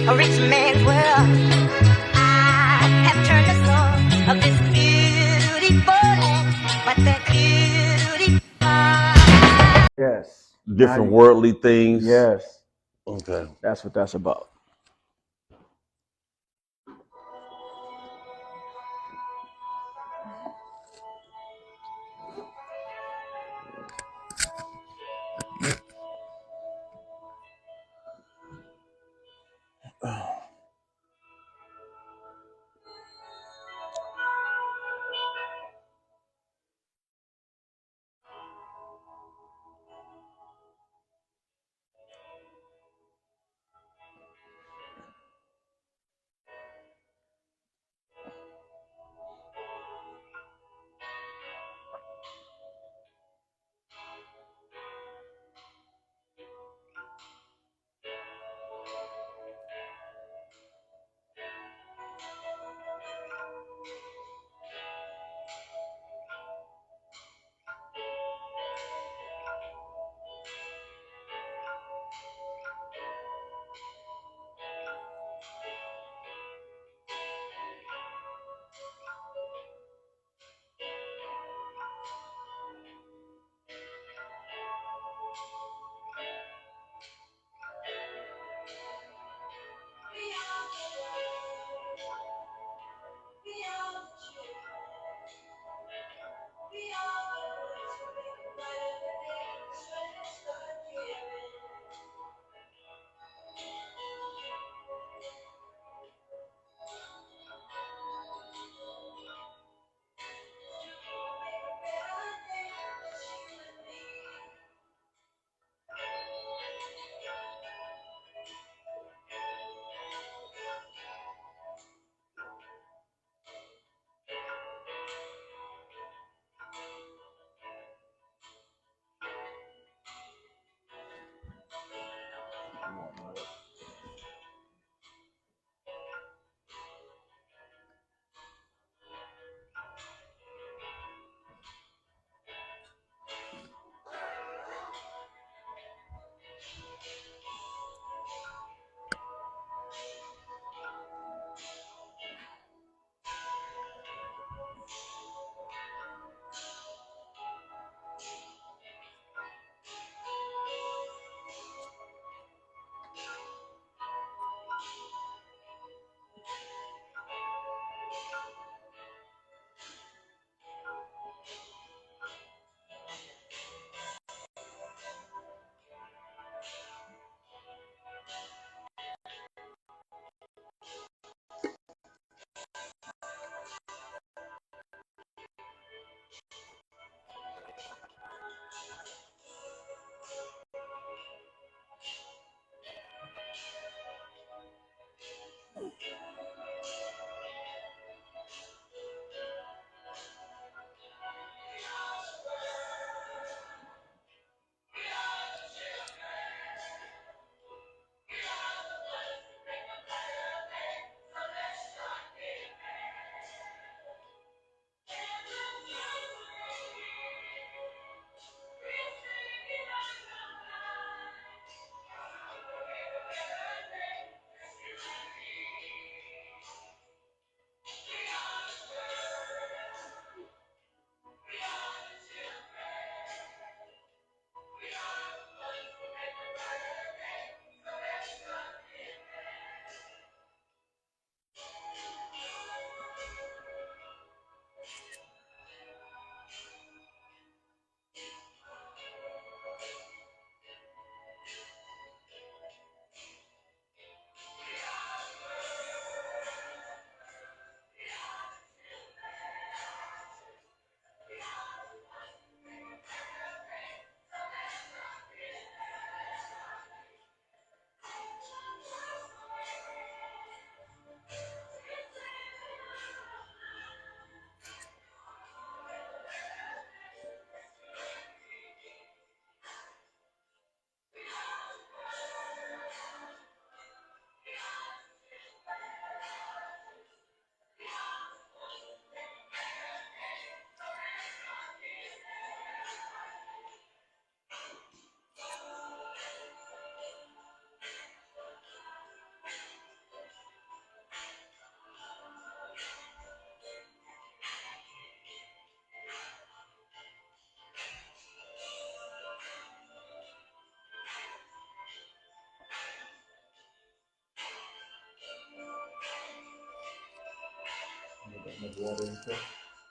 a rich man's world. I have turned the soul of this beautiful land, but the beauty. Yes. Different worldly things. Yes. Okay. That's what that's about.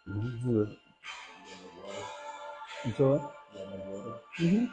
Mhm. You sure? Mm-hmm.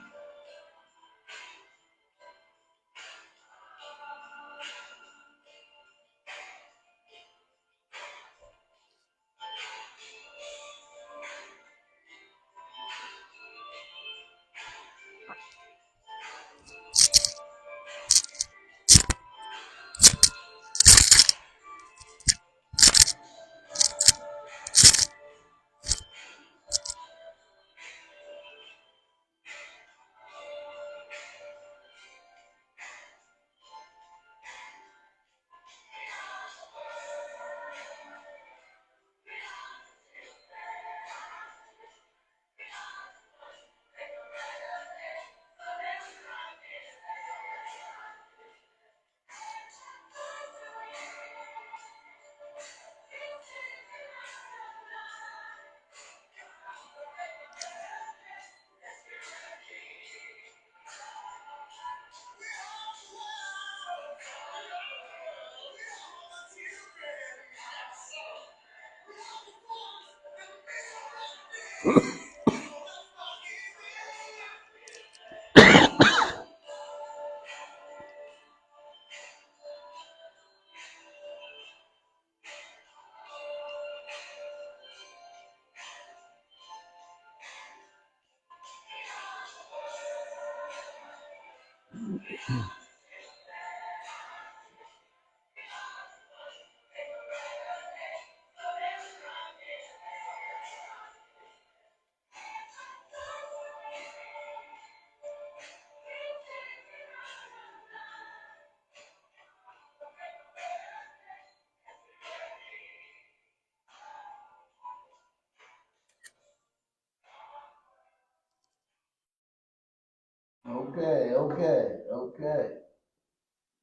Okay.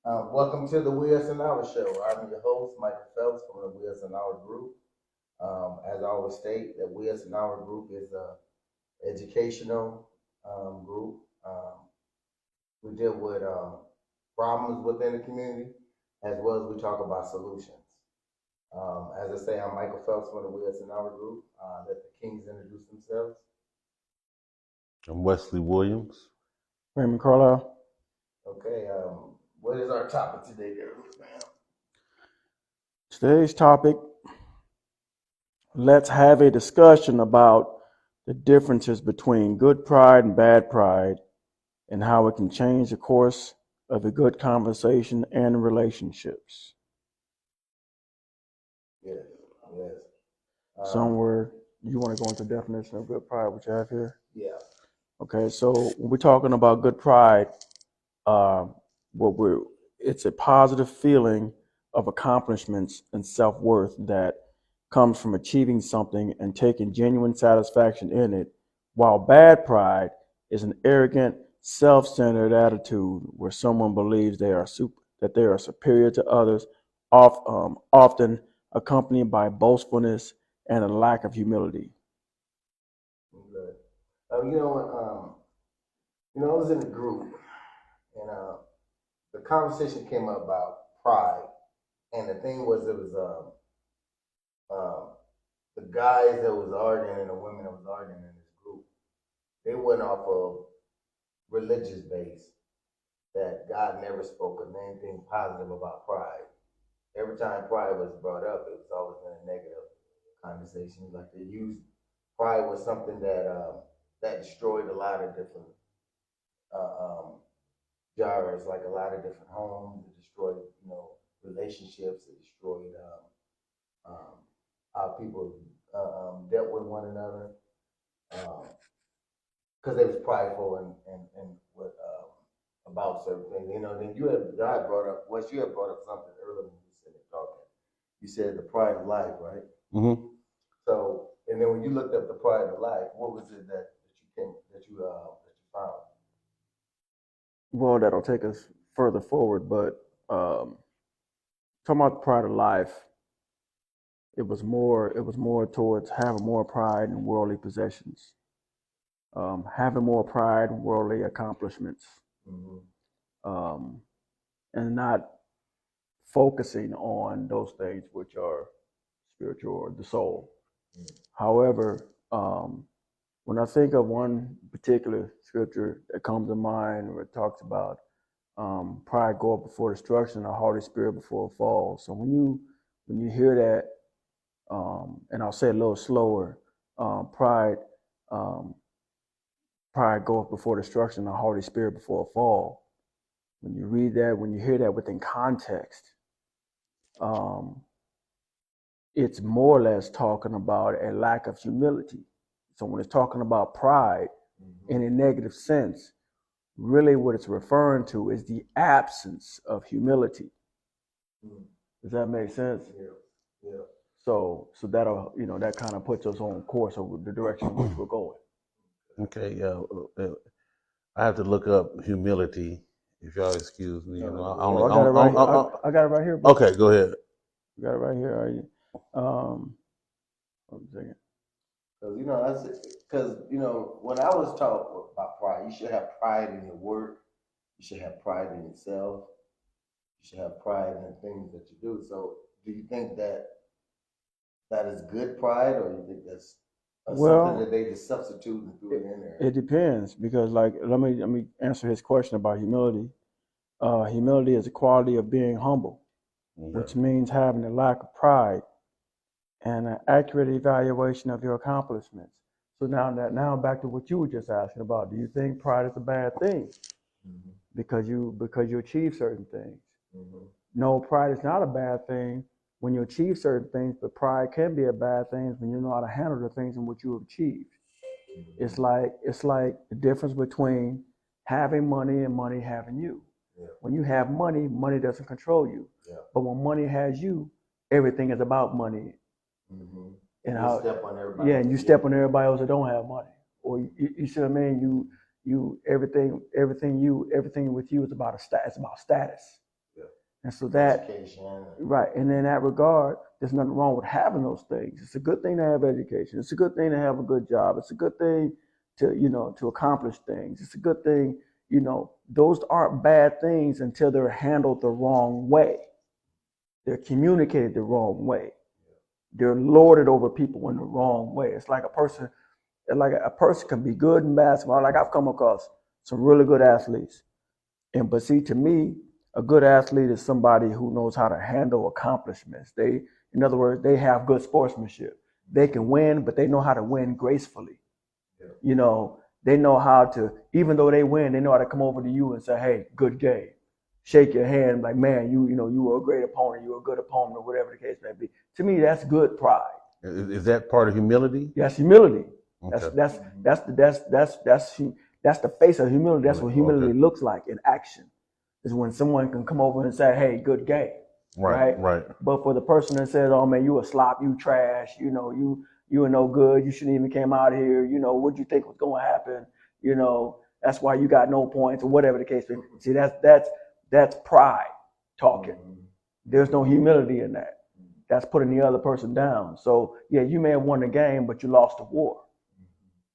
Welcome to the Wheels and Hour Show. I'm your host, Michael Phelps from the Wheels and Hour Group. As I always state, the Wheels and Hour Group is a educational group. We deal with problems within the community, as well as we talk about solutions. As I say, I'm Michael Phelps from the Wheels and Hour Group. Let the Kings introduce themselves. I'm Wesley Williams. Raymond Carlisle. Okay. What is our topic today, there, ma'am? Today's topic, let's have a discussion about the differences between good pride and bad pride and how it can change the course of a good conversation and relationships. Yes. Somewhere you want to go into the definition of good pride, which you have here? Yeah. Okay, so when we're talking about good pride, uh, it's a positive feeling of accomplishments and self-worth that comes from achieving something and taking genuine satisfaction in it, while bad pride is an arrogant, self-centered attitude where someone believes that they are superior to others, often accompanied by boastfulness and a lack of humility. Good. I was in a group, and the conversation came up about pride, and the thing was, it was the guys that was arguing and the women that was arguing in this group. They went off of religious base that God never spoke of anything positive about pride. Every time pride was brought up, it was always in a negative conversation. Like they used pride was something that destroyed a lot of different uh, um, jars, like a lot of different homes. It destroyed, relationships. It destroyed how people dealt with one another because they was prideful and what about certain things. Then God brought up, Wes, you had brought up something earlier when you said it talking. You said the pride of life, right? Mm-hmm. So, and then when you looked up the pride of life, what was it that you found? Well, that'll take us further forward, but talking about the pride of life, it was more towards having more pride in worldly possessions, having more pride in worldly accomplishments, Mm-hmm. um, and not focusing on those things which are spiritual or the soul. However, when I think of one particular scripture that comes to mind where it talks about pride goeth before destruction, a haughty spirit before a fall. So when you hear that, and I'll say it a little slower, pride um, pride goeth before destruction, a haughty spirit before a fall. When you read that, when you hear that within context, um, it's more or less talking about a lack of humility. So when it's talking about pride in a negative sense, really what it's referring to is the absence of humility. Does that make sense? Yeah. Yeah. So that'll, that kind of puts us on course of the direction in which we're going. Okay, yeah. I have to look up humility, if y'all excuse me. You know, I got it right here. I got it right here. Bro. Okay, go ahead. You got it right here. Are you? One second. Because when I was taught about pride, you should have pride in your work, you should have pride in yourself, you should have pride in the things that you do. So, do you think that is good pride, or you think that's something that they just substitute and threw it in there? It depends, because like let me answer his question about humility. Humility is a quality of being humble, which means having a lack of pride and an accurate evaluation of your accomplishments. So now back to what you were just asking about. Do you think pride is a bad thing because you achieve certain things? No, pride is not a bad thing when you achieve certain things, but pride can be a bad thing when you know how to handle the things in which you have achieved. It's like the difference between having money and money having you. When you have money, money doesn't control you. But when money has you, everything is about money. And how step on everybody. And you step on everybody else that don't have money. Or you see what I mean? You everything with you is about it's about status. And so that education. Right. And in that regard, there's nothing wrong with having those things. It's a good thing to have education. It's a good thing to have a good job. It's a good thing to accomplish things. It's a good thing, those aren't bad things until they're handled the wrong way. They're communicated the wrong way. They're lorded over people in the wrong way. It's like a person can be good in basketball. Like I've come across some really good athletes. But see, to me, a good athlete is somebody who knows how to handle accomplishments. In other words, they have good sportsmanship. They can win, but they know how to win gracefully. They know how to, even though they win, they know how to come over to you and say, "Hey, good game." Shake your hand, like, "Man, you were a great opponent. You were a good opponent," or whatever the case may be. To me, that's good pride. Is that part of humility? That's humility. Okay. That's the face of humility. That's what humility looks like in action. Is when someone can come over and say, "Hey, good game." Right. But for the person that says, "Oh man, you a slop, you trash, you are no good, you shouldn't even came out here, what'd you think was gonna happen? That's why you got no points," or whatever the case may be. See, that's pride talking. There's no humility in that. That's putting the other person down. So yeah, you may have won the game, but you lost the war.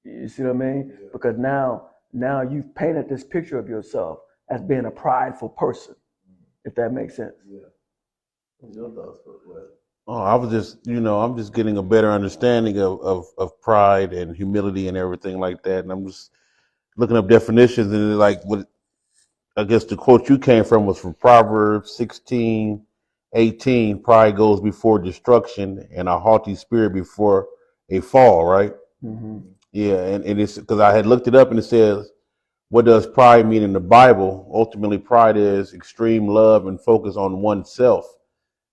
You see what I mean? Yeah. Because now you've painted this picture of yourself as being a prideful person, if that makes sense. Yeah. What's your thoughts, Wes? Oh, I was just, I'm just getting a better understanding of pride and humility and everything like that. And I'm just looking up definitions, and like what I guess the quote you came from was from Proverbs 16:18. Pride goes before destruction, and a haughty spirit before a fall. Right? Mm-hmm. Yeah, and it's because I had looked it up, and it says, what does pride mean in the Bible? Ultimately, pride is extreme love and focus on oneself.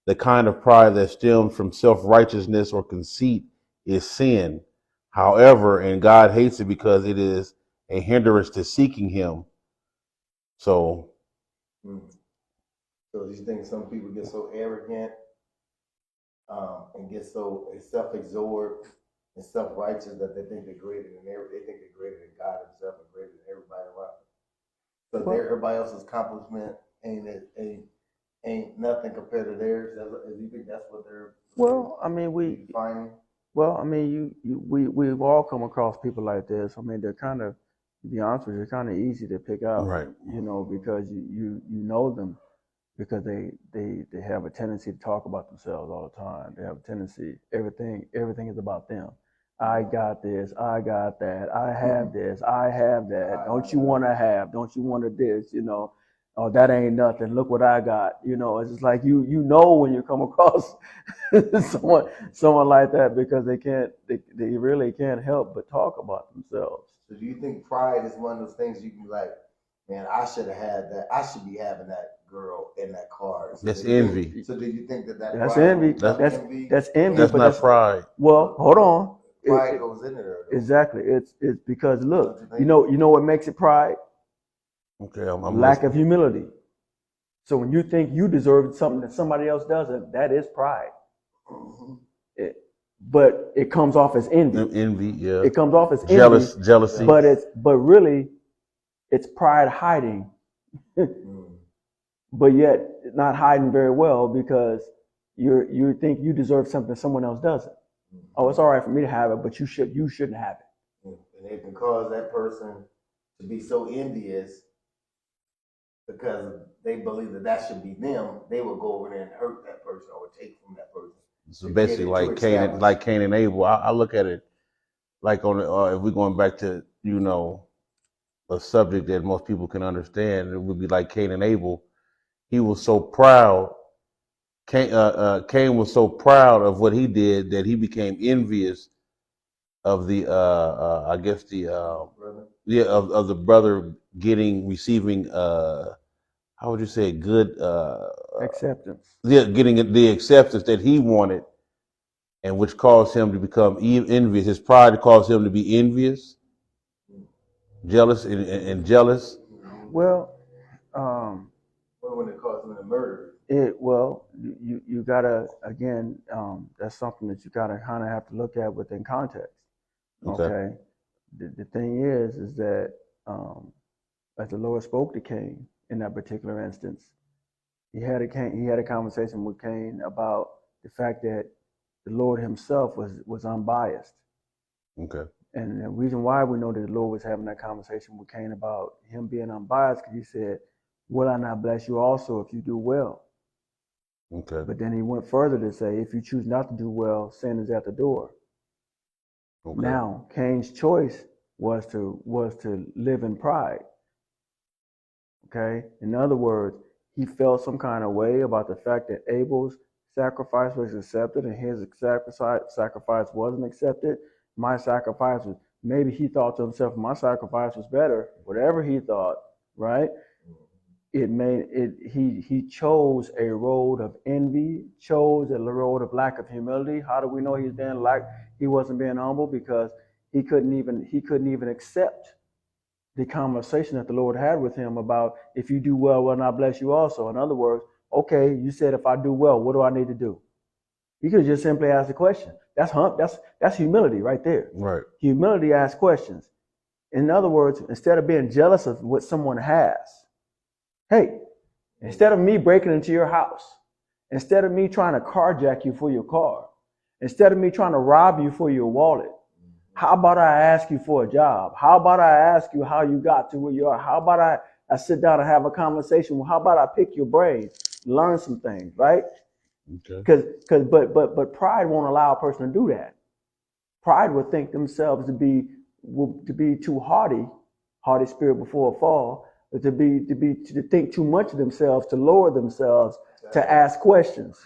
The kind of pride that stems from self-righteousness or conceit is sin. However, and God hates it because it is a hindrance to seeking Him. So do you think some people get so arrogant and get so self-absorbed and self-righteous that they think they're greater than God Himself and greater than everybody around them? So everybody else's accomplishment ain't nothing compared to theirs. You think that's what they're? Well, I mean, we've all come across people like this. I mean, they're kind of, to be honest with you, they're kind of easy to pick out, right? Because you know them. because they have a tendency to talk about themselves all the time. They have a tendency, everything is about them. I got this, I got that, I have this, I have that. Don't you want to have? Don't you want to this? You know, oh, that ain't nothing. Look what I got. You know, it's just like you know when you come across someone like that, because they really can't help but talk about themselves. So do you think pride is one of those things you can be like, man, I should have had that. I should be having that girl in that car. So That's envy. So do you think that That's pride, envy. that's envy? That's envy. That's but not pride. Well, hold on. Pride goes in there. Though. Exactly. It's because look, you know what makes it pride? Okay, I'm lack listening. of humility. So when you think you deserve something that somebody else doesn't, that is pride. Mm-hmm. But it comes off as envy. Envy, yeah. It comes off as jealousy. But really, it's pride hiding. But yet not hiding very well, because you think you deserve something someone else doesn't. Oh, it's all right for me to have it, but you shouldn't have it. And it can cause that person to be so envious because they believe that should be them. They will go over there and hurt that person or take from that person. So basically, like Cain and Abel. I look at it like on if we're going back to a subject that most people can understand, it would be like Cain and Abel. He was so proud. Cain was so proud of what he did that he became envious of the of the brother receiving how would you say good acceptance. Yeah, getting the acceptance that he wanted, and which caused him to become envious. His pride caused him to be envious, jealous, and jealous. Well, when it caused him to murder. You gotta, again, that's something that you gotta kind of have to look at within context. Okay. The thing is that as the Lord spoke to Cain in that particular instance, he had a conversation with Cain about the fact that the Lord Himself was unbiased. Okay. And the reason why we know that the Lord was having that conversation with Cain about him being unbiased, because He said, "Will I not bless you also if you do well?" Okay. But then He went further to say, if you choose not to do well, sin is at the door. Okay. Now, Cain's choice was to live in pride. Okay? In other words, he felt some kind of way about the fact that Abel's sacrifice was accepted and his sacrifice wasn't accepted. My sacrifice was, maybe he thought to himself, my sacrifice was better, whatever he thought, right? He chose a road of envy, chose a road of lack of humility. How do we know he wasn't being humble? Because he couldn't even accept the conversation that the Lord had with him about, if you do well, will I bless you also? In other words, okay, you said if I do well, what do I need to do? He could just simply ask the question. That's humility right there. Right. Humility asks questions. In other words, instead of being jealous of what someone has, hey, instead of me breaking into your house, instead of me trying to carjack you for your car, instead of me trying to rob you for your wallet, how about I ask you for a job? How about I ask you how you got to where you are? How about I sit down and have a conversation? How about I pick your brain, learn some things, right? Okay. But pride won't allow a person to do that. Pride would think themselves to be too haughty spirit before a fall, to think too much of themselves, to lower themselves, to ask questions.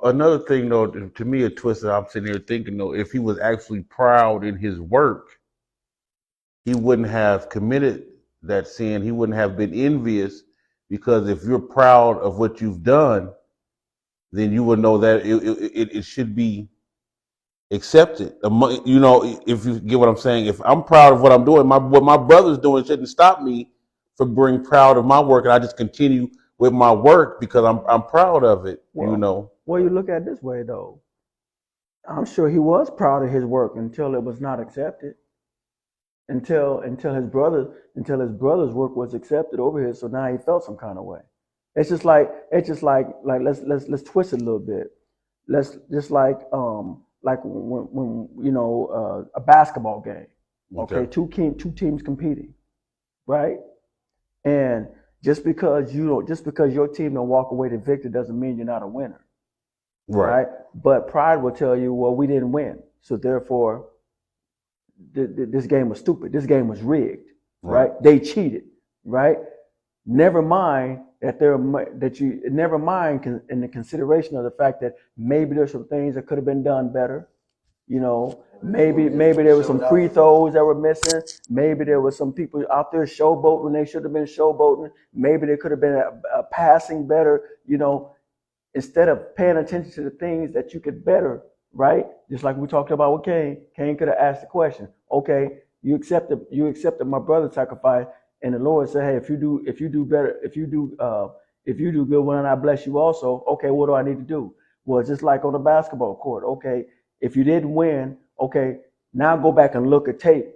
Another thing, though, to me, a twist that I'm sitting here thinking, though, if he was actually proud in his work, he wouldn't have committed that sin. He wouldn't have been envious, because if you're proud of what you've done, then you would know that it should be accepted. You know, if you get what I'm saying. If I'm proud of what I'm doing, what my brother's doing shouldn't stop me from being proud of my work, and I just continue with my work because I'm proud of it. Well, you look at it this way, though. I'm sure he was proud of his work until it was not accepted. Until his brother's work was accepted over his, so now he felt some kind of way. It's just like let's twist it a little bit. Let's just like when a basketball game. Okay, two teams competing, right? And Just because your team don't walk away the victor doesn't mean you're not a winner, right? But pride will tell you, well, we didn't win, so therefore this game was stupid. This game was rigged, right? They cheated, right? Never mind never mind in the consideration of the fact that maybe there's some things that could have been done better. You know, maybe there were some free throws that were missing. Maybe there was some people out there showboating when they should have been showboating. Maybe there could have been a passing better. You know, instead of paying attention to the things that you could better, right? Just like we talked about with Cain. Cain could have asked the question, okay, you accepted my brother's sacrifice, and the Lord said, hey, if you do better, if you do good, when I bless you also, okay, what do I need to do? Well, just like on the basketball court, okay, if you didn't win, okay, now go back and look at tape.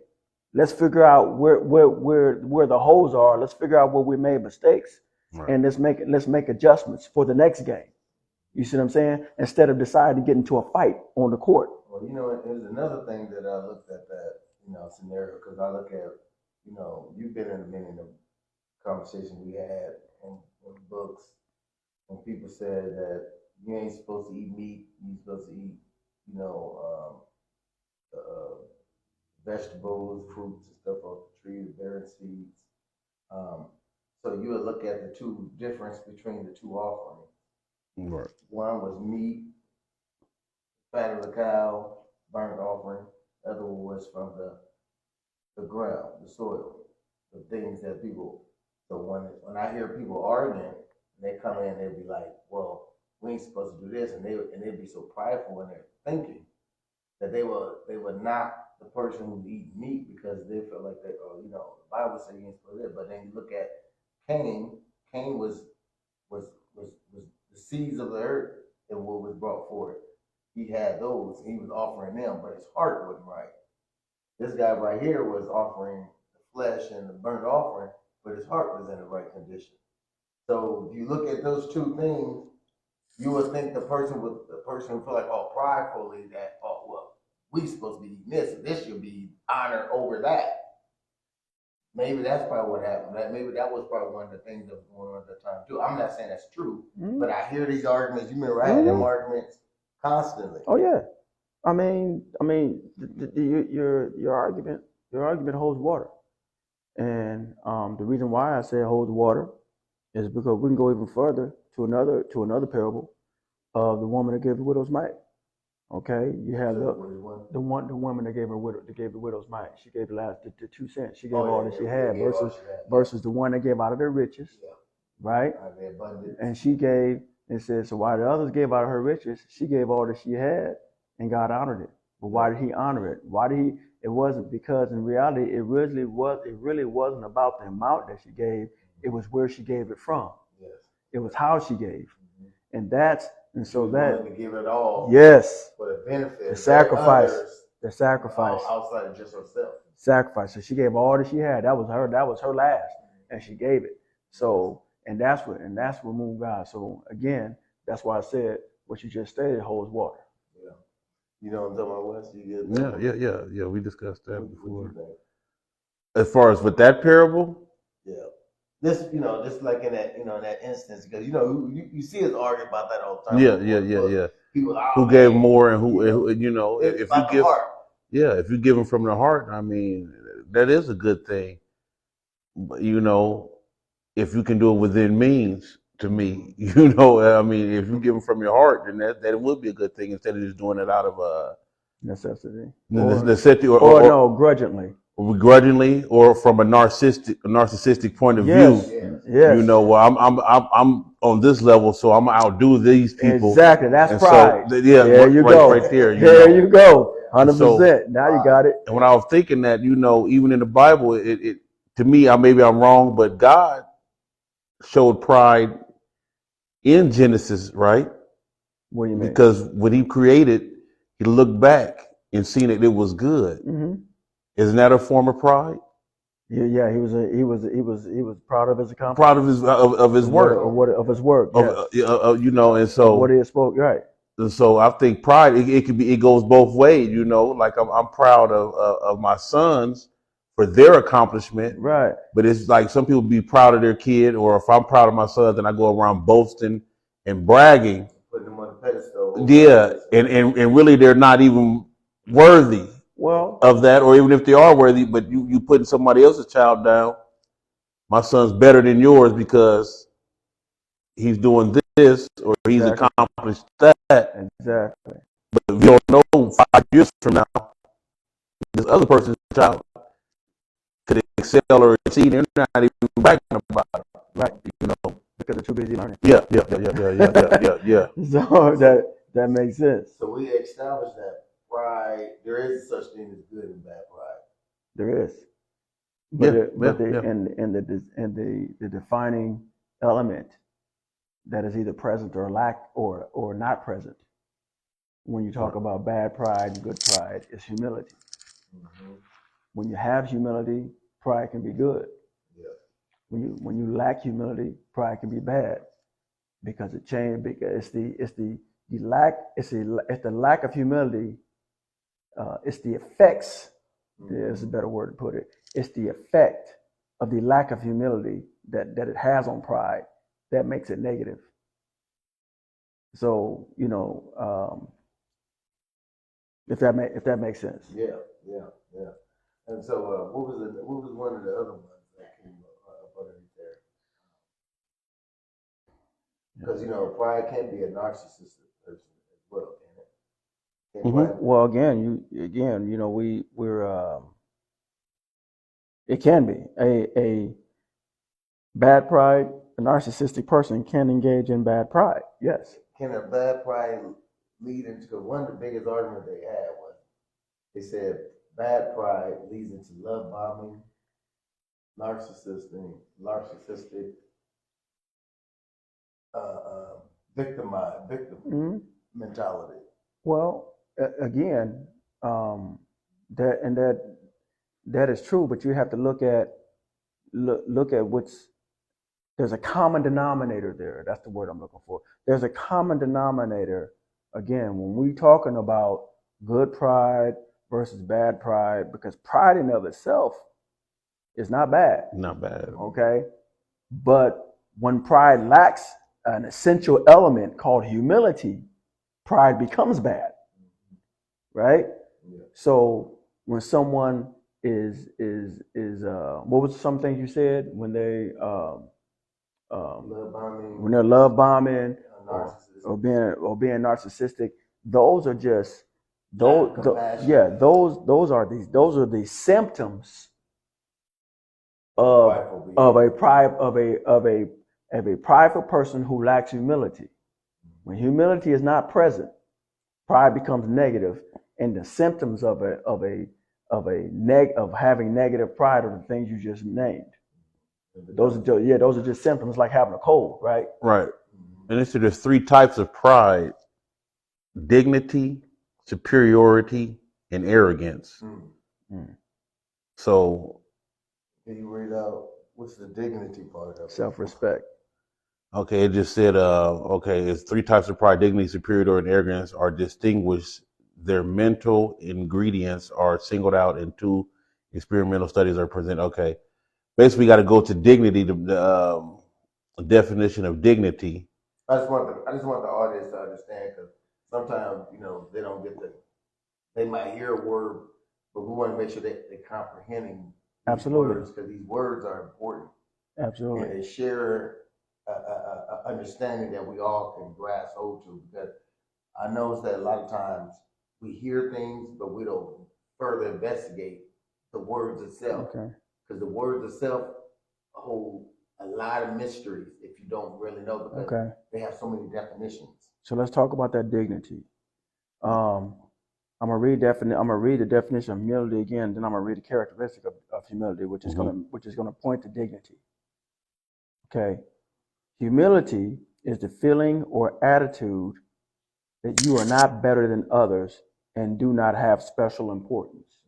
Let's figure out where the holes are. Let's figure out where we made mistakes, and let's make adjustments for the next game. You see what I'm saying? Instead of deciding to get into a fight on the court. Well, you know, there's another thing that I looked at that, you know, scenario, because I look at, you know, you've been in many of the conversations we had in books when people said that you ain't supposed to eat meat, you're supposed to eat, you know, vegetables, fruits, and stuff off the tree, the barren seeds. So you would look at the two difference between the two offerings. Right. One was meat, fat of the cow, burnt offering. The other one was from the ground, the soil, the things that people. So when I hear people arguing, they come in, they'll be like, "Well, we ain't supposed to do this," and they'd be so prideful in their thinking that they would knock the person who eat meat because they feel like they, oh, you know, the Bible says you ain't supposed to do it. But then you look at Cain. Cain was the seeds of the earth and what was brought forth. He had those, he was offering them, but his heart wasn't right. This guy right here was offering the flesh and the burnt offering, but his heart was in the right condition. So if you look at those two things, you would think the person who feel like, oh, pridefully that, oh, well, we supposed to be eating this, and this should be honored over that. Maybe that's probably what happened. Maybe that was probably one of the things that was going on at the time too. I'm not saying that's true, but I hear these arguments. You remember I had them arguments constantly. Oh yeah, I mean, your argument holds water, and the reason why I say it holds water is because we can go even further to another parable of the woman that gave the widow's mite. Okay, you have the woman that gave the widow's mite. She gave the 2 cents. She gave all that she had versus the one that gave out of their riches, right? And she gave and said, so why the others gave out of her riches, she gave all that she had, and God honored it. But why did He honor it? Why did He? It wasn't because in reality it really wasn't about the amount that she gave. It was where she gave it from. Yes. It was how she gave, and so that to give it all. Yes. For the benefit. The sacrifice. The sacrifice. Outside of just herself. Sacrifice. So she gave all that she had. That was her last, and she gave it. So and that's what moved God. So again, that's why I said what you just stated holds water. Yeah. You know what I'm talking about, Wes? Yeah. We discussed that before. As far as with that parable. Yeah. This, just like in that, in that instance, because you see us argue about that all the time. Yeah. People, who gave more and who if you give, if you give them from the heart, I mean, that is a good thing. But, if you can do it within means, to me, I mean, if you give them from your heart, then that would be a good thing instead of just doing it out of necessity, or grudgingly. Begrudgingly, or from a narcissistic point of view, well, I'm on this level, so I'm gonna outdo these people. Exactly, that's pride. So, there you go, right there. You go, 100%. Now you got it. And when I was thinking that, even in the Bible, it to me, maybe I'm wrong, but God showed pride in Genesis, right? What do you mean? Because when He created, He looked back and seen that it was good. Mm-hmm. Isn't that a form of pride? Yeah, he was proud of his accomplishment. Proud of his work. Of his work. And so what he spoke, right. And so I think pride it goes both ways. Like I'm proud of my sons for their accomplishment. Right. But it's like some people be proud of their kid, or if I'm proud of my son, then I go around boasting and bragging. Putting them on a pedestal. Yeah, and really they're not even worthy of that, or even if they are worthy, but you putting somebody else's child down. My son's better than yours because he's doing this or he's accomplished that. Exactly. But if you don't know 5 years from now, this other person's child could excel or exceed, and they're not even bragging about it. Right. Because they're too busy learning. Yeah. So that makes sense. So we established that pride, there is such thing as good and bad pride. There is. But the defining element that is either present or or not present when you talk about bad pride and good pride is humility. Mm-hmm. When you have humility, pride can be good. Yeah. When you lack humility, pride can be bad because it changed. Because it's the lack of humility. It's the effects. There's a better word to put it. It's the effect of the lack of humility that it has on pride that makes it negative. So if that makes sense. Yeah. And so, what was one of the other ones that came up underneath there? Because pride can be a narcissistic person as well, can it? Mm-hmm. Well, it can be a bad pride. A narcissistic person can engage in bad pride. Yes. Can a bad pride lead into, because one of the biggest arguments they had was they said bad pride leads into love bombing, narcissistic victim Mm-hmm. mentality. Well, again, that is true, but you have to look at there's a common denominator there. That's the word I'm looking for. There's a common denominator. Again, when we're talking about good pride versus bad pride, because pride in of itself is not bad. Not bad. Okay. But when pride lacks an essential element called humility, pride becomes bad. Right? Yeah. So when someone is what was some things you said when they love bombing, when they're love bombing or being narcissistic, those are just those are the symptoms of a prideful person who lacks humility. When humility is not present, pride becomes negative, and the symptoms of having negative pride are the things you just named. Those are just symptoms, like having a cold, right? Right. And there's 3 types of pride: dignity, superiority, and arrogance. So, can you read out what's the dignity part of it? Self-respect. Okay, it just said, it's 3 types of pride: dignity, superiority, and arrogance are distinguished. Their mental ingredients are singled out, and 2 experimental studies are presented. Okay, basically, got to go to dignity. The definition of dignity. I just want the audience to understand, because sometimes they don't get they might hear a word, but we want to make sure that they're comprehending these words, because these words are important. Absolutely. And they share understanding that we all can grasp hold to, because I notice that a lot of times we hear things, but we don't further investigate the words itself. Okay. Because the words itself hold a lot of mysteries if you don't really know, because they have so many definitions. So let's talk about that dignity. I'm gonna read the definition of humility again, then I'm gonna read the characteristic of humility, which is gonna point to dignity. Okay. Humility is the feeling or attitude that you are not better than others and do not have special importance.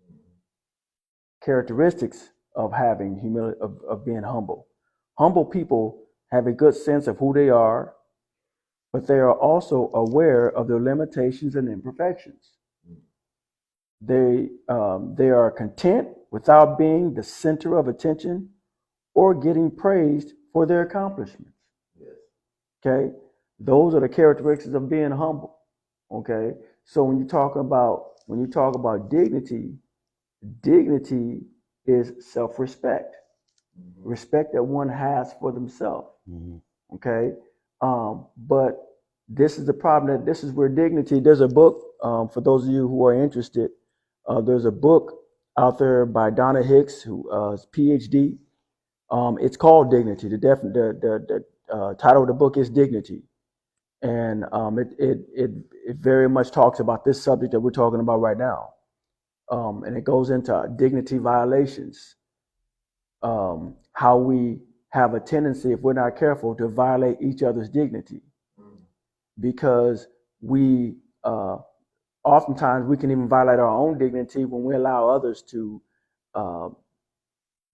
Characteristics of having humility, of being humble. Humble people have a good sense of who they are, but they are also aware of their limitations and imperfections. They are content without being the center of attention or getting praised for their accomplishments. Yes. Okay, those are the characteristics of being humble. Okay, so when you talk about dignity, dignity is self-respect, respect that one has for themselves. Okay, but this is the problem, that this is where dignity. There's a book, for those of you who are interested. There's a book out there by Donna Hicks, who is PhD. It's called Dignity. The title of the book is Dignity, and it very much talks about this subject that we're talking about right now, and it goes into dignity violations, how we have a tendency, if we're not careful, to violate each other's dignity, because we oftentimes we can even violate our own dignity when we allow others to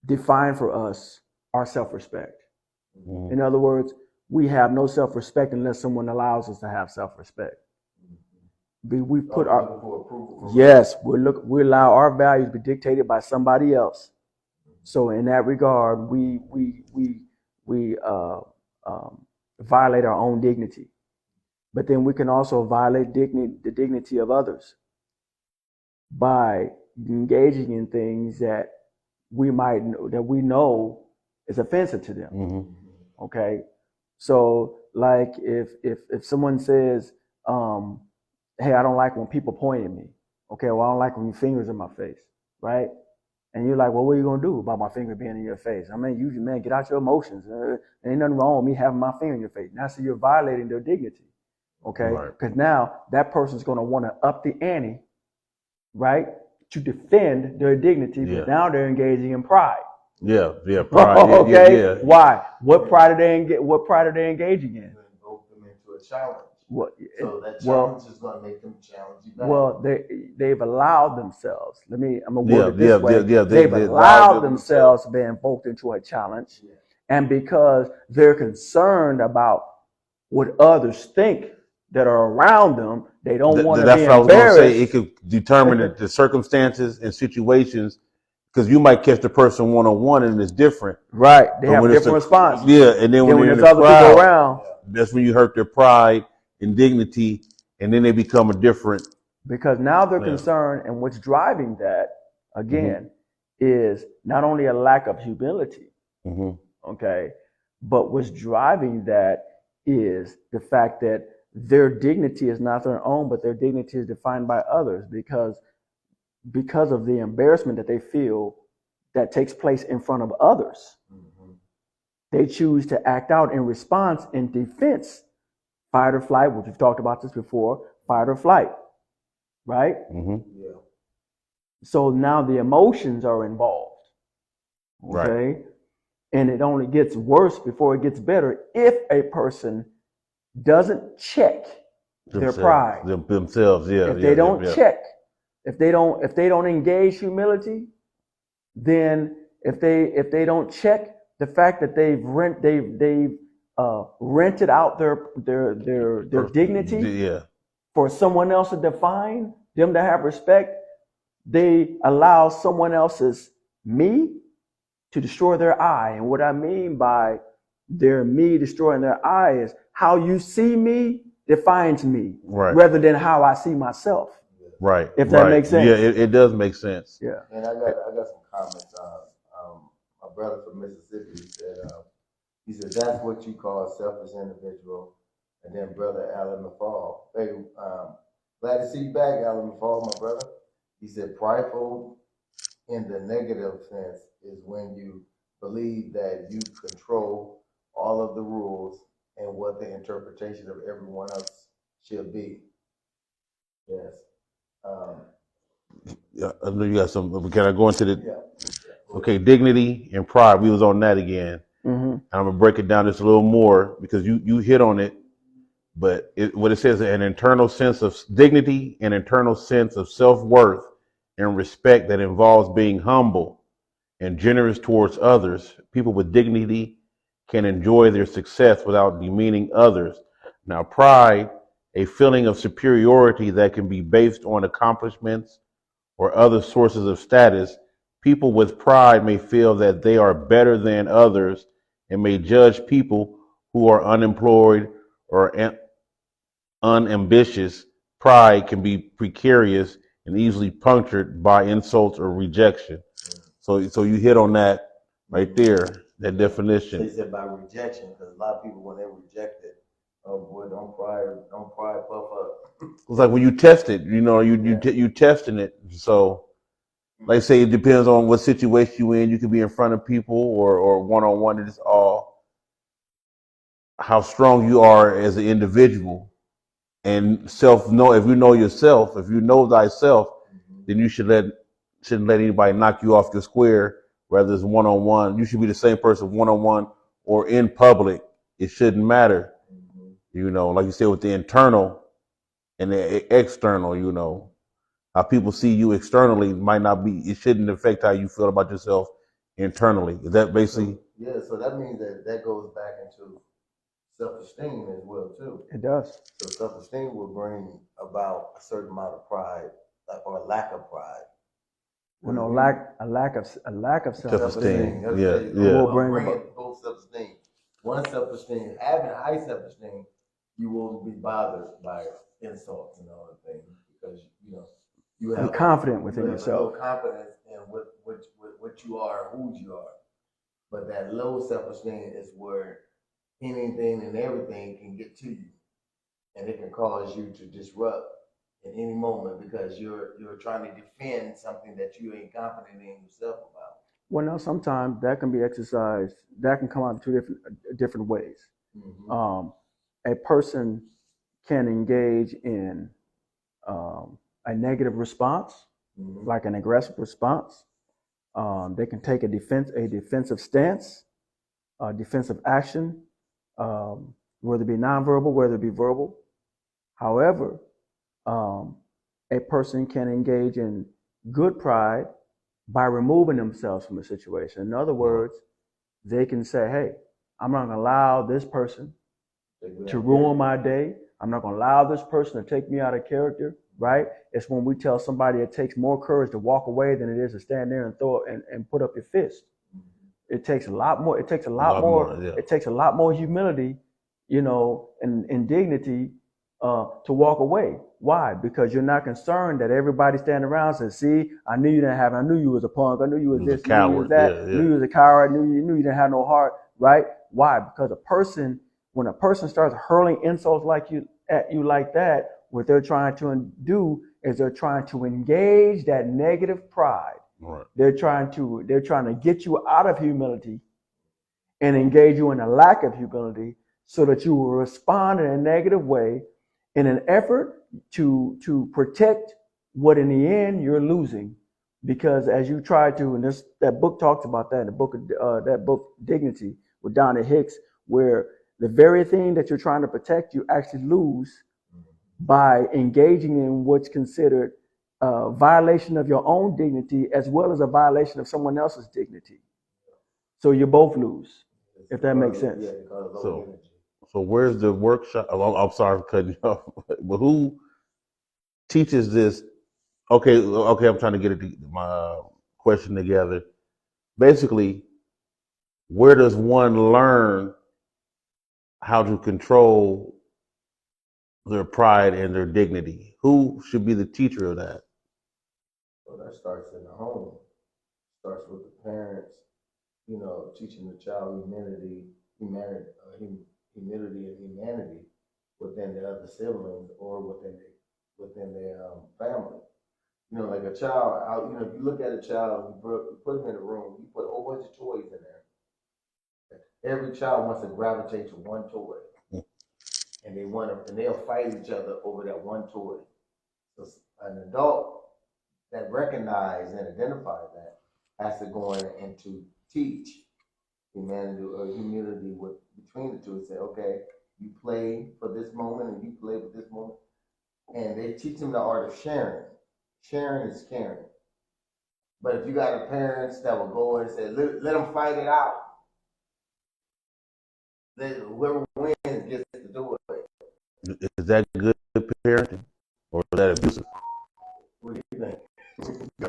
define for us our self-respect. In other words, we have no self-respect unless someone allows us to have self-respect. We put our we allow our values to be dictated by somebody else. So in that regard, we violate our own dignity. But then we can also violate the dignity of others by engaging in things that we know is offensive to them. Okay, so like if someone says, "Hey, I don't like when people point at me." Okay, well, I don't like when your fingers in my face, right? And you're like, "Well, what are you gonna do about my finger being in your face?" I mean, man, get out your emotions. Ain't nothing wrong with me having my finger in your face. Now, so you're violating their dignity. Okay, because now that person's going to want to up the ante, right, to defend their dignity. Because now they're engaging in pride. Pride. Okay, why? What pride are they engaging in? Invoke them into a challenge. So that challenge is going to make them challenge you back. Well, they've allowed themselves. I'm gonna word it this way. They've allowed themselves to be invoked into a challenge, and because they're concerned about what others think that are around them, they don't want to be embarrassed. That's what I was going to say. It could determine the circumstances and situations, because you might catch the person one-on-one and it's different. Right. They have different responses. Yeah, and then when there's other people around, that's when you hurt their pride and dignity, and then they become a different. Because now they're concerned, and what's driving that, again, is not only a lack of humility, okay, but what's driving that is the fact that their dignity is not their own, but their dignity is defined by others, because of the embarrassment that they feel that takes place in front of others. They choose to act out in response, in defense, fight or flight, which we've talked about this before, fight or flight, right? So now the emotions are involved, okay? And it only gets worse before it gets better if a person doesn't check their pride themselves. If they don't check, if they don't engage humility, then if they don't check the fact that they've rented out their dignity for someone else to define them, to have respect, they allow someone else's me to destroy their I. And what I mean by their me destroying their I is how you see me defines me, rather than how I see myself. Right. If that makes sense. Yeah, it does make sense. Yeah. And I got some comments. My brother from Mississippi he said that's what you call a selfish individual. And then brother Alan McFall. Hey, glad to see you back, Alan McFall, my brother. He said prideful in the negative sense is when you believe that you control all of the rules and what the interpretation of everyone else should be. Yes. I know you got some. Can I go into the? Okay, dignity and pride. We was on that again. And I'm gonna break it down just a little more, because you hit on it. But what it says, an internal sense of dignity, an internal sense of self-worth and respect that involves being humble and generous towards others. People with dignity can enjoy their success without demeaning others. Now, pride, a feeling of superiority that can be based on accomplishments or other sources of status, people with pride may feel that they are better than others and may judge people who are unemployed or unambitious. Pride can be precarious and easily punctured by insults or rejection. So you hit on that right there, that definition. They said by rejection, because a lot of people when they're rejected, oh boy, don't cry, puff up. It's like when you test it, you testing it. So, like I say, it depends on what situation you in. You could be in front of people or one on one. It's all how strong you are as an individual and if you know yourself, if you know thyself, then you shouldn't let anybody knock you off your square. Whether it's one on one, you should be the same person one on one or in public. It shouldn't matter. Like you said, with the internal and the external, how people see you externally might not be, it shouldn't affect how you feel about yourself internally. Is that basically? So that means that goes back into self-esteem as well too. It does. So self-esteem will bring about a certain amount of pride, or lack of pride. Well, no, a lack of self-esteem. Will bring both self-esteem. One, self-esteem, having high self-esteem, you won't be bothered by insults and other things because you have confident within yourself. Confidence in what you are, who you are. But that low self-esteem is where anything and everything can get to you, and it can cause you to disrupt at any moment because you're trying to defend something that you ain't confident in yourself about. Well, no, sometimes that can be exercised. That can come out in two different ways. A person can engage in a negative response, like an aggressive response. They can take a defensive stance, defensive action, whether it be nonverbal, whether it be verbal. However, a person can engage in good pride by removing themselves from a situation. In other words, they can say, hey, I'm not going to allow this person to ruin my day. I'm not going to allow this person to take me out of character, right? It's when we tell somebody it takes more courage to walk away than it is to stand there and throw and put up your fist. It takes a lot more. It takes a lot more. It takes a lot more humility, and dignity to walk away. Why? Because you're not concerned that everybody standing around says, "See, I knew you didn't have. I knew you was a punk. I knew you was this. I knew you was that. I knew you was a coward. I knew you didn't have no heart." Right? Why? Because when a person starts hurling insults at you like that, what they're trying to do is they're trying to engage that negative pride. Right. They're trying to get you out of humility and engage you in a lack of humility so that you will respond in a negative way in an effort to protect what in the end you're losing. Because as you try to, and that book talks about that, that book Dignity with Donna Hicks, where the very thing that you're trying to protect, you actually lose by engaging in what's considered a violation of your own dignity as well as a violation of someone else's dignity. So you both lose, if that makes sense. So where's the workshop? I'm sorry for cutting you off, but who teaches this? Okay, I'm trying to get my question together. Basically, where does one learn how to control their pride and their dignity? Who should be the teacher of that? Well, that starts in the home. Starts with the parents, teaching the child humility and humanity within the other siblings or within their family. Like a child, if you look at a child, you put them in a room, you put a whole bunch of toys in there. Every child wants to gravitate to one toy. And they'll fight each other over that one toy. So an adult that recognizes and identifies that has to go in and to teach humanity or humility between the two and say, okay, you play for this moment and you play for this moment. And they teach them the art of sharing. Sharing is caring. But if you got a parents that will go and say, let them fight it out, whoever wins gets to do it. Is that good parenting or is that abusive? What do you think?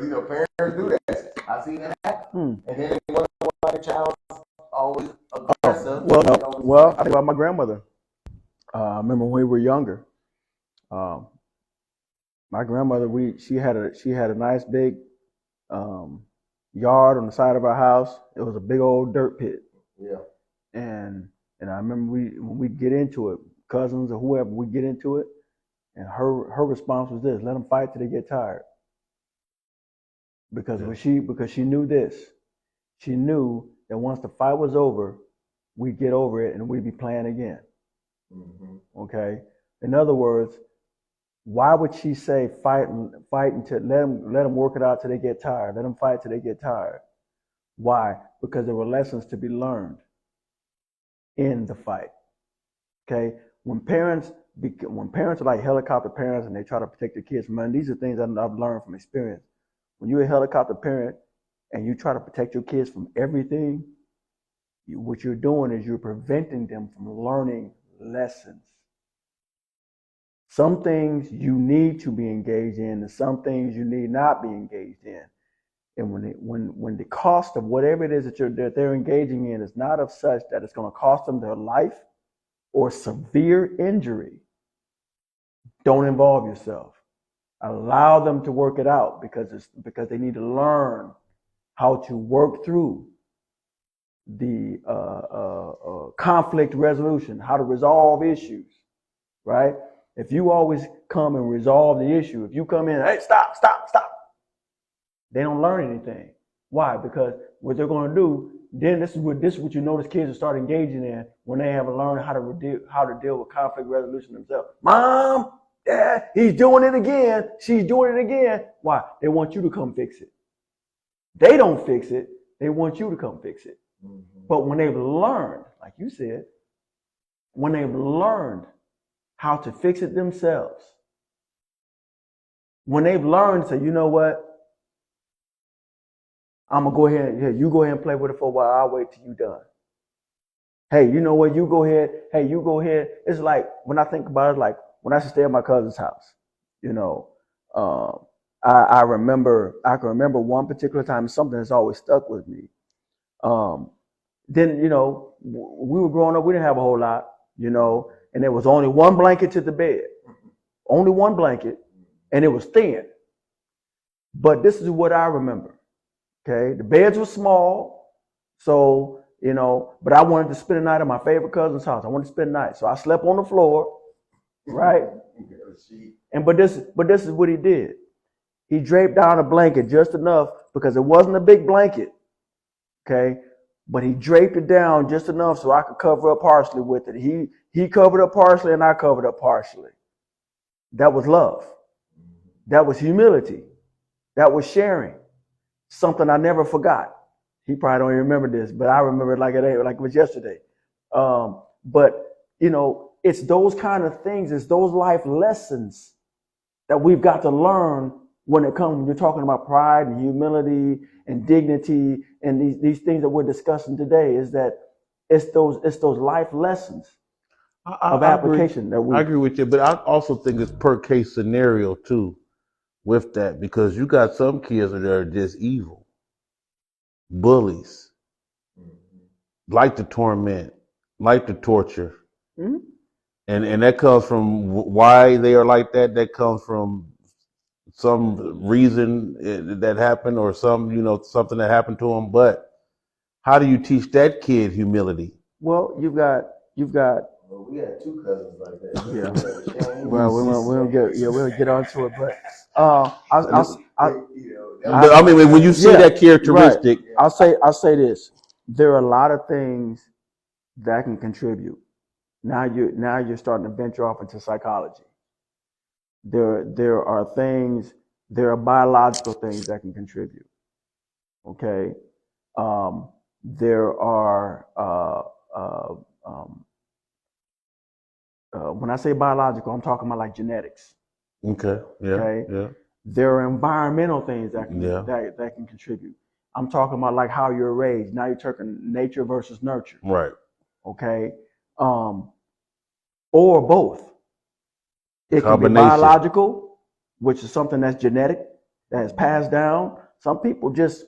You know, parents do that. I see that happen. And then they wonder why the child's always aggressive. Well, I think about my grandmother. I remember when we were younger. My grandmother, she had a nice big yard on the side of our house. It was a big old dirt pit. Yeah. And I remember when we get into it, cousins or whoever, we get into it, and her response was this: let them fight till they get tired. Because she knew this. She knew that once the fight was over, we'd get over it and we'd be playing again. Okay. In other words, why would she say fight until let them work it out till they get tired? Let them fight till they get tired. Why? Because there were lessons to be learned in the fight. Okay. When parents are like helicopter parents and they try to protect their kids from, and these are things that I've learned from experience. When you're a helicopter parent and you try to protect your kids from everything, what you're doing is you're preventing them from learning lessons. Some things you need to be engaged in, and some things you need not be engaged in. And when the cost of whatever it is that they're engaging in is not of such that it's going to cost them their life or severe injury, don't involve yourself. Allow them to work it out because they need to learn how to work through the conflict resolution, how to resolve issues, right? If you always come and resolve the issue, if you come in, hey, stop, they don't learn anything. Why? Because what they're going to do, then this is what you notice kids will start engaging in when they haven't learned how to deal with conflict resolution themselves. Mom, Dad, he's doing it again. She's doing it again. Why? They want you to come fix it. They don't fix it. They want you to come fix it. But when they've learned, like you said, when they've learned how to fix it themselves, when they've learned to say, you know what, I'm going to go ahead, you go ahead and play with it for a while. I'll wait till you're done. Hey, you know what, you go ahead. It's like, when I think about it, like when I used to stay at my cousin's house, you know, I can remember one particular time, something that's always stuck with me. Then, you know, we were growing up, we didn't have a whole lot, you know, and there was only one blanket to the bed, only one blanket, and it was thin. But this is what I remember. Okay, the beds were small, so, you know, but I wanted to spend the night at my favorite cousin's house. I wanted to spend the night, so I slept on the floor, right? But this is what he did. He draped down a blanket just enough because it wasn't a big blanket, okay? But he draped it down just enough so I could cover up partially with it. He covered up partially and I covered up partially. That was love. That was humility. That was sharing. Something I never forgot. He probably don't even remember this, but I remember it like it was yesterday. But, you know, it's those kind of things, it's those life lessons that we've got to learn when you're talking about pride and humility and dignity and these things that we're discussing today, is that it's those life lessons of application. I agree with you, but I also think it's per case scenario too with that, because you got some kids that are just evil, bullies, like to torment, like to torture. Mm-hmm. And that comes from why they are like that. That comes from some reason that happened, or something that happened to them. But how do you teach that kid humility? Well, you've got. Well, we had two cousins like that. Yeah. Well, we'll get onto it, but I mean, when you see that characteristic, right. I'll say this: there are a lot of things that can contribute. Now you're starting to venture off into psychology. There are biological things that can contribute. Okay, there are when I say biological, I'm talking about like genetics. Okay. Yeah. Okay. Yeah. There are environmental things that can contribute. I'm talking about like how you're raised. Now you're talking nature versus nurture. Right. Okay. Or both. It can be biological, which is something that's genetic, that is passed down. Some people just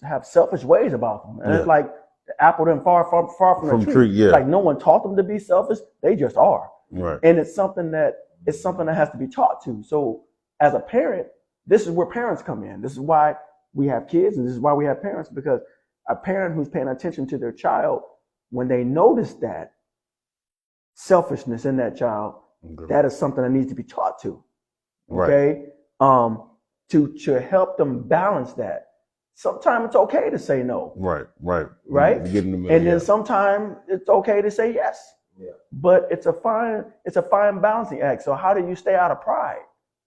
have selfish ways about them, and Yeah. it's like the apple didn't far from the tree. tree, yeah. Like no one taught them to be selfish; they just are. Right. And it's something that has to be taught to. So as a parent, this is where parents come in. This is why we have kids, and this is why we have parents, because a parent who's paying attention to their child, when they notice that selfishness in that child, that is something that needs to be taught to. Okay. Right. To help them balance that. Sometimes it's okay to say no. Right. Right. And then sometimes it's okay to say yes. Yeah. But it's a fine balancing act. So how do you stay out of pride?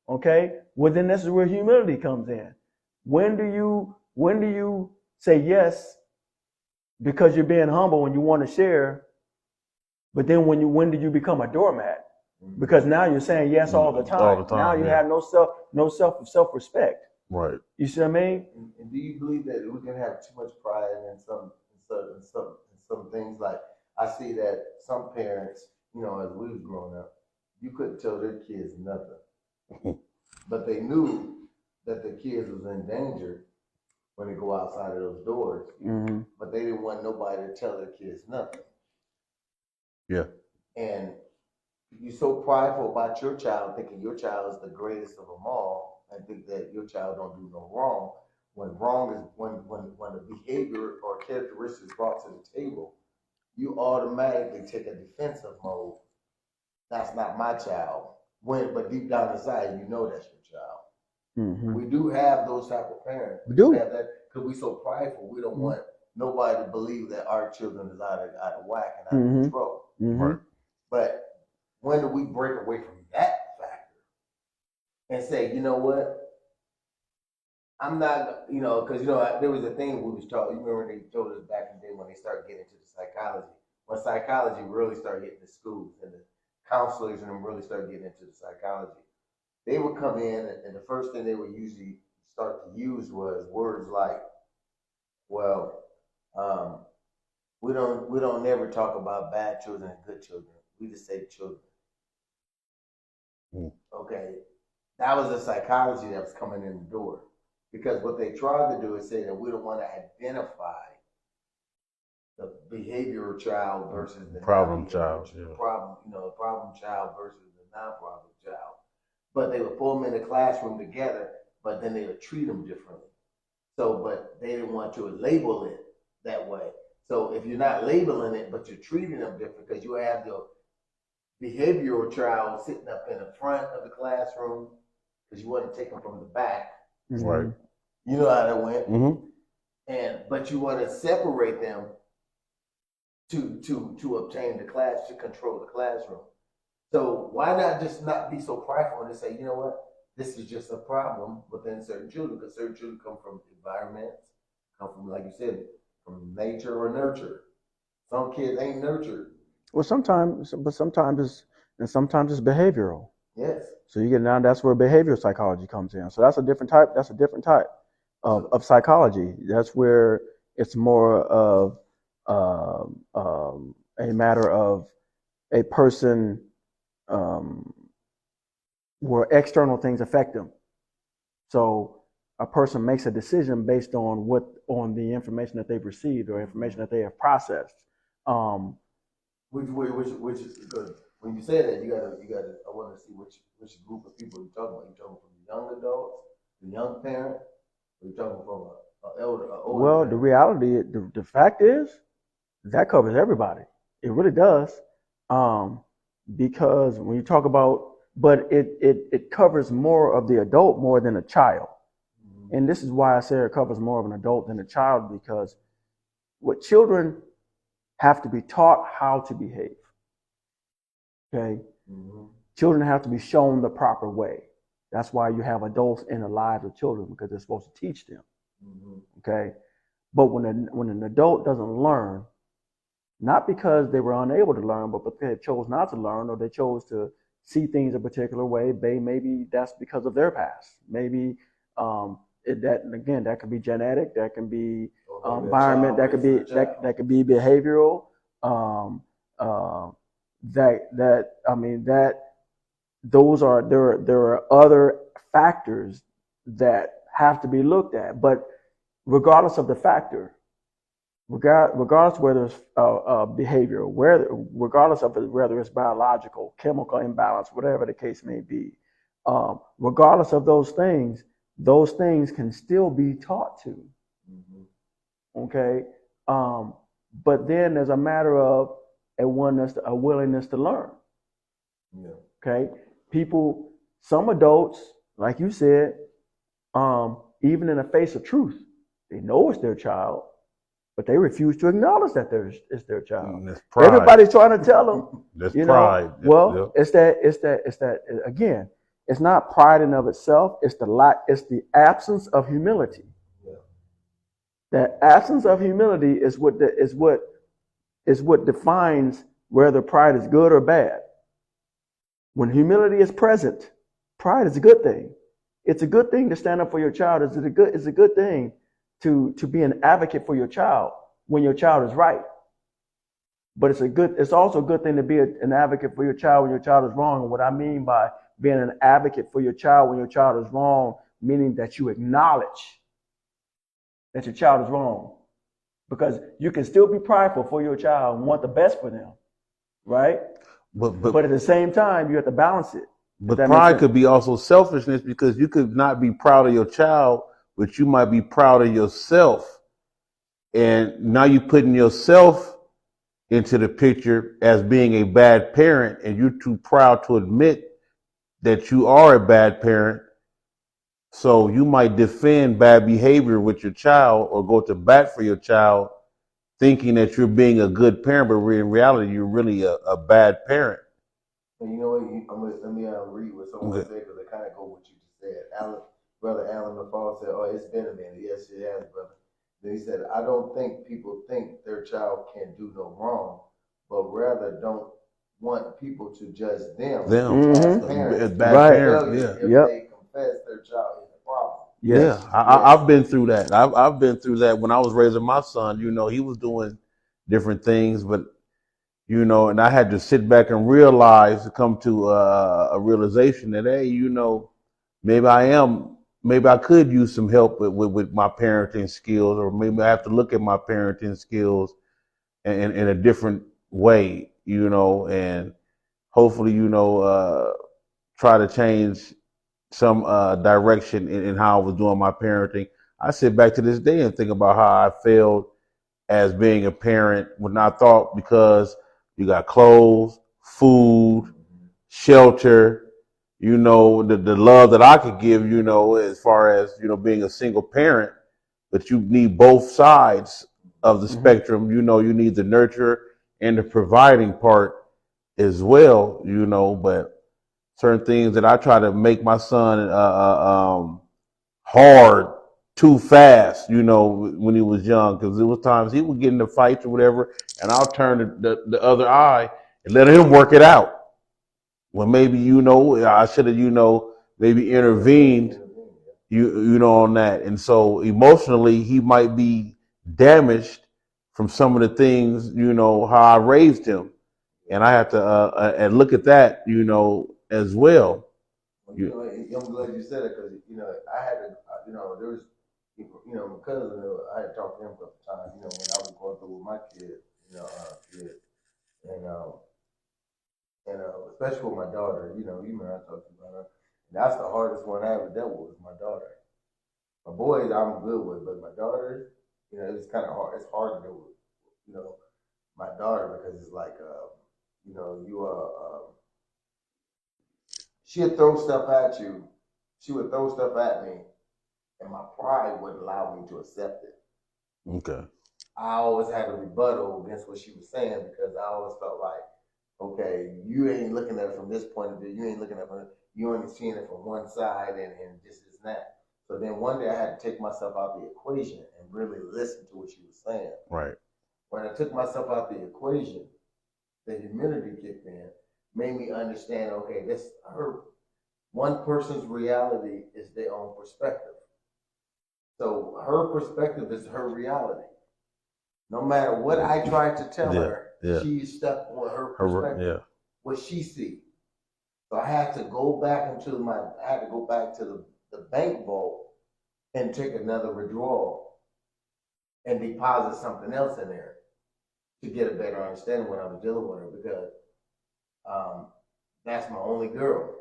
Okay. Well, then this is where humility comes in. When do you say yes because you're being humble and you want to share? But then when did you become a doormat? Because now you're saying yes all the time. All the time, Now you yeah. have no self-respect. Right. You see what I mean? And do you believe that we can have too much pride in some things? Like I see that some parents, you know, as we was growing up, you couldn't tell their kids nothing, but they knew that the kids was in danger when they go outside of those doors. Mm-hmm. But they didn't want nobody to tell their kids nothing. Yeah. And you're so prideful about your child, thinking your child is the greatest of them all, and think that your child don't do no wrong. When wrong is when the behavior or characteristic is brought to the table, you automatically take a defensive mode. That's not my child. But deep down inside, you know that's your child. Mm-hmm. We do have those type of parents. We do. Have that because we're so prideful. We don't want nobody to believe that our children is out of whack and out of control. Mm-hmm. Right. But when do we break away from that factor and say, you know what? I'm not, because there was a thing we was talking. You remember they told us back in the day when they started getting into the psychology. When psychology really started hitting the schools and the counselors and them really started getting into the psychology, they would come in and the first thing they would usually start to use was words like, "Well, we don't never talk about bad children and good children. We just say children." Okay, that was the psychology that was coming in the door, because what they tried to do is say that we don't want to identify the behavioral child versus the problem child, the problem child versus the non-problem child. But they would pull them in the classroom together, but then they would treat them differently. So, but they didn't want to label it that way. So if you're not labeling it, but you're treating them different, because you have the behavioral child sitting up in the front of the classroom, because you want to take them from the back. Right. You know how that went. Mm-hmm. But you want to separate them to obtain the class, to control the classroom. So why not be so prideful and say, you know what, this is just a problem within certain children, because certain children come from environments, come from, like you said, from nature or nurture. Some kids ain't nurtured. Well, sometimes it's behavioral. Yes. So you get down. That's where behavioral psychology comes in. So that's a different type. That's a different type of psychology. That's where it's more of a matter of a person where external things affect them. So a person makes a decision based on the information that they've received or information that they have processed. Which is good. When you say that, you gotta. I want to see which group of people you're talking about. You're talking from the young adults, the young parent, or you're talking from an older Well, parent? the reality, the fact is, that covers everybody. It really does, because when you talk about, but it covers more of the adult more than a child, and this is why I say it covers more of an adult than a child, because what children have to be taught how to behave. Okay, children have to be shown the proper way. That's why you have adults in the lives of children, because they're supposed to teach them. Okay, but when an adult doesn't learn, not because they were unable to learn, but because they chose not to learn, or they chose to see things a particular way, maybe that's because of their past. Maybe that could be genetic, that can be environment, that could be behavioral. There are other factors that have to be looked at. But regardless of the factor, regardless whether it's behavior, regardless of whether it's biological, chemical imbalance, whatever the case may be, regardless of those things can still be taught to. Okay, but then there's a matter of a willingness to learn. Yeah. Okay, some adults, like you said, even in the face of truth, they know it's their child, but they refuse to acknowledge that it's their child. That's pride. Everybody's trying to tell them. That's pride. Well, it's that again. It's not pride in of itself. It's the absence of humility. Yeah. That absence of humility is what defines whether pride is good or bad. When humility is present, pride is a good thing. It's a good thing to stand up for your child. It's a good thing to be an advocate for your child when your child is right. But it's also a good thing to be an advocate for your child when your child is wrong. And what I mean by being an advocate for your child when your child is wrong, meaning that you acknowledge that your child is wrong. Because you can still be prideful for your child and want the best for them, right? But at the same time, you have to balance it. But pride could be also selfishness, because you could not be proud of your child, but you might be proud of yourself. And now you're putting yourself into the picture as being a bad parent, and you're too proud to admit that you are a bad parent. So you might defend bad behavior with your child or go to bat for your child, thinking that you're being a good parent, but in reality, you're really a bad parent. And you know what? Let me read what someone said, because I kind of go what you just said. Brother Alan LaFall said, "Oh, it's been a minute." Yes, it has, brother. Then he said, "I don't think people think their child can do no wrong, but rather don't want people to judge them as parents, as bad parents. If they confess their child is a problem." Yes. Yeah, I've been through that. I've been through that when I was raising my son. He was doing different things, but and I had to sit back and come to a realization that, hey, maybe I could use some help with my parenting skills, or maybe I have to look at my parenting skills in a different way, and hopefully, try to change some direction in how I was doing my parenting. I sit back to this day and think about how I failed as being a parent when I thought, because you got clothes, food, shelter, the love that I could give, as far as, being a single parent, but you need both sides of the spectrum. You need the nurture and the providing part as well, but certain things that I try to make my son hard too fast, when he was young, because there was times he would get into fights or whatever, and I'll turn the other eye and let him work it out. Well, maybe, I should have, maybe intervened, on that. And so emotionally, he might be damaged from some of the things, how I raised him. And I have to and look at that, as well. I'm glad you said it, because, I had to, there was, my cousin, I had talked to him a couple times, when I was going through with my kid, and especially with my daughter, you remember I talked about her. And that's the hardest one I ever dealt with, was my daughter. My boys, I'm good with, but my daughter, it's kind of hard. It's hard to deal with, my daughter, because it's like, she'd throw stuff at you. She would throw stuff at me, and my pride wouldn't allow me to accept it. Okay. I always had a rebuttal against what she was saying, because I always felt like, okay, you ain't looking at it from this point of view. You ain't looking at it, you only seeing it from one side, and this and that. So then one day I had to take myself out of the equation and really listen to what she was saying. Right. When I took myself out of the equation, the humility kicked in, made me understand, okay, one person's reality is their own perspective. So her perspective is her reality. No matter what I tried to tell her, she's stuck with her perspective, what she sees. So I had to go back to the bank vault and take another withdrawal and deposit something else in there to get a better understanding when I was dealing with her, because that's my only girl.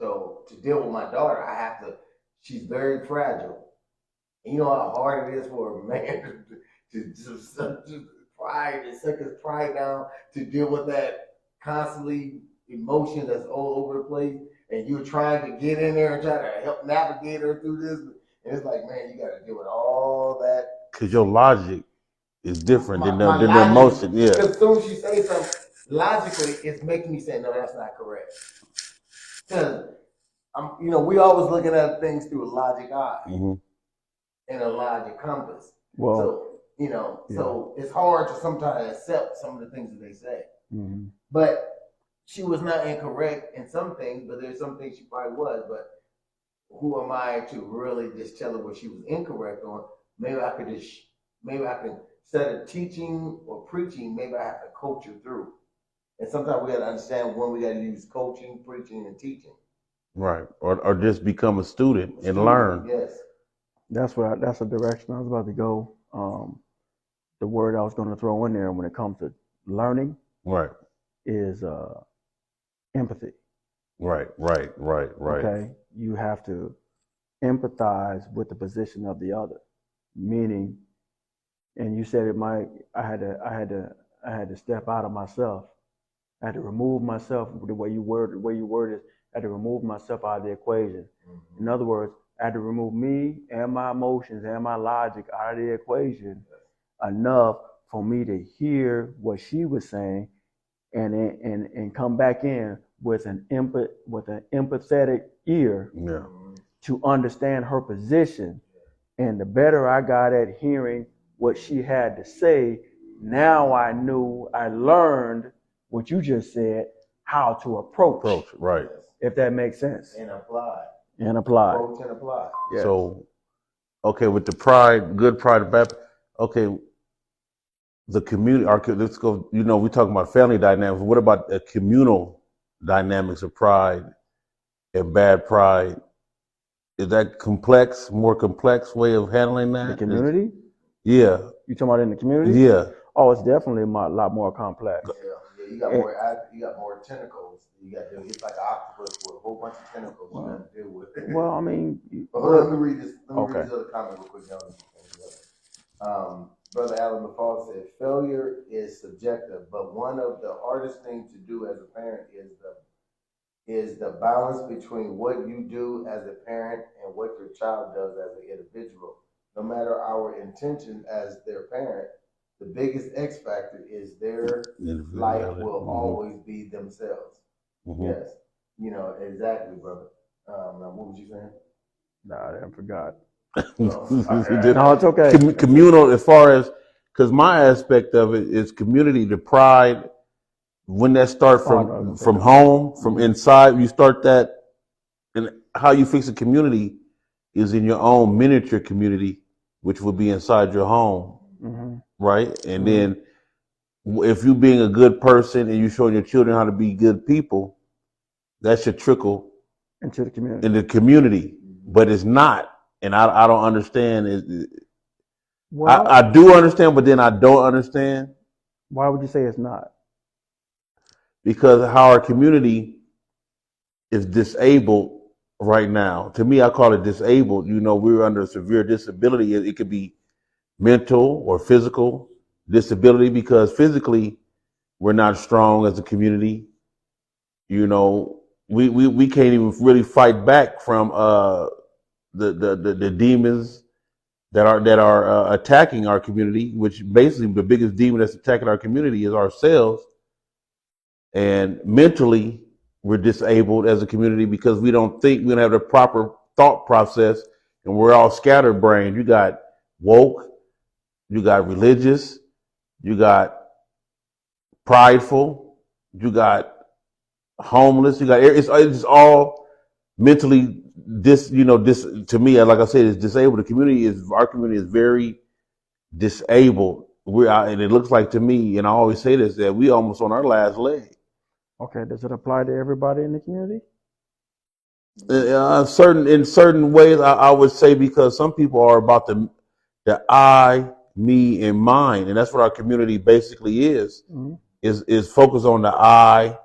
So to deal with my daughter, I have to. She's very fragile. And you know how hard it is for a man to pride and suck his pride down, to deal with that constantly emotion that's all over the place, and you're trying to get in there and try to help navigate her through this. And it's like, man, you got to deal with all that. Because your logic is different than My the logic, emotion. Yeah. because as soon as she says something, logically, it's making me say, no, that's not correct. Because we always looking at things through a logic eye and a logic compass. Well, so so it's hard to sometimes accept some of the things that they say. Mm-hmm. But she was not incorrect in some things, but there's some things she probably was. But who am I to really just tell her what she was incorrect on? Maybe I could instead of teaching or preaching, maybe I have to coach her through. And sometimes we got to understand when we got to use coaching, preaching, and teaching. Right. Or just become a student and learn. Yes. That's the direction I was about to go. The word I was going to throw in there when it comes to learning, right, is empathy. Right. Okay, you have to empathize with the position of the other, meaning, and you said it, Mike. I had to step out of myself. I had to remove myself. The way you word it, I had to remove myself out of the equation. Mm-hmm. In other words, I had to remove me and my emotions and my logic out of the equation enough for me to hear what she was saying, and come back in with an empathetic ear to understand her position. And the better I got at hearing what she had to say, now I learned what you just said, how to approach. Right. If that makes sense. And apply. Approach and apply. Yes. So, okay, with the pride, good pride, bad. Okay, the community. Let's go. We talking about family dynamics. What about the communal dynamics of pride and bad pride? Is that more complex way of handling that? The community? Yeah. You talking about in the community? Yeah. Oh, it's definitely a lot more complex. Yeah, you got more tentacles. It's like an octopus with a whole bunch of tentacles you got to deal with. Well, I mean, let me read this. Let me read this other comment real quick. Brother Alan McFall said, failure is subjective, but one of the hardest things to do as a parent is the balance between what you do as a parent and what your child does as an individual. No matter our intention as their parent, the biggest X factor is their life will always be themselves. Yes. Exactly, brother. Now, what was you saying? Nah, I forgot. No, it's okay. Communal, as far as, because my aspect of it is community, the pride. When that starts from home, from inside, you start that, and how you fix a community is in your own miniature community, which will be inside your home, right? And then, if you being a good person and you showing your children how to be good people, that should trickle into the community. In the community, but it's not. And I don't understand. Well, I do understand, but then I don't understand. Why would you say it's not? Because how our community is disabled right now. To me, I call it disabled. We're under severe disability. It could be mental or physical disability, because physically we're not strong as a community. We can't even really fight back from the demons that are attacking our community, which basically the biggest demon that's attacking our community is ourselves. And mentally, we're disabled as a community because we don't have the proper thought process, and we're all scatterbrained. You got woke, you got religious, you got prideful, you got homeless, it's all mentally to me, like I said, it's disabled. Our community is very disabled. And it looks like to me, and I always say this, that we almost on our last leg. Okay, does it apply to everybody in the community? In certain ways, I would say, because some people are about the I, me, and mine, and that's what our community basically is. Mhm. Is focused on the I,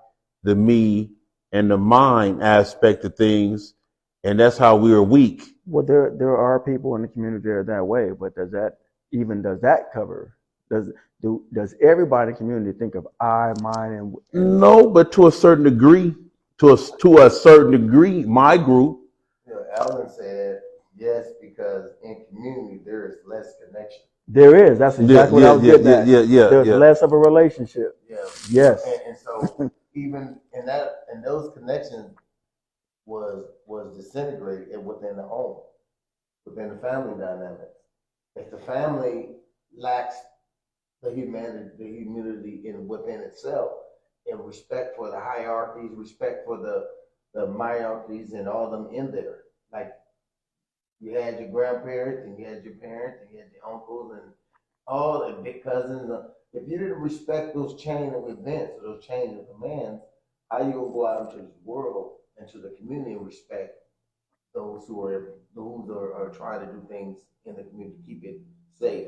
the me, and the mine aspect of things, and that's how we are weak. Well, there are people in the community that are that way, but does that cover? Does everybody in the community think of I, mine, and No, but to a certain degree, to a certain degree, my group. You know, Alan said yes because in community there is less connection. there is. That's exactly what I was getting at. There's Yeah. less of a relationship. Yeah. Yes. And so even in that, and those connections was disintegrated within the home, within the family dynamic. If the family lacks the humility in within itself, and respect for the hierarchies, respect for the myarchies and all them in there. Like you had your grandparents and you had your parents and you had your uncles and all the big cousins. If you didn't respect those chain of events or those chain of commands, how you gonna go out into this world, into the community, and respect those who are trying to do things in the community to keep it safe?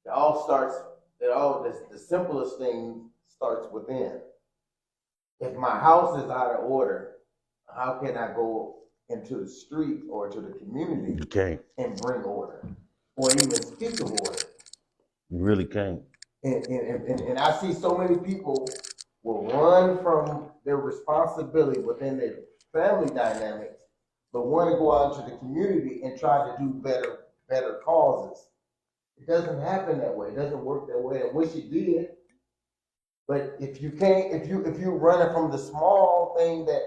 It all starts. The simplest thing starts within. If my house is out of order, how can I go into the street or to the community You can't. and bring order or even speak of order? You really can't. And I see so many people will run from their responsibility within their family dynamics, but want to go out into the community and try to do better causes. It doesn't happen that way. It doesn't work that way. I wish it did. But if you can't, if you running from the small thing that,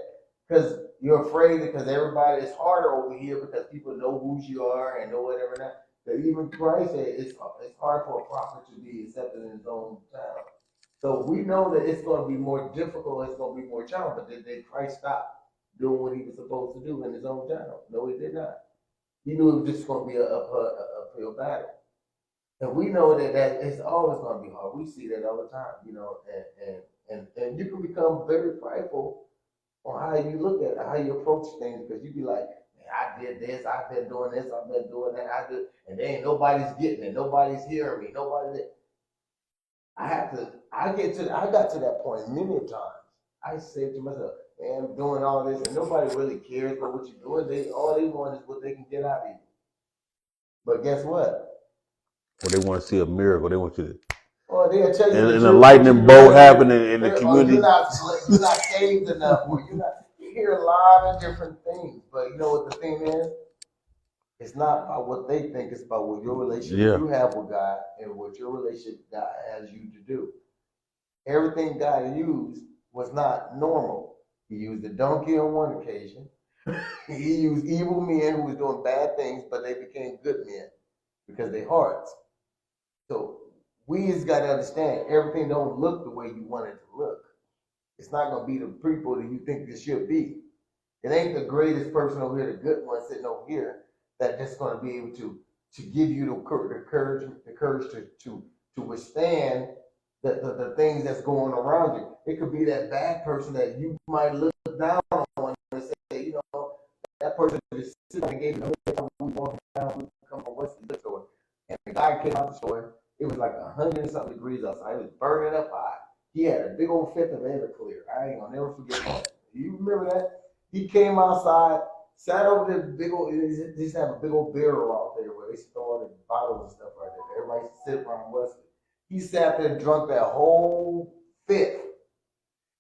because you're afraid, because everybody is harder over here because people know who you are and know whatever that. That even Christ said it's hard for a prophet to be accepted in his own town. So we know that it's going to be more difficult. It's going to be more challenging. But did Christ stop doing what he was supposed to do in his own town? No, he did not. He knew it was just going to be a uphill battle. And we know that it's always going to be hard. We see that all the time, you know, and you can become very prideful on how you look at it, how you approach things, because you be like, man, I did this, I've been doing this, I've been doing that, and there ain't nobody's getting it, nobody's hearing me, nobody. I got to that point many times. I said to myself, man, I'm doing all this, and nobody really cares about what you're doing. All they want is what they can get out of you. But guess what? Well, they want to see a miracle. They want you to. Or they'll tell you And a lightning bolt happening in the community. You're not saved enough, or you're not. You hear a lot of different things, but you know what the thing is? It's not about what they think. It's about what your relationship you have with God and what your relationship God has you to do. Everything God used was not normal. He used a donkey on one occasion. He used evil men who was doing bad things, but they became good men because they hearts. So we just got to understand everything don't look the way you want it to look. It's not going to be the people that you think it should be. It ain't the greatest person over here, the good one sitting over here, that just going to be able to give you the courage to withstand the things that's going around you. It could be that bad person that you might look down on and say, you know, that person is sitting and gave you we walk down, come from West the store, and the guy came out the store. It was like 100 and something degrees outside. It was burning up hot. He had a big old fifth of Everclear. I ain't gonna never forget that. You remember that? He came outside, sat over there, big old. They just have a big old barrel out there where they store the bottles and stuff right there. Everybody sit around Wesley. He sat there and drunk that whole fifth,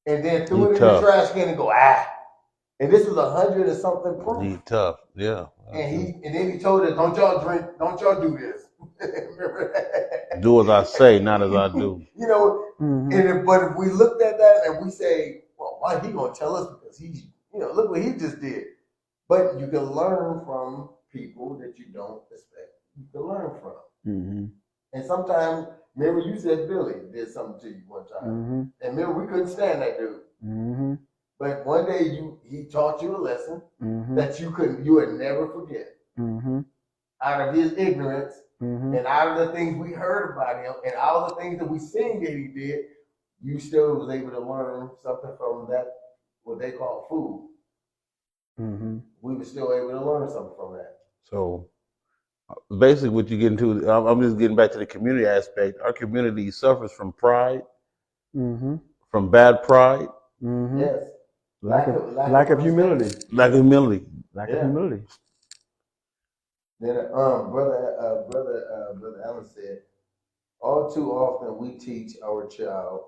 and then threw it in the trash can and go And this was 100 and something proof. He tough, yeah. And then he told us, "Don't y'all drink, don't y'all do this." Remember that? Do as I say, not as I do. You know, but if we looked at that and we say, "Well, why he gonna tell us?" Because he's, you know, look what he just did. But you can learn from people that you don't expect. You can learn from. Mm-hmm. And sometimes, remember you said Billy did something to you one time, and remember we couldn't stand that dude. Mm-hmm. But one day he taught you a lesson that you would never forget. Out of his ignorance and out of the things we heard about him and all the things that we seen that he did, you still was able to learn something from that, what they call food. Mm-hmm. we were still able to learn something from that. So basically, what you get into, I'm just getting back to the community aspect. Our community suffers from pride, Mm-hmm. from bad pride, Mm-hmm. Yes. Lack of humility. lack of humility. Lack of Yeah. humility. Then brother Allen said, all too often we teach our child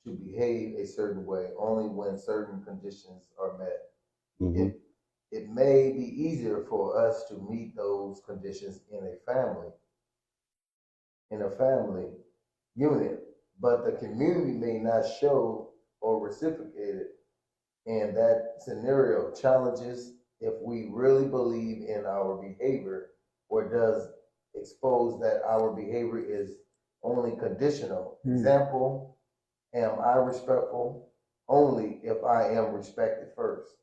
to behave a certain way only when certain conditions are met. Mm-hmm. It may be easier for us to meet those conditions in a family unit, but the community may not show or reciprocate it in that scenario. Challenges if we really believe in our behavior, or does expose that our behavior is only conditional. Example, am I respectful only if I am respected first?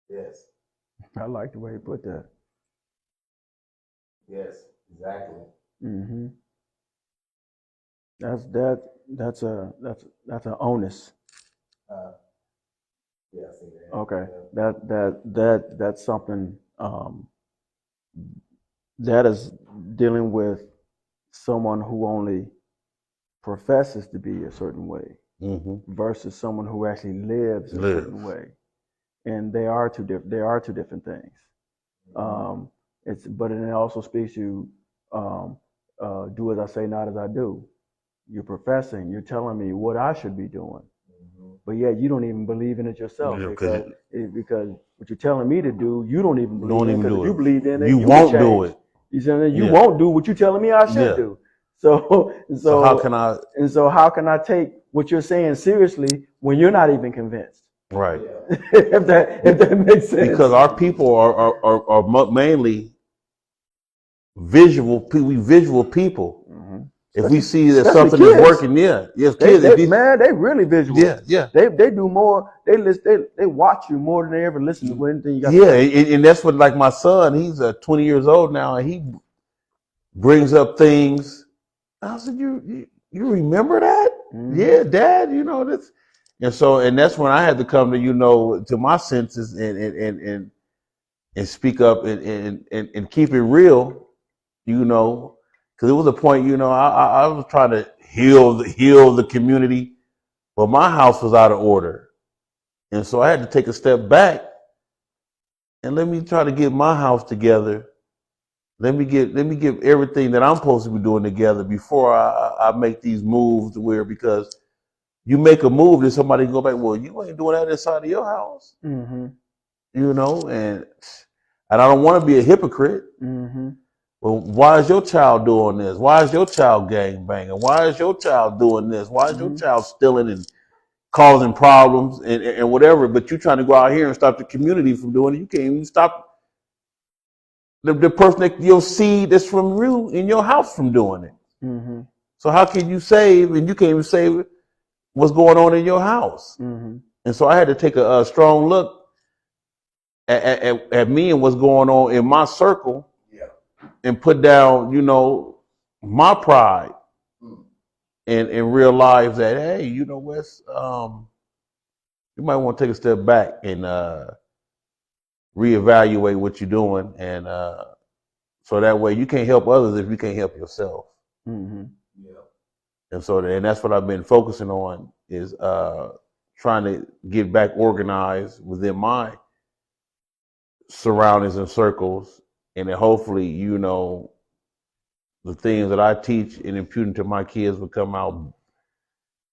Yes. I like the way you put that. Yes, exactly. Mm-hmm. That's an onus. Yeah, I see that. Okay. Yeah. That's something that is dealing with someone who only professes to be a certain way Mm-hmm. versus someone who actually lives a Live. certain way, and they are two different things. But it also speaks to do as I say, not as I do. You're professing, you're telling me what I should be doing, but yet you don't even believe in it yourself, Yeah, because what you're telling me to do, you don't even believe don't in. even Because do if you it. believed in it, You you would won't do change. it. You saying you Yeah. won't do what you're telling me I should Yeah. do. So how can I? and so how can I take what you're saying seriously when you're not even convinced? Right. Yeah. if that makes sense. Because our people are mainly visual. We visual people. Mm-hmm. If we see that especially something is kids. working, yes, kids. They really visual. Yeah. They do more. They watch you more than they ever listen to anything you got to Yeah, say. and that's what, like my son, he's 20 years old now, and he brings up things. I said, you remember that? Mm-hmm. Yeah, Dad. You know this, and that's when I had to come to my senses and speak up and keep it real. Because it was a point, I was trying to heal the community, but my house was out of order, and so I had to take a step back and let me try to get my house together. Let me get everything that I'm supposed to be doing together before I make these moves. Because you make a move, then somebody can go back. Well, you ain't doing that inside of your house, Mm-hmm. and I don't want to be a hypocrite. Mm-hmm. Well, why is your child doing this? Why is your child gang banging? Why is your child doing this? Why is your child stealing and causing problems and whatever? But you're trying to go out here and stop the community from doing it. You can't even stop the person that you'll see that's from you in your house from doing it. Mm-hmm. So how can you save, and you can't even save what's going on in your house? Mm-hmm. And so I had to take a strong look at me and what's going on in my circle, and put down, my pride, and realize that, hey, Wes, you might want to take a step back and reevaluate what you're doing, and so that way you can't help others if you can't help yourself. Mm-hmm. And that's what I've been focusing on, is trying to get back organized within my surroundings and circles, and then hopefully, the things that I teach and impute into my kids will come out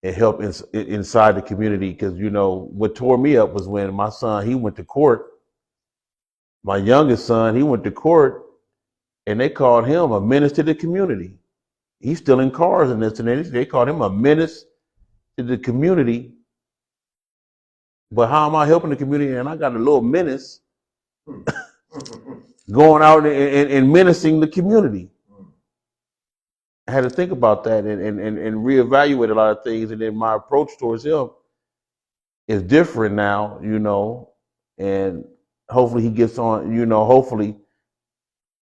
and help inside the community. Because what tore me up was when my son, he went to court. My youngest son, he went to court, and they called him a menace to the community. He's stealing cars in this, and they called him a menace to the community. But how am I helping the community? And I got a little menace going out and menacing the community. I had to think about that and reevaluate a lot of things. And then my approach towards him is different now, and hopefully he gets on, hopefully,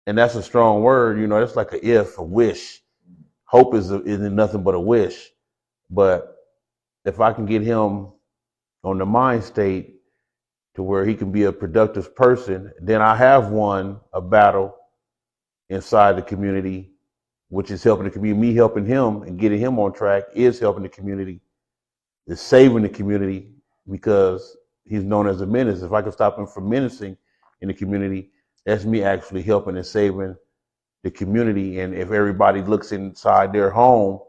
and that's a strong word, that's like a wish. Hope isn't nothing but a wish. But if I can get him on the mind state to where he can be a productive person. Then I have won a battle inside the community, which is helping the community. Me helping him and getting him on track is helping the community, is saving the community, because he's known as a menace. If I can stop him from menacing in the community, that's me actually helping and saving the community. And if everybody looks inside their home,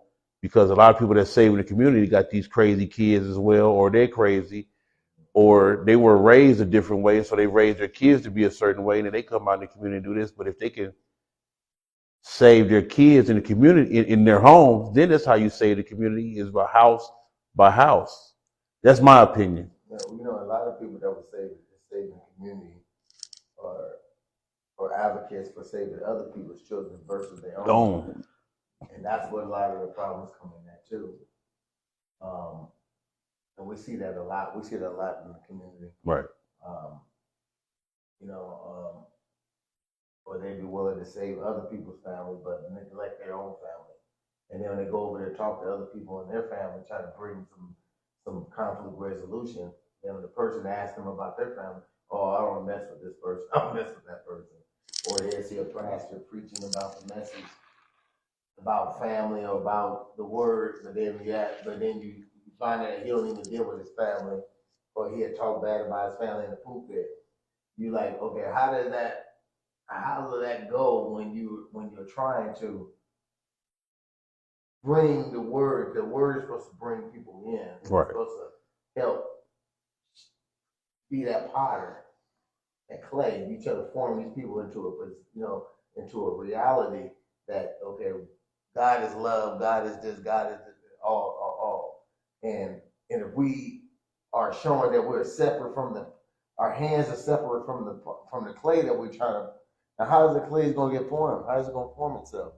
because a lot of people that save in the community got these crazy kids as well, or they're crazy, or they were raised a different way, so they raised their kids to be a certain way, and then they come out in the community and do this. But if they can save their kids in the community, in their homes, then that's how you save the community, is by house. That's my opinion. You know, a lot of people that would say saving the community or advocates for saving other people's children versus their own. And that's what a lot of the problems come in at too. And we see that a lot. We see that a lot in the community. Right. You know, or they be willing to save other people's family, but neglect their own family. And then when they go over there and talk to other people in their family, try to bring some conflict resolution, then the person asks them about their family, oh, I don't mess with this person, I don't mess with that person. Or they see a pastor preaching about the message about family or about the word, but then you find that he don't even deal with his family, or he had talked bad about his family in the pulpit. You like, okay, how does that go when you're trying to bring the word? The word is supposed to bring people in. It's right. supposed to help be that potter, that clay. You try to form these people into a reality that, okay, God is love, God is this, God is this, all. And if we are showing that we're separate from our hands are separate from the clay that we're trying to. Now, how is the clay going to get formed? How is it going to form itself?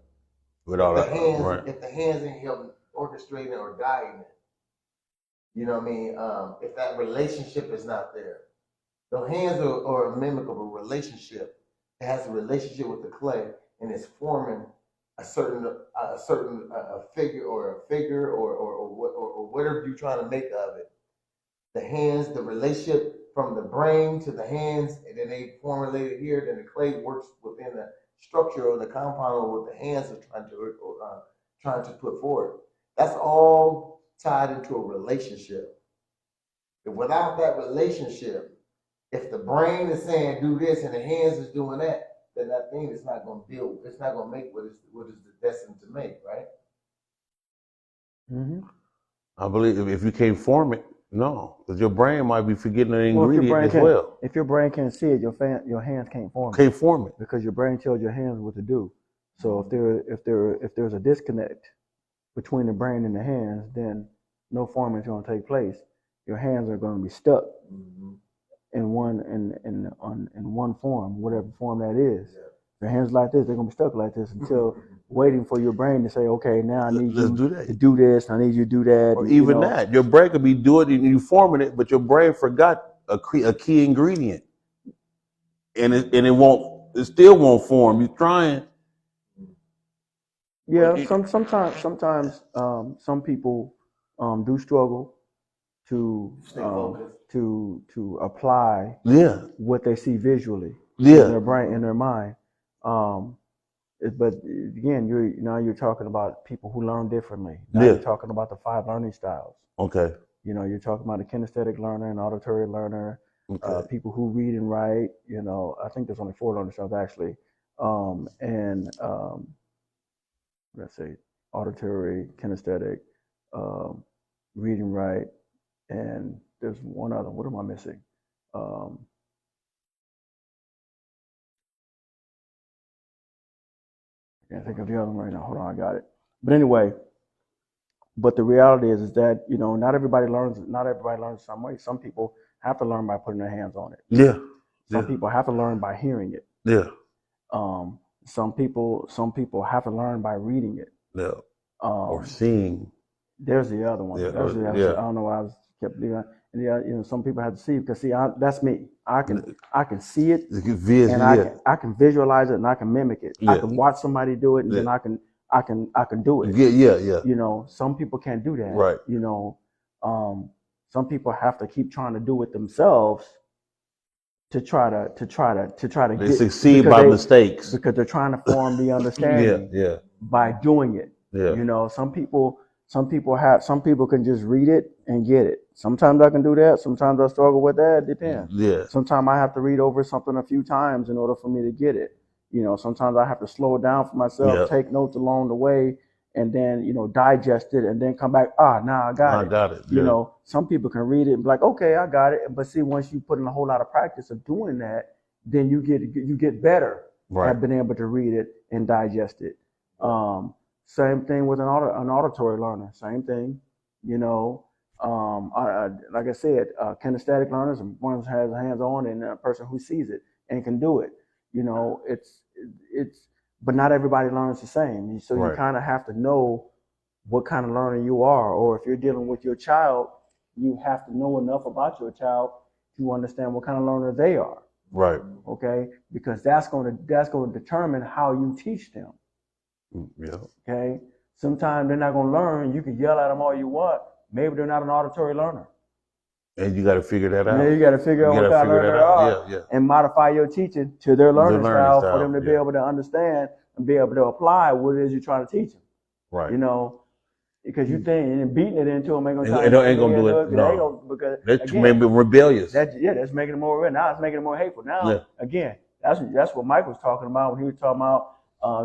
Without if the hands, right. If the hands ain't helping orchestrating or guiding it, you know what I mean? If that relationship is not there, the hands are a mimic of a relationship. It has a relationship with the clay, and it's forming a certain figure or whatever you're trying to make of it. The hands, the relationship from the brain to the hands, and then they formulated here. Then the clay works within the structure of the compound or what the hands are trying to put forward. That's all tied into a relationship. And without that relationship, if the brain is saying do this and the hands is doing that, then that thing is not going to build. It's not going to make what is destined to make, right? Mm-hmm. I believe if you can't form it, no, because your brain might be forgetting an ingredient as well. If your brain can't see it, your hands can't form it. Can't form it because your brain tells your hands what to do. So if there's a disconnect between the brain and the hands, then no forming is going to take place. Your hands are going to be stuck in one form, whatever form that is. Your hands like this, they're going to be stuck like this until waiting for your brain to say, okay, now I need you to do this, I need you to do that. Or even that. Your brain could be doing it and you forming it, but your brain forgot a key ingredient. And it still won't form. You're trying. Yeah, sometimes some people do struggle to apply what they see visually in their brain, in their mind. But again, you're talking about people who learn differently. Now you're talking about the 5 learning styles. Okay. You're talking about a kinesthetic learner, an auditory learner, people who read and write. I think there's only 4 learning styles actually, let's say auditory, kinesthetic, read and write, and there's one other. What am I missing? I can't think of the other one right now. Hold on, I got it. But anyway, the reality is that not everybody learns the same way. Some people have to learn by putting their hands on it. Yeah. Some people have to learn by hearing it. Yeah. Some people have to learn by reading it. Yeah. Or seeing. There's the other one. I don't know why I kept doing that. And some people have to see, because that's me. I can see it, and I can visualize it, and I can mimic it. I can watch somebody do it, and then I can do it. Yeah. Some people can't do that. Right. Some people have to keep trying to do it themselves to try to They get succeed by mistakes. because they're trying to form the Yeah, understanding yeah, by doing it. yeah. You know, some people can just read it and get it. Sometimes I can do that. Sometimes I struggle with that. It depends. Yeah. Sometimes I have to read over something a few times in order for me to get it. You know, sometimes I have to slow it down for myself, Yeah. take notes along the way, and then, you know, digest it and then come back. Now I got it. You Yeah. know, some people can read it and be like, okay, I got it. But see, once you put in a whole lot of practice of doing that, then you get better Right. at being able to read it and digest it. Same thing with an auditory learner. Same thing, you know. Like I said, kinesthetic learners, one who has hands on, and a person who sees it and can do it. You know, but not everybody learns the same. So you Right. kind of have to know what kind of learner you are, or if you're dealing with your child, you have to know enough about your child to understand what kind of learner they are. Right. Okay, because that's going to determine how you teach them. Yeah. Okay, sometimes they're not going to learn. You can yell at them all you want. Maybe they're not an auditory learner. And you got to figure that out. Yeah, you got to figure out what kind of learner they are, and modify your teaching to their learning style for them to be able to understand and be able to apply what it is you're trying to teach them. Right. You know, because you think and beating it into them ain't gonna do it. No. Because that's maybe rebellious. That's making it more. Now it's making it more hateful. Now again, that's what Mike was talking about when he was talking about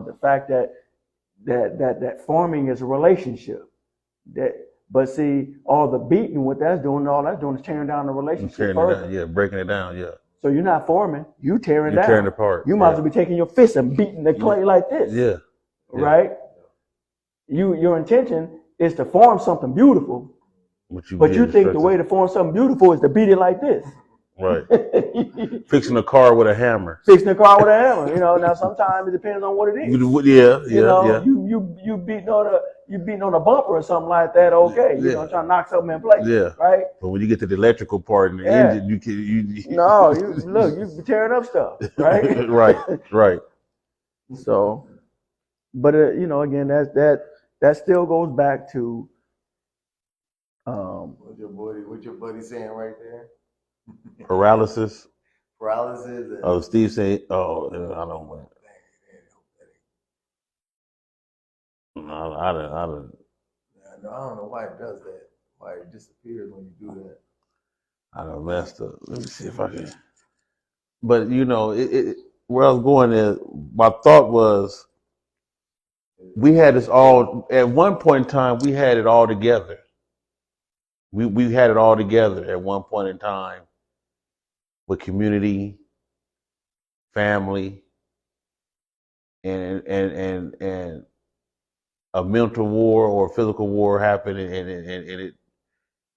the fact that farming is a relationship. But see, all the beating, what that's doing is tearing down the relationship further. Breaking it down. Yeah. So you're not forming, you tearing down. Tearing it apart. You might as well be taking your fist and beating the clay like this. Yeah. Right. Your intention is to form something beautiful, but you think the way to form something beautiful is to beat it like this. Right. Fixing a car with a hammer. You know, now sometimes it depends on what it is. You beating on a bumper or something like that. Okay, you know, trying to knock something in place. Yeah. Right. But when you get to the electrical part and the engine, you be tearing up stuff. Right. Right. So, but you know, again, that still goes back to what your buddy saying right there? Paralysis. And Steve saying, I don't want. No, I don't. No, I don't know why it does that. Why it disappears when you do that. I done messed up. Let me see if I can. But you know, where I was going is, my thought was, we had this all at one point in time. We had it all together. We had it all together at one point in time, with community, family, and a mental war or a physical war happened, and it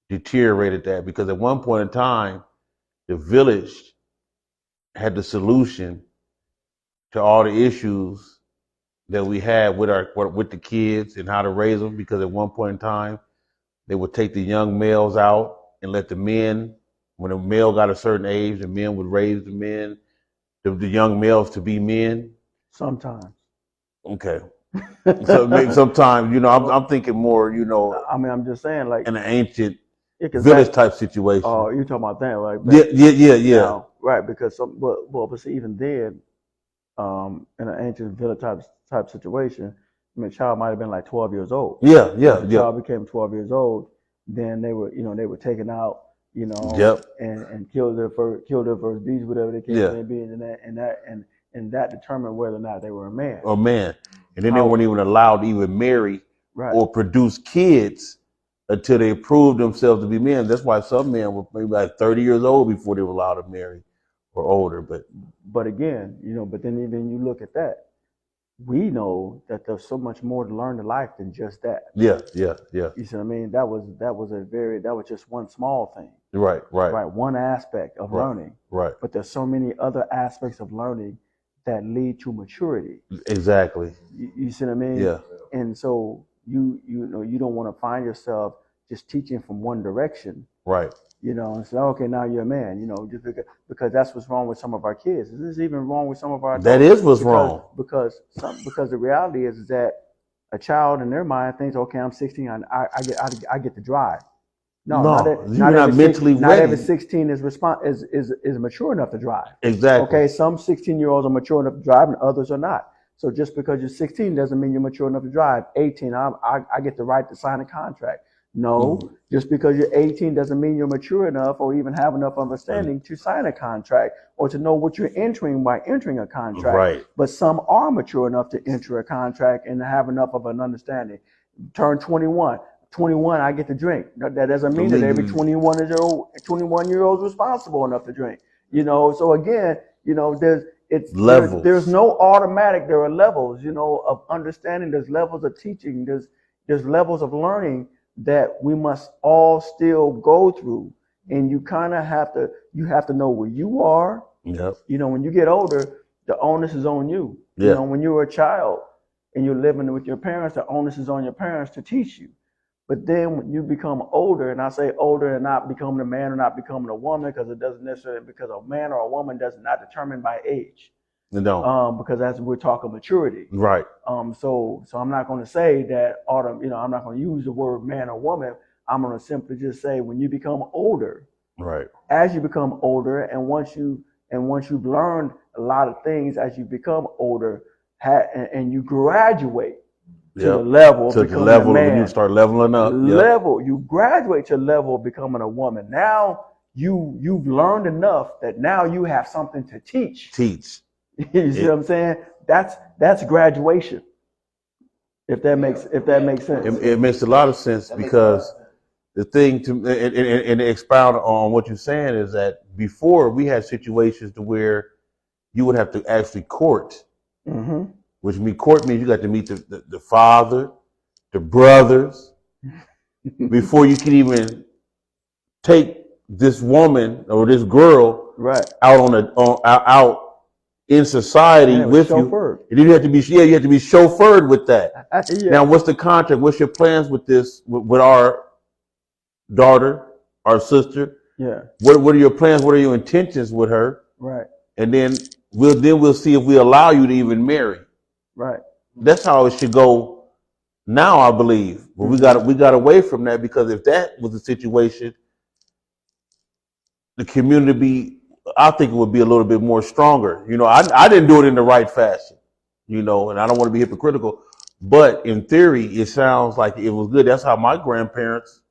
deteriorated that, because at one point in time, the village had the solution to all the issues that we had with the kids and how to raise them, because at one point in time, they would take the young males out and let the men, when a male got a certain age, the men would raise the young males to be men. Sometimes. Okay. So maybe sometimes, you know, I'm thinking more, you know. I mean, I'm just saying, like, in an ancient village type situation. Oh, you're talking about that, right? Yeah. Now, right, because but see, even then, in an ancient village type situation, I mean, a child might have been like 12 years old. Yeah. When the child became 12 years old, then they were taken out, you know, and killed their first beast, whatever the case may be, and that determined whether or not they were a man. And then they weren't even allowed to even marry or produce kids until they proved themselves to be men. That's why some men were maybe like 30 years old before they were allowed to marry, or older. But again, you know, but then even you look at that, we know that there's so much more to learn in life than just that. Yeah. You see what I mean? That was just one small thing. Right. One aspect of learning. Right. But there's so many other aspects of learning that lead to maturity. Exactly. You see what I mean? Yeah. And so you know, you don't want to find yourself just teaching from one direction. Right. You know, and say, okay, now you're a man, you know, just because that's what's wrong with some of our kids. This is even wrong with some of our adults. That is what's wrong. Because the reality is that a child in their mind thinks, okay, I'm 16, I get to drive. No, No, you're not not mentally not every ready. 16 is mature enough to drive. Exactly. Okay, some 16-year-olds are mature enough to drive and others are not. So just because you're 16 doesn't mean you're mature enough to drive. 18, I get the right to sign a contract. No, Mhm. just because you're 18 doesn't mean you're mature enough or even have enough understanding to sign a contract or to know what you're entering by entering a contract. Right. But some are mature enough to enter a contract and have enough of an understanding. Turn 21. 21, I get to drink. That doesn't mean that every 21-year-old is responsible enough to drink. So again, there's Levels. no automatic. There are levels, of understanding. There's levels of teaching. There's levels of learning that we must all still go through. And you kind of have to know where you are. Yep. When you get older, the onus is on you. Yeah. When you were a child and you're living with your parents, the onus is on your parents to teach you. But then when you become older, and I say older and not becoming a man or not becoming a woman, because it doesn't necessarily, because a man or a woman does not determine by age. No. Because as we're talking maturity. Right. So I'm not going to say that I'm not going to use the word man or woman. I'm going to simply just say when you become older. Right. As you become older, and once you've learned a lot of things as you become older, and you graduate to the level of becoming a man. When you start leveling up. You graduate to the level of becoming a woman. Now you've learned enough that now you have something to teach. You see what I'm saying? That's graduation. If that makes sense. It makes a lot of sense because the thing and to expound on what you're saying is that before we had situations to where you would have to actually court. Mm-hmm. Which court means you got to meet the father, the brothers, before you can even take this woman or this girl out in society with you. And you have to be chauffeured with that. Yeah. Now, what's the contract? What's your plans with this? With our daughter, our sister? Yeah. What are your plans? What are your intentions with her? Right. And then we'll see if we allow you to even marry. Right. That's how it should go now, I believe. But we got away from that because if that was the situation, the community, I think it would be a little bit more stronger. I didn't do it in the right fashion, and I don't want to be hypocritical, but in theory, it sounds like it was good. That's how my grandparents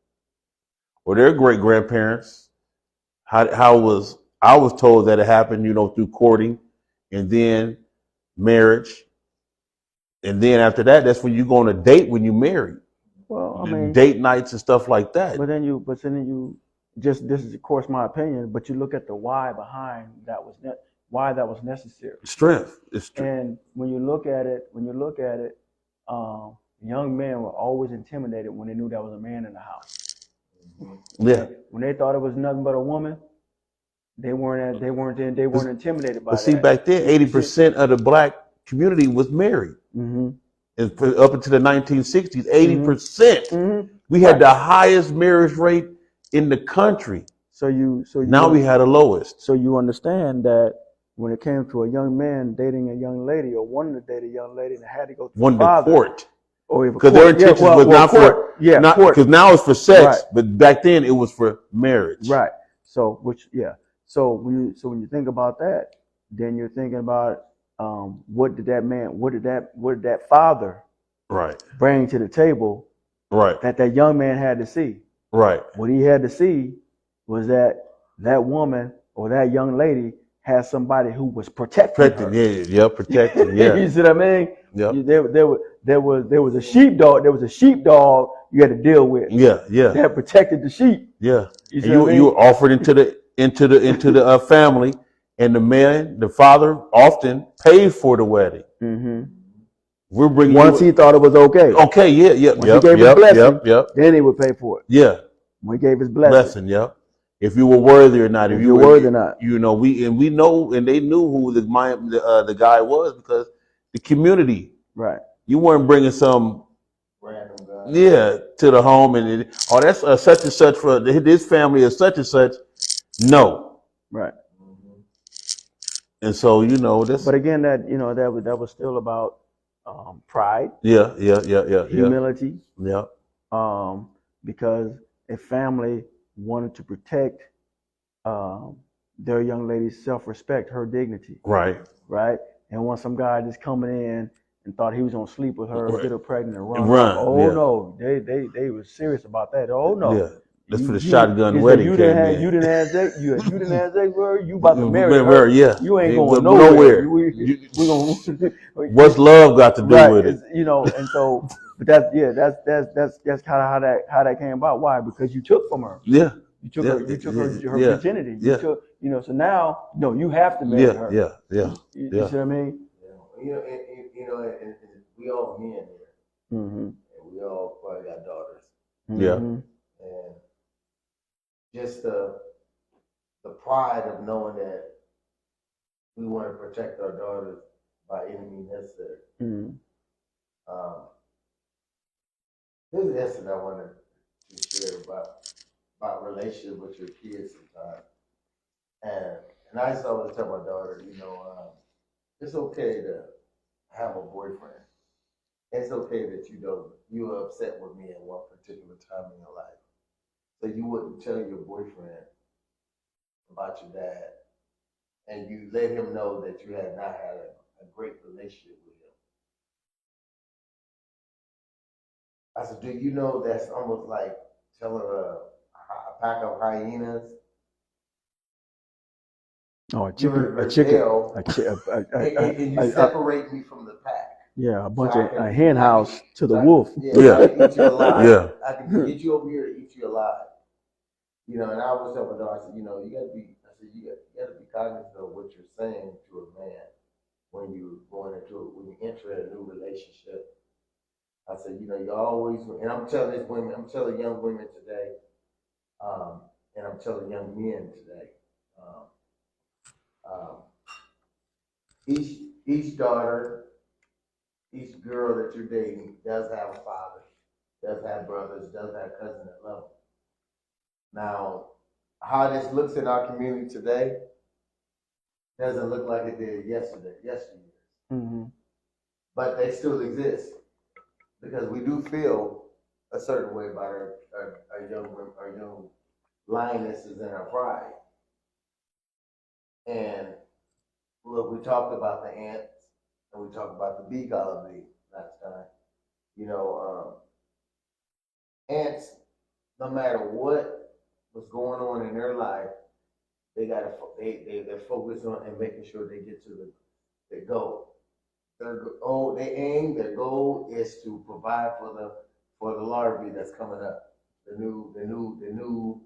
or their great grandparents, I was told that it happened, through courting and then marriage. And then after that, that's when you go on a date when you marry. Well, I mean, date nights and stuff like that. But then you just, this is of course my opinion, but you look at the why behind why that was necessary. Strength. And when you look at it, young men were always intimidated when they knew there was a man in the house. Yeah. When they thought it was nothing but a woman, they weren't intimidated by that. But see, back then, 80% of the black community was married. Mm-hmm. And up until the 1960s, 80%. Mm-hmm. We had the highest marriage rate in the country. So now we had the lowest. So you understand that when it came to a young man dating a young lady or wanting to date a young lady, and had to go through the court. Because their intentions was not court. Because now it's for sex, but back then it was for marriage. Right. So when you think about that, then you're thinking about what did that father bring to the table that young man had to see. Right. What he had to see was that woman or that young lady had somebody who was protecting her. Protecting. Yeah. You see what I mean? Yeah. There was a sheepdog. There was a sheepdog you had to deal with. Yeah. That protected the sheep. Yeah. You were offered into the family, and the father often paid for the wedding. Mm-hmm. We're bringing once he thought it was okay. Okay. Yeah. Once he gave his blessing, then he would pay for it. Yeah. When he gave his blessing. Yep. If you were worthy or not. If you were worthy or not. We know, and they knew who the guy was because the community. Right. You weren't bringing some random guy. Yeah, to the home and that's such and such for this family is such and such. No. Right. And so this. But again, that was still about pride. Yeah. Humility. Yeah. Because a family wanted to protect their young lady's self-respect, her dignity, Right. right? And when some guy just coming in and thought he was gonna sleep with her, Right. get her pregnant, and run off. Run. Oh Yeah. no, they were serious about that. Oh no, Yeah. That's for the you shotgun he said wedding you came didn't have in. you didn't have sex, you didn't have sex with her. You about to marry Remember, her. yeah. You ain't Ain't going go nowhere. nowhere. We gonna What's love got to do right? with it? You know, and so, but that's kind of how that came about. Why? Because you took from her. Yeah. You took Yeah. her. You took her Yeah. virginity. You Yeah. took. You know. So now, no, you have to marry Yeah. her. Yeah. Yeah. You Yeah. see what I mean? You know, and we all men here, Mm-hmm. and we all probably got daughters, Yeah. Mm-hmm. and just the pride of knowing that we want to protect our daughters by any means necessary. Mm-hmm. There's an incident I wanted to share about relationship with your kids sometimes, and I used to always tell my daughter, you know, it's okay to have a boyfriend. It's okay that you were upset with me at one particular time in your life. So you wouldn't tell your boyfriend about your dad, and you let him know that you had not had a great relationship with him. I said, do you know that's almost like telling a pack of hyenas Oh, a you're chicken, hell, and you separate me from the pack. yeah, a bunch So of a hen house to the wolf. Yeah, I can eat you alive. Yeah. I can get you over here and eat you alive. You know, and I always tell my daughter, I said, you know, you gotta be, I said, you gotta be cognizant of what you're saying to a man when you're when you enter a new relationship. I said, you know, you always, and I'm telling these women, I'm telling young women today, and I'm telling young men today, um, um, each daughter, each girl that you're dating does have a father, does have brothers, does have cousins that love them. Now, how this looks in our community today doesn't look like it did yesterday. Mm-hmm. But they still exist because we do feel a certain way about our young lionesses and our pride. And look, we talked about the ants and we talked about the bee colony last time. You know, ants, no matter what was going on in their life, they're focused on and making sure they get to the goal. Their goal is to provide for the larvae that's coming up, the new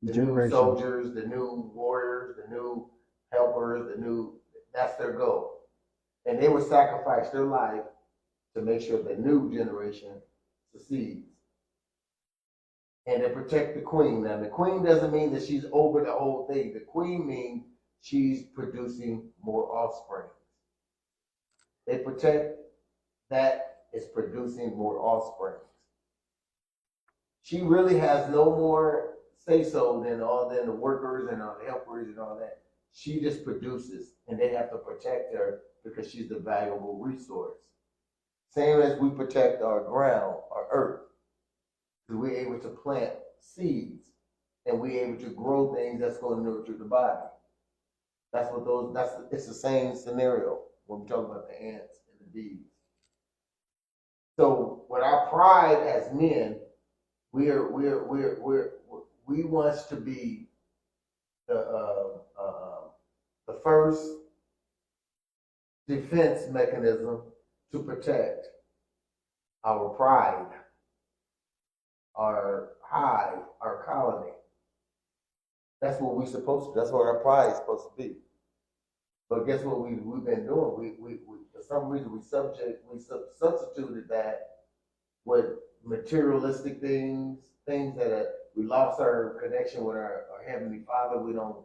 Generation. soldiers, the new warriors, the new helpers, that's their goal. And they would sacrifice their life to make sure the new generation succeeds. And they protect the queen. Now the queen doesn't mean that she's over the whole thing. The queen means she's producing more offspring. They protect that is producing more offspring. She really has no more say so than the workers and all the helpers and all that. She just produces, and they have to protect her because she's a valuable resource. Same as we protect our ground, our earth, because we're able to plant seeds and we're able to grow things that's going to nurture the body. It's the same scenario when we talk about the ants and the bees. So with our pride as men, we want to be the first defense mechanism to protect our pride, our hive, our colony. That's what we're supposed to. That's what our pride is supposed to be. But guess what we've been doing? We for some reason we substituted that with materialistic things that we lost our connection with our Heavenly Father. We don't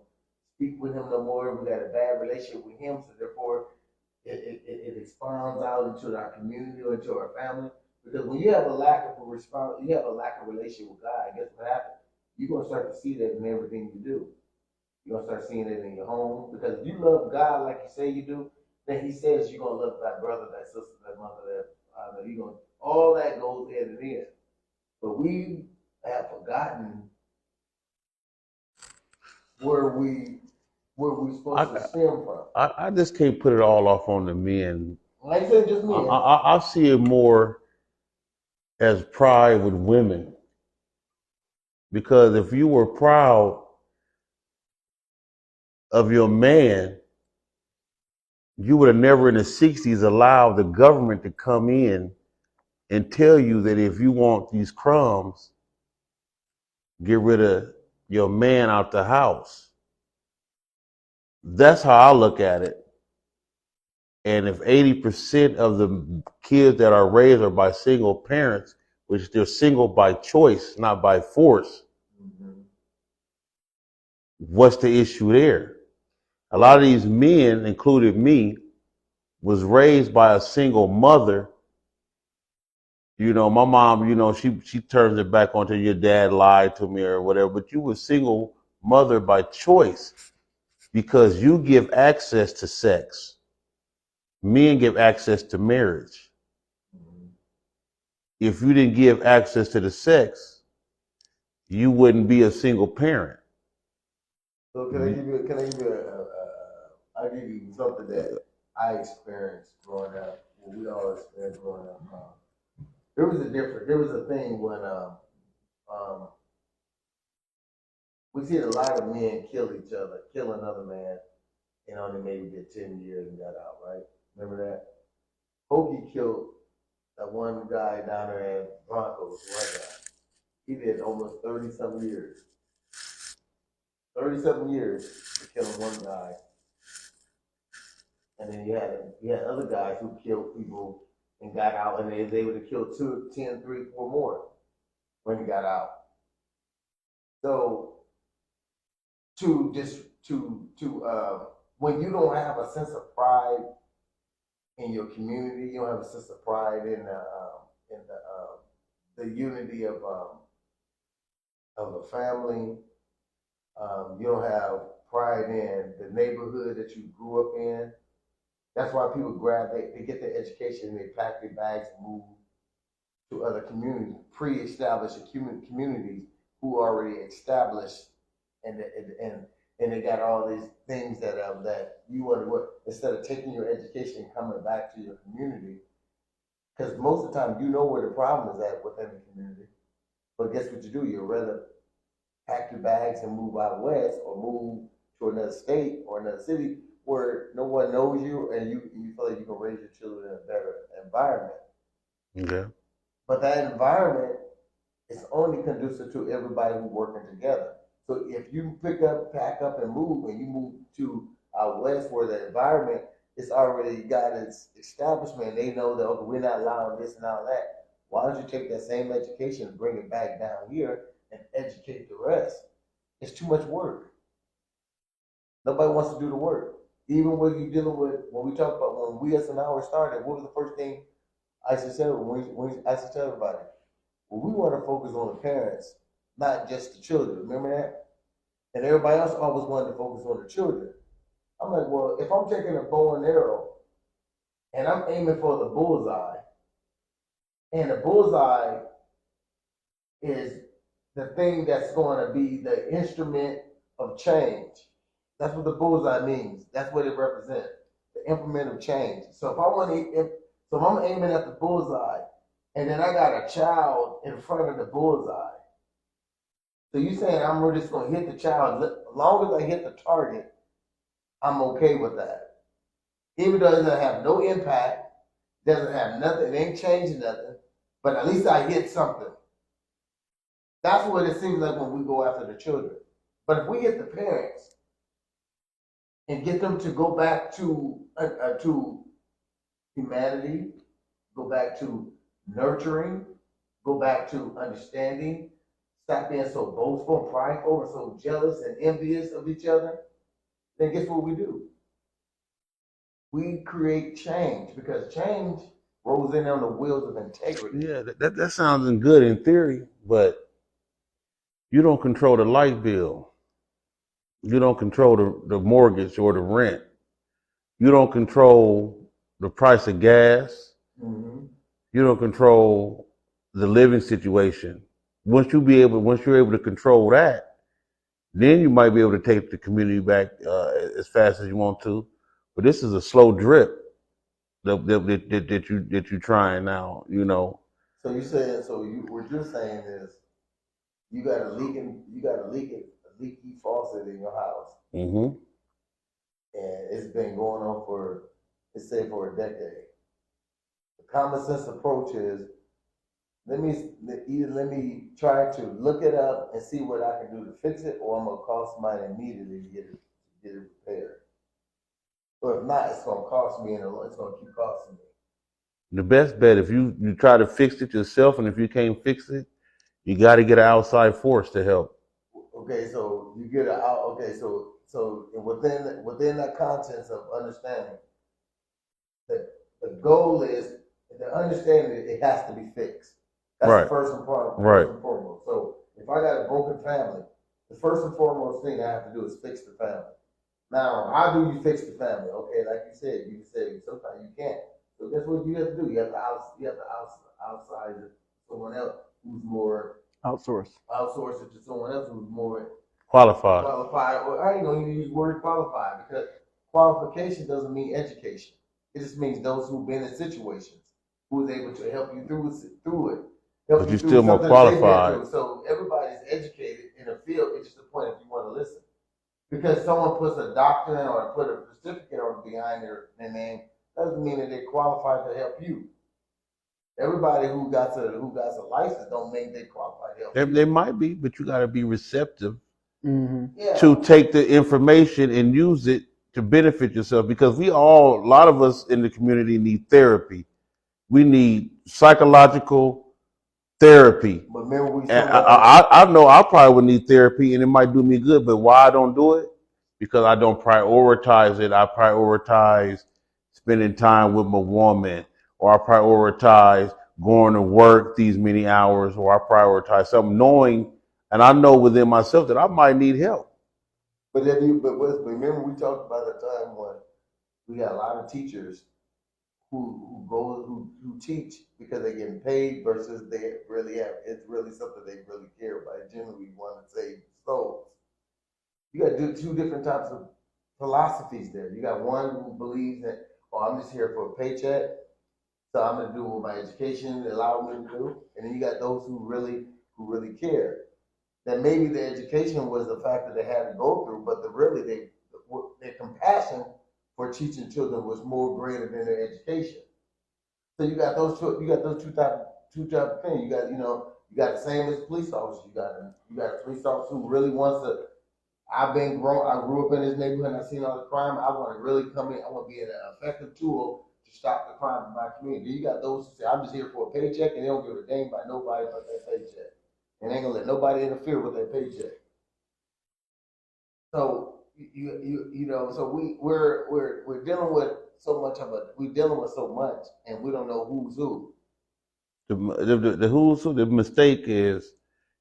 speak with Him no more. We got a bad relationship with Him, so therefore it expands out into our community or into our family. Because when you have a lack of response, you have a lack of relationship with God. Guess what happens? You're gonna start to see that in everything you do. You're gonna start seeing it in your home because if you love God like you say you do, then He says you're gonna love that brother, that sister, that mother, that you gonna all that goes hand in hand. But we have forgotten where we supposed to stem from. I just can't put it all off on the men. Like I said, just men. I see it more as pride with women. Because if you were proud of your man, you would have never in the 60s allowed the government to come in and tell you that if you want these crumbs, get rid of your man out the house. That's how I look at it. And if 80% of the kids that are raised are by single parents, which they're single by choice, not by force, what's the issue there? A lot of these men, including me, was raised by a single mother. You know, my mom, you know, she turns it back onto your dad lied to me or whatever, but you were single mother by choice because you give access to sex. Men give access to marriage. If you didn't give access to the sex, you wouldn't be a single parent. So can I give you I'll give you something that I experienced growing up. Well, we all experienced growing up. There was a thing when we see a lot of men kill each other, kill another man, and only maybe get 10 years and got out, right? Remember that? Hoagie killed that one guy down there at Broncos, one guy. He did almost 30-some years. 37 years for killing one guy. And then you had other guys who killed people and got out, and they was able to kill 2, 10, 3, 4 more when he got out. So when you don't have a sense of pride in your community, you don't have a sense of pride in the unity of a family. You don't have pride in the neighborhood that you grew up in. That's why people they get their education and they pack their bags and move to other communities, pre-established communities who are already established, and they got all these things that you want to, instead of taking your education and coming back to your community, because most of the time you know where the problem is at within the community. But guess what you do? You'd rather pack your bags and move out west or move to another state or another city where no one knows you and you feel like you can raise your children in a better environment. Okay. But that environment is only conducive to everybody who's working together. So if you pick up, pack up, and move, and you move to out west where the environment is already got its establishment, they know that, okay, we're not allowing this and all that. Why don't you take that same education and bring it back down here and educate the rest? It's too much work. Nobody wants to do the work. Even when you're dealing with, when we talk about when we as an hour started, what was the first thing I used to tell everybody? Well, we want to focus on the parents, not just the children. Remember that? And everybody else always wanted to focus on the children. I'm like, well, if I'm taking a bow and arrow and I'm aiming for the bullseye, and the bullseye is the thing that's going to be the instrument of change. That's what the bullseye means. That's what it represents, the implement of change. So if I'm aiming at the bullseye, and then I got a child in front of the bullseye. So you saying I'm just going to hit the child, as long as I hit the target, I'm okay with that. Even though it doesn't have no impact, doesn't have nothing, it ain't changing nothing, but at least I hit something. That's what it seems like when we go after the children. But if we get the parents and get them to go back to humanity, go back to nurturing, go back to understanding, stop being so boastful and prideful and so jealous and envious of each other, then guess what we do? We create change, because change rolls in on the wheels of integrity. Yeah, that sounds good in theory, but you don't control the light bill. You don't control the mortgage or the rent. You don't control the price of gas. Mm-hmm. You don't control the living situation. once you're able to control that, then you might be able to take the community back as fast as you want to. But this is a slow drip that you're trying now. So you saying what you're saying is you got a leaky faucet in your house, Mm-hmm. and it's been going on for, let's say, for a decade. The common sense approach is let me try to look it up and see what I can do to fix it, or I'm gonna call somebody immediately to get it repaired. Or if not, it's gonna cost me, and it's gonna keep costing me. The best bet, if you try to fix it yourself, and if you can't fix it, you got to get an outside force to help. Okay, so you get it out. Okay, so within that context of understanding, the goal is the understanding that it has to be fixed. That's Right. the first and Right. foremost. So if I got a broken family, the first and foremost thing I have to do is fix the family. Now, how do you fix the family? Okay, like you said sometimes you can't. So guess what you have to do? You have to outside someone else who's more outsource it to someone else who's more Qualified. or I ain't gonna even use the word qualified because qualification doesn't mean education. It just means those who've been in situations, who is able to help you through it, help But you you're through still more something that they've been qualified. through. So everybody's educated in a field. It's just the point if you want to listen. Because someone puts a doctorate or put a certificate on behind their name doesn't mean that they're qualified to help you. Everybody who got a license don't mean they qualified to help you. They might be, but you got to be receptive Yeah. to take the information and use it to benefit yourself. Because a lot of us in the community need therapy. We need psychological therapy. But remember we And talked about I know I probably would need therapy and it might do me good, but why I don't do it? Because I don't prioritize it. I prioritize spending time with my woman, or I prioritize going to work these many hours, or I prioritize something knowing, and I know within myself that I might need help. remember we talked about the time when we got a lot of teachers who teach because they're getting paid versus they really have it's really something they really care about. They generally want to save souls. You got to do two different types of philosophies there. You got one who believes that, oh, I'm just here for a paycheck, so I'm gonna do what my education allowed me to do. And then you got those who really care. That maybe the education was the fact that they had to go through, but their compassion for teaching children was more greater than their education. So you got those two type of things. You got the same as police officers. You got a police officer who really wants to. I grew up in this neighborhood and I've seen all the crime. I want to really come in. I want to be an effective tool to stop the crime in my community. You got those who say, I'm just here for a paycheck and they don't give a damn about nobody but their paycheck. And they ain't gonna let nobody interfere with their paycheck. So so we're dealing with we're dealing with so much and we don't know who's who. The mistake is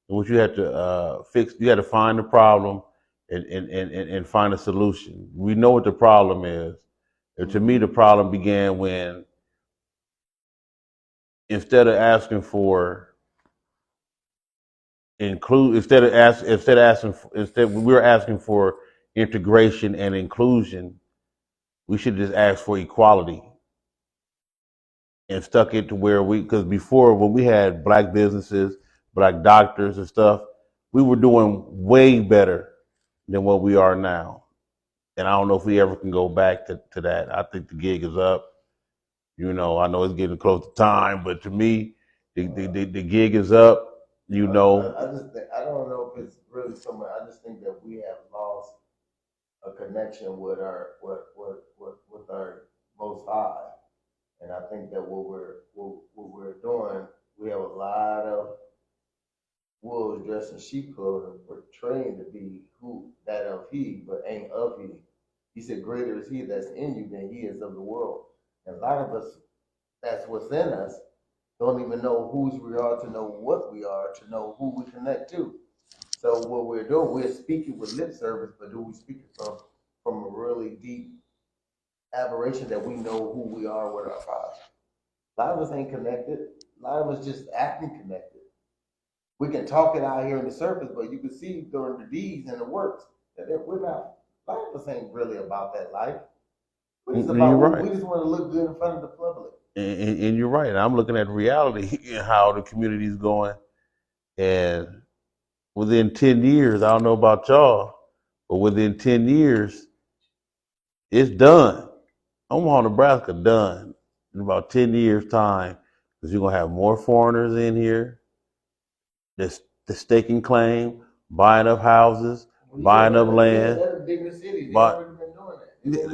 what you have to fix. You have to find the problem and find a solution. We know what the problem is. And to me, the problem began when instead of asking for instead we were asking for integration and inclusion, we should just ask for equality and stuck it to where because before when we had black businesses, black doctors and stuff, we were doing way better than what we are now. And I don't know if we ever can go back to that. I think the gig is up. I know it's getting close to time, but to me, the gig is up. I just think I don't know if it's really so much. I just think that we have lost a connection with with our Most High, and I think that what we're doing, we have a lot of wolves dressed in sheep clothing. We're trained to be who that of he, but ain't of he. He said, "Greater is he that's in you than he is of the world." And a lot of us, that's what's in us, don't even know whose we are to know what we are to know who we connect to. So what we're doing, we're speaking with lip service, but do we speak it from a really deep aberration that we know who we are with our Father? A lot of us ain't connected. A lot of us just acting connected. We can talk it out here in the surface, but you can see during the deeds and the works that we're not. Life us ain't really about that life. We just You're right. we just want to look good in front of the public. And you're right. I'm looking at reality and how the community is going. And within 10 years, I don't know about y'all, but within 10 years, it's done. Omaha, Nebraska done in about 10 years' time, because you're going to have more foreigners in here. The staking claim, buying up houses, buying up land. That's a bigger city. They've But already been doing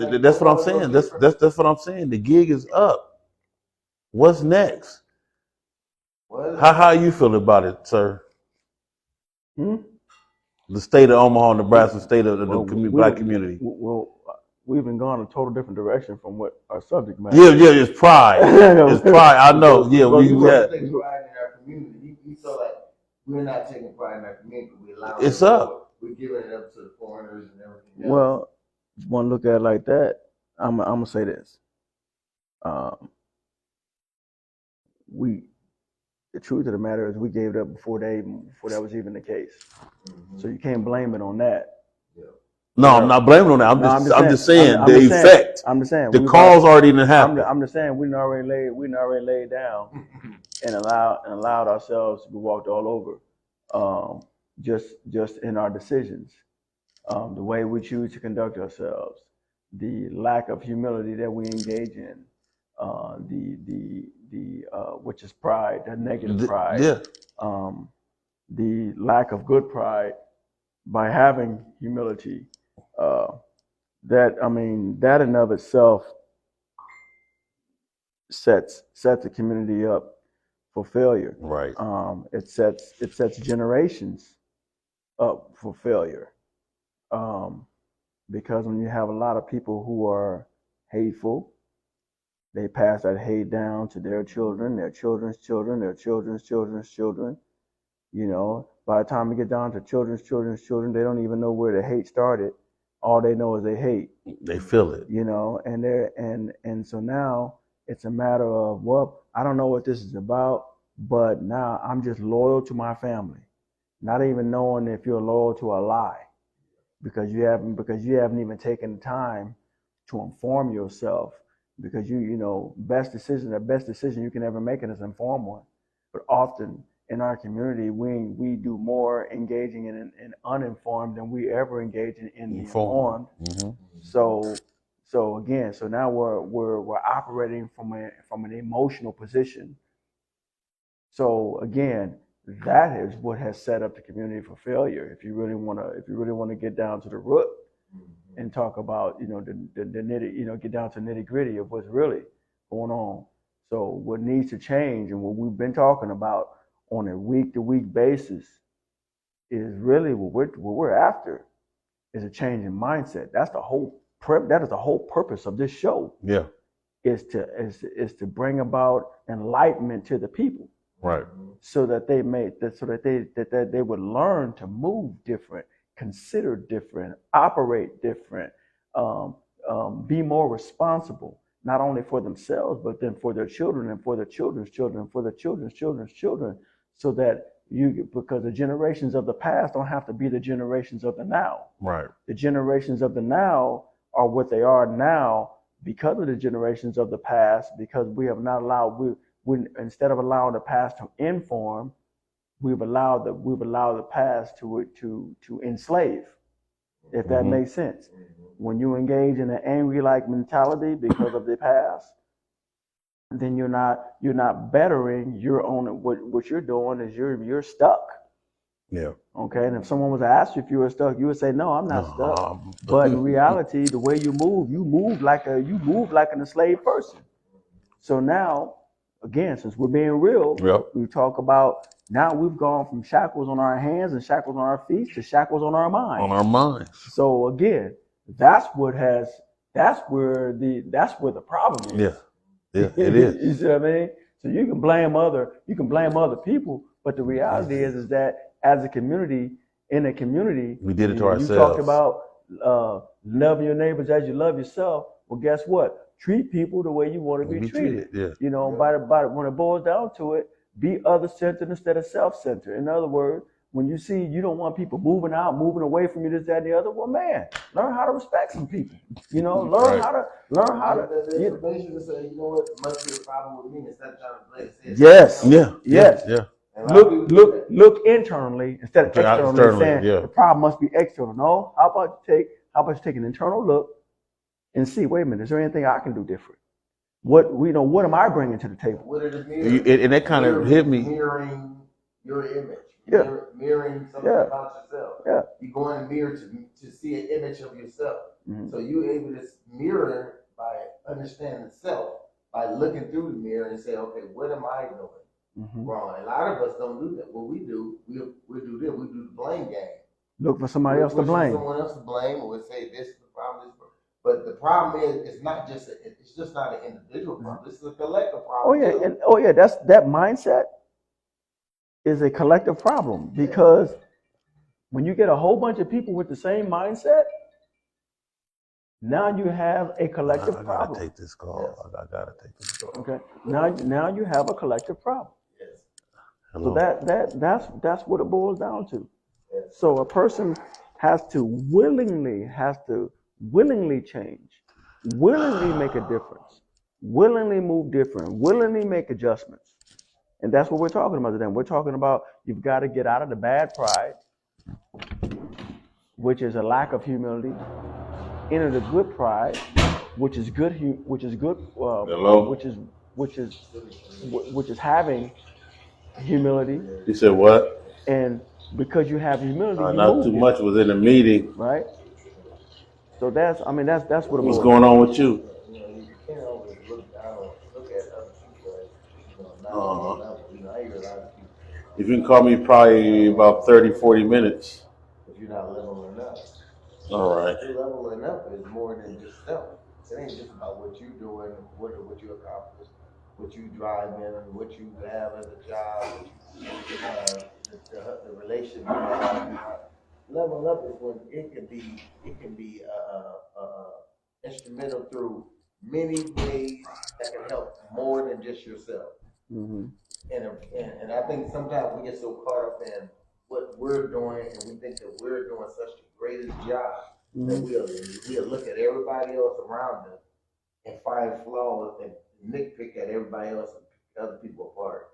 that. that's what I'm saying. That's what I'm saying. The gig is up. What's next? How you feel about it, sir? The state of Omaha, Nebraska, state of the black community. Well, we've been gone a total different direction from what our subject matter. Yeah, it's pride. It's pride. I know. Yeah, we take pride in our community. We feel like we're not taking pride in our community. We allow it's up. We're giving it up to the foreigners and everything else. Well, if you want to look at it like that, I'm gonna say this. The truth of the matter is we gave it up before that was even the case. Mm-hmm. So you can't blame it on that. Yeah. No, I'm not blaming on that. I'm just saying the effect. I'm just saying the cause already didn't happen. I'm just saying we already laid down and allowed ourselves to be walked all over. Just in our decisions, the way we choose to conduct ourselves, the lack of humility that we engage in, which is pride, the negative pride, the lack of good pride by having humility. That in of itself sets the community up for failure. Right. It sets generations up for failure. Because when you have a lot of people who are hateful, they pass that hate down to their children, their children's children, their children's children's children. You know, by the time we get down to children's children's children, they don't even know where the hate started. All they know is they hate. They feel it. You know, and so now it's a matter of, well, I don't know what this is about, but now I'm just loyal to my family, not even knowing if you're loyal to a lie, because you haven't even taken the time to inform yourself. Because the best decision you can ever make is an informed one. But often in our community, we do more engaging in uninformed than we ever engage in the informed. Mm-hmm. So now we're operating from an emotional position. So again, that is what has set up the community for failure. If you really want to get down to the root and talk about the nitty, get down to nitty gritty of what's really going on. So what needs to change, and what we've been talking about on a week to week basis, is really what we're after is a change in mindset. That is the whole purpose of this show. Yeah, is to bring about enlightenment to the people. Right. So that they would learn to move different, consider different, operate different, be more responsible, not only for themselves, but then for their children and for their children's children, and for their children's children's children, so that because the generations of the past don't have to be the generations of the now. Right. The generations of the now are what they are now because of the generations of the past, because we have not allowed, instead of allowing the past to inform, we've allowed the past to enslave, if that makes sense. When you engage in an angry-like mentality because of the past, then you're not bettering your own. What you're doing is you're stuck. Yeah. Okay. And if someone was to ask you if you were stuck, you would say, "No, I'm not stuck." But in reality, the way you move like an enslaved person. So now, again, since we're being real, we talk about now we've gone from shackles on our hands and shackles on our feet to shackles on our minds. On our minds. So again, that's where the problem is. Yeah, it is. You see what I mean? So you can blame other people, but the reality is that as a community, we did it to ourselves. You talked about loving your neighbors as you love yourself. Well, guess what? Treat people the way you want to be treated. Yeah. When it boils down to it, Be other-centered instead of self-centered. In other words, when you see you don't want people moving out, moving away from you, this, that, and the other, well, man, learn how to respect some people. You know, learn Right. how to The you- information to say, you know what, must be a problem with me instead of trying to play it safe. Yes. Yeah. Yes. Yeah. And a lot of people do that. Look internally instead of Okay, externally, externally, saying yeah. the problem must be external. No, how about you take an internal look and see, wait a minute, is there anything I can do different? What am I bringing to the table? What it is mirroring. And that kind of hit me. Mirroring your image. Yeah. Mirroring something Yeah. about yourself. Yeah. You go in the mirror to see an image of yourself. Mhm. So you're able to mirror by understanding self, by looking through the mirror and say, okay, what am I doing wrong? A lot of us don't do that. What we do, we'll do this. We do the blame game. Look for somebody else to blame. Someone else to blame, or we'll say this is the problem. But the problem is, it's just not an individual problem. This is a collective problem. That mindset is a collective problem, because when you get a whole bunch of people with the same mindset, now you have a collective I problem. gotta take this call. I gotta take this call. Okay. Now you have a collective problem. Yes. Hello. So that's what it boils down to. Yes. So a person has to willingly change, willingly make a difference, willingly move different, willingly make adjustments. And that's what we're talking about today. We're talking about you've got to get out of the bad pride, which is a lack of humility, enter the good pride, which is good, Hello? which is having humility. You said what? And because you have humility, you Not move too it, much was in the meeting. right? So that's what it What's boils going on with you? You can't always look at other people as, not on their level. I hear a lot of people, If you can call me probably about 30, 40 minutes. if you're not leveling up. All right. Leveling up is more than just self. It ain't just about what you're doing, what you accomplish, what you drive in, what you have as a job, the relationship you have. Leveling up is when it can be instrumental through many ways that can help more than just yourself. Mm-hmm. And I think sometimes we get so caught up in what we're doing, and we think that we're doing such the greatest job that we'll look at everybody else around us and find flaws and nitpick at everybody else and pick other people apart.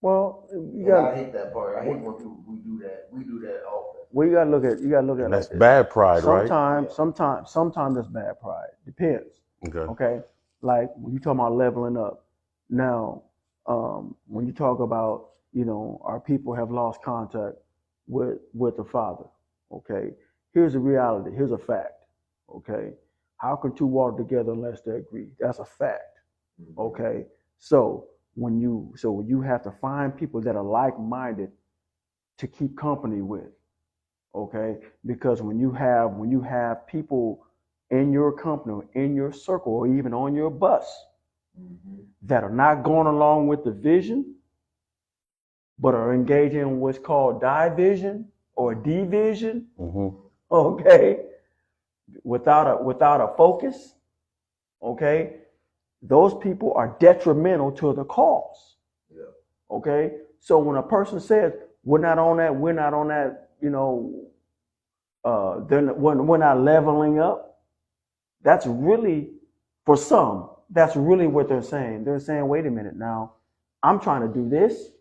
Well, I hate that part. I hate when people we do that. We do that often. Well, you gotta look at And that's like bad pride, right? Sometimes that's bad pride. Depends. Okay. Okay. Like when you talk about leveling up. Now, when you talk about, our people have lost contact with the Father. Okay. Here's a reality. Here's a fact. Okay. How can two walk together unless they agree? That's a fact. Okay. So when you have to find people that are like-minded to keep company with. Okay. Because when you have people in your company, or in your circle, or even on your bus that are not going along with the vision, but are engaging in what's called division or division, okay, without a focus, okay, those people are detrimental to the cause. Yeah. Okay, so when a person says we're not on that, then we're not leveling up, that's really, for some, that's really what they're saying. They're saying, wait a minute now, I'm trying to do this,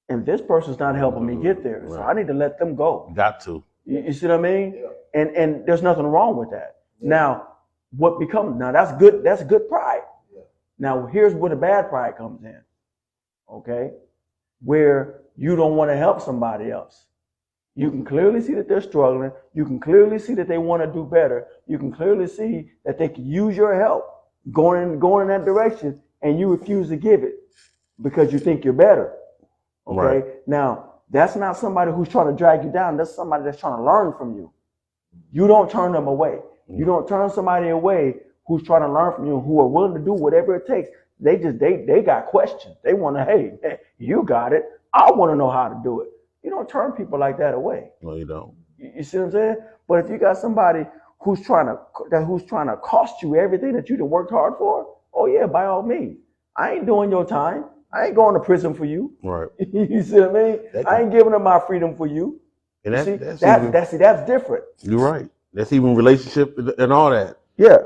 and this person's not helping me get there. So I need to let them go. Got to. You see what I mean? Yeah. And there's nothing wrong with that. Yeah. Now, that's good pride. Yeah. Now, here's where the bad pride comes in. Okay? Where you don't want to help somebody else. You can clearly see that they're struggling. You can clearly see that they want to do better. You can clearly see that they can use your help going in that direction, and you refuse to give it because you think you're better. Okay? Right. Now, that's not somebody who's trying to drag you down. That's somebody that's trying to learn from you. You don't turn them away. You don't turn somebody away who's trying to learn from you, who are willing to do whatever it takes. They got questions. They want to, hey, you got it. I want to know how to do it. You don't turn people like that away. No, you don't. You see what I'm saying? But if you got somebody who's trying to cost you everything that you done worked hard for, oh yeah, by all means. I ain't doing your time. I ain't going to prison for you. Right. You see what I mean? I ain't giving up my freedom for you. And You see, that's that's different. You're right. That's even relationship and all that. Yeah.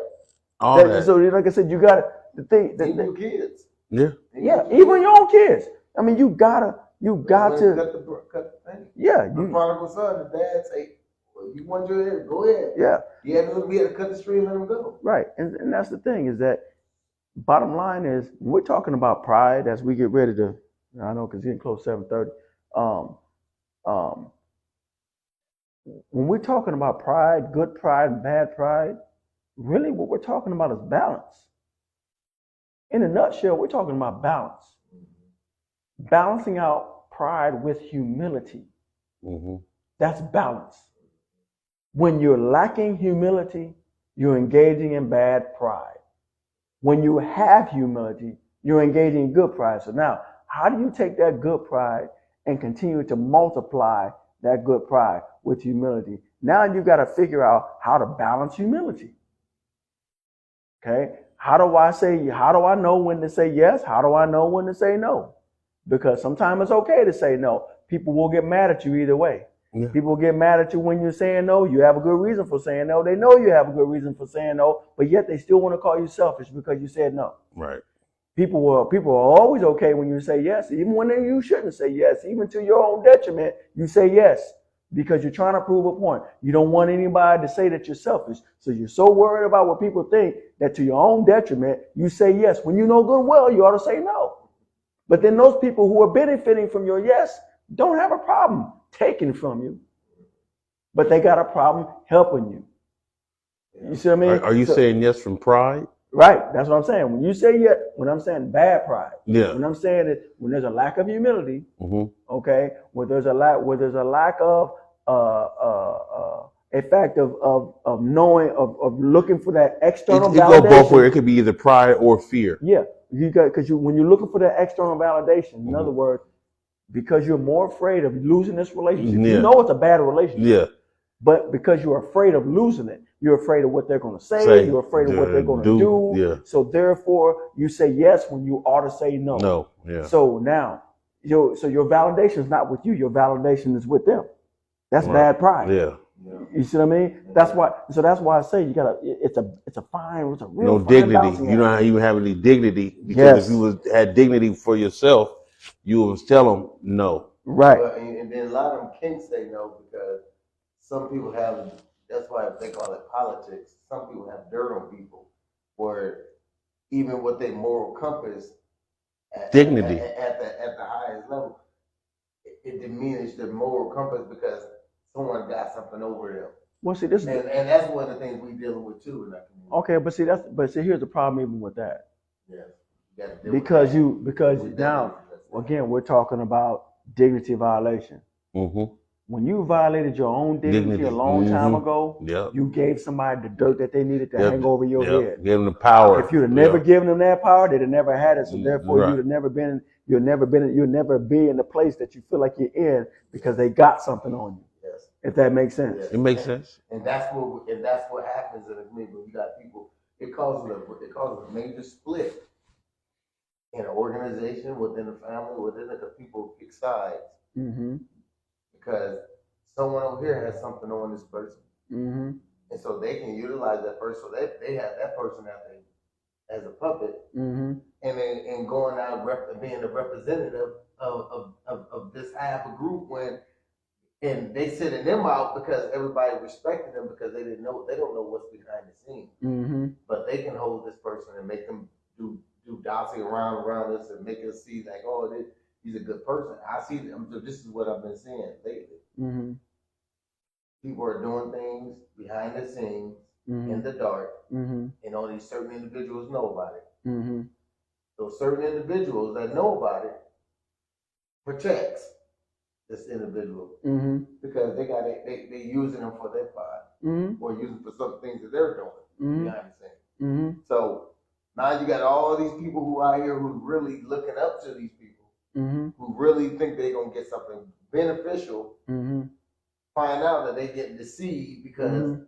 All that. So like I said, you got the thing. Even your kids. Yeah. Yeah, even your own kids. I mean, you got to. Cut the thing. Yeah. The prodigal son, the dad say, well, you want your head, go ahead. Yeah. You have to be able to cut the stream and let him go. Right. And that's the thing is that bottom line is we're talking about pride as we get ready to, I know because it's getting close to 7:30. When we're talking about pride, good pride and bad pride, really what we're talking about is balance. In a nutshell, we're talking about balance. Balancing out pride with humility. Mm-hmm. That's balance. When you're lacking humility, you're engaging in bad pride. When you have humility, you're engaging in good pride. So now, how do you take that good pride and continue to multiply that good pride with humility? Now you got to figure out how to balance humility. Okay? How do I know when to say yes? How do I know when to say no? Because sometimes it's okay to say no. People will get mad at you either way. Yeah. People get mad at you when you're saying no. You have a good reason for saying no. They know you have a good reason for saying no, but yet they still want to call you selfish because you said no. Right. People are always okay when you say yes, even when you shouldn't say yes, even to your own detriment. You say yes because you're trying to prove a point. You don't want anybody to say that you're selfish, so you're so worried about what people think that to your own detriment you say yes. When you know good well, you ought to say no. But then those people who are benefiting from your yes don't have a problem taking from you, but they got a problem helping you. You see what I mean? Are you saying yes from pride? Right. That's what I'm saying. When you say yes, when I'm saying bad pride, yeah. When I'm saying it, when there's a lack of humility, mm-hmm. Okay, where there's a lack of a fact of knowing of looking for that external validation. It go both ways. It could be either pride or fear. Yeah, when you're looking for that external validation, in other words, because you're more afraid of losing this relationship. Yeah. You know it's a bad relationship. Yeah. But because you're afraid of losing it, you're afraid of what they're going to say. You're afraid of what they're going to do. Yeah. So therefore, you say yes when you ought to say no. No. Yeah. So now, your validation is not with you. Your validation is with them. That's bad pride. Yeah. You see what I mean? That's why. So that's why I say you gotta. It's a real no fine dignity. You don't even have any dignity because if you had dignity for yourself, you would tell them no. Right. And then a lot of them can't say no because some people have. That's why they call it politics. Some people have dirt on people, where even with their moral compass, dignity at the highest level, it diminishes their moral compass because someone got something over them. Well, see, this and that's one of the things we're dealing with too in that community. Okay, but here's the problem even with that. Yeah, because now again we're talking about dignity violation. Mm-hmm. When you violated your own dignity a long time ago, you gave somebody the dirt that they needed to hang over your head. Gave them the power. If you'd have never given them that power, they'd have never had it. So therefore, you'll never be in the place that you feel like you're in because they got something on you. Yes. If that makes sense. It makes sense. And that's what happens in the community when you got people. It causes a major split in an organization, within a family, within the people pick sides. Mm-hmm. Because someone over here has something on this person. Mm-hmm. And so they can utilize that person. So they have that person as a puppet. Mm-hmm. And going out being a representative of this half a group and they sending them out because everybody respected them because they don't know what's behind the scenes. Mm-hmm. But they can hold this person and make them do dossing around us and make us see like, oh, he's a good person. I see them. So this is what I've been seeing lately. Mm-hmm. People are doing things behind the scenes, in the dark, and only certain individuals know about it. Mm-hmm. Those certain individuals that know about it protects this individual because they using them for their pride or using for some things that they're doing behind the scenes. So now you got all these people who out here who really looking up to these people, who really think they're gonna get something beneficial. Find out that they get deceived because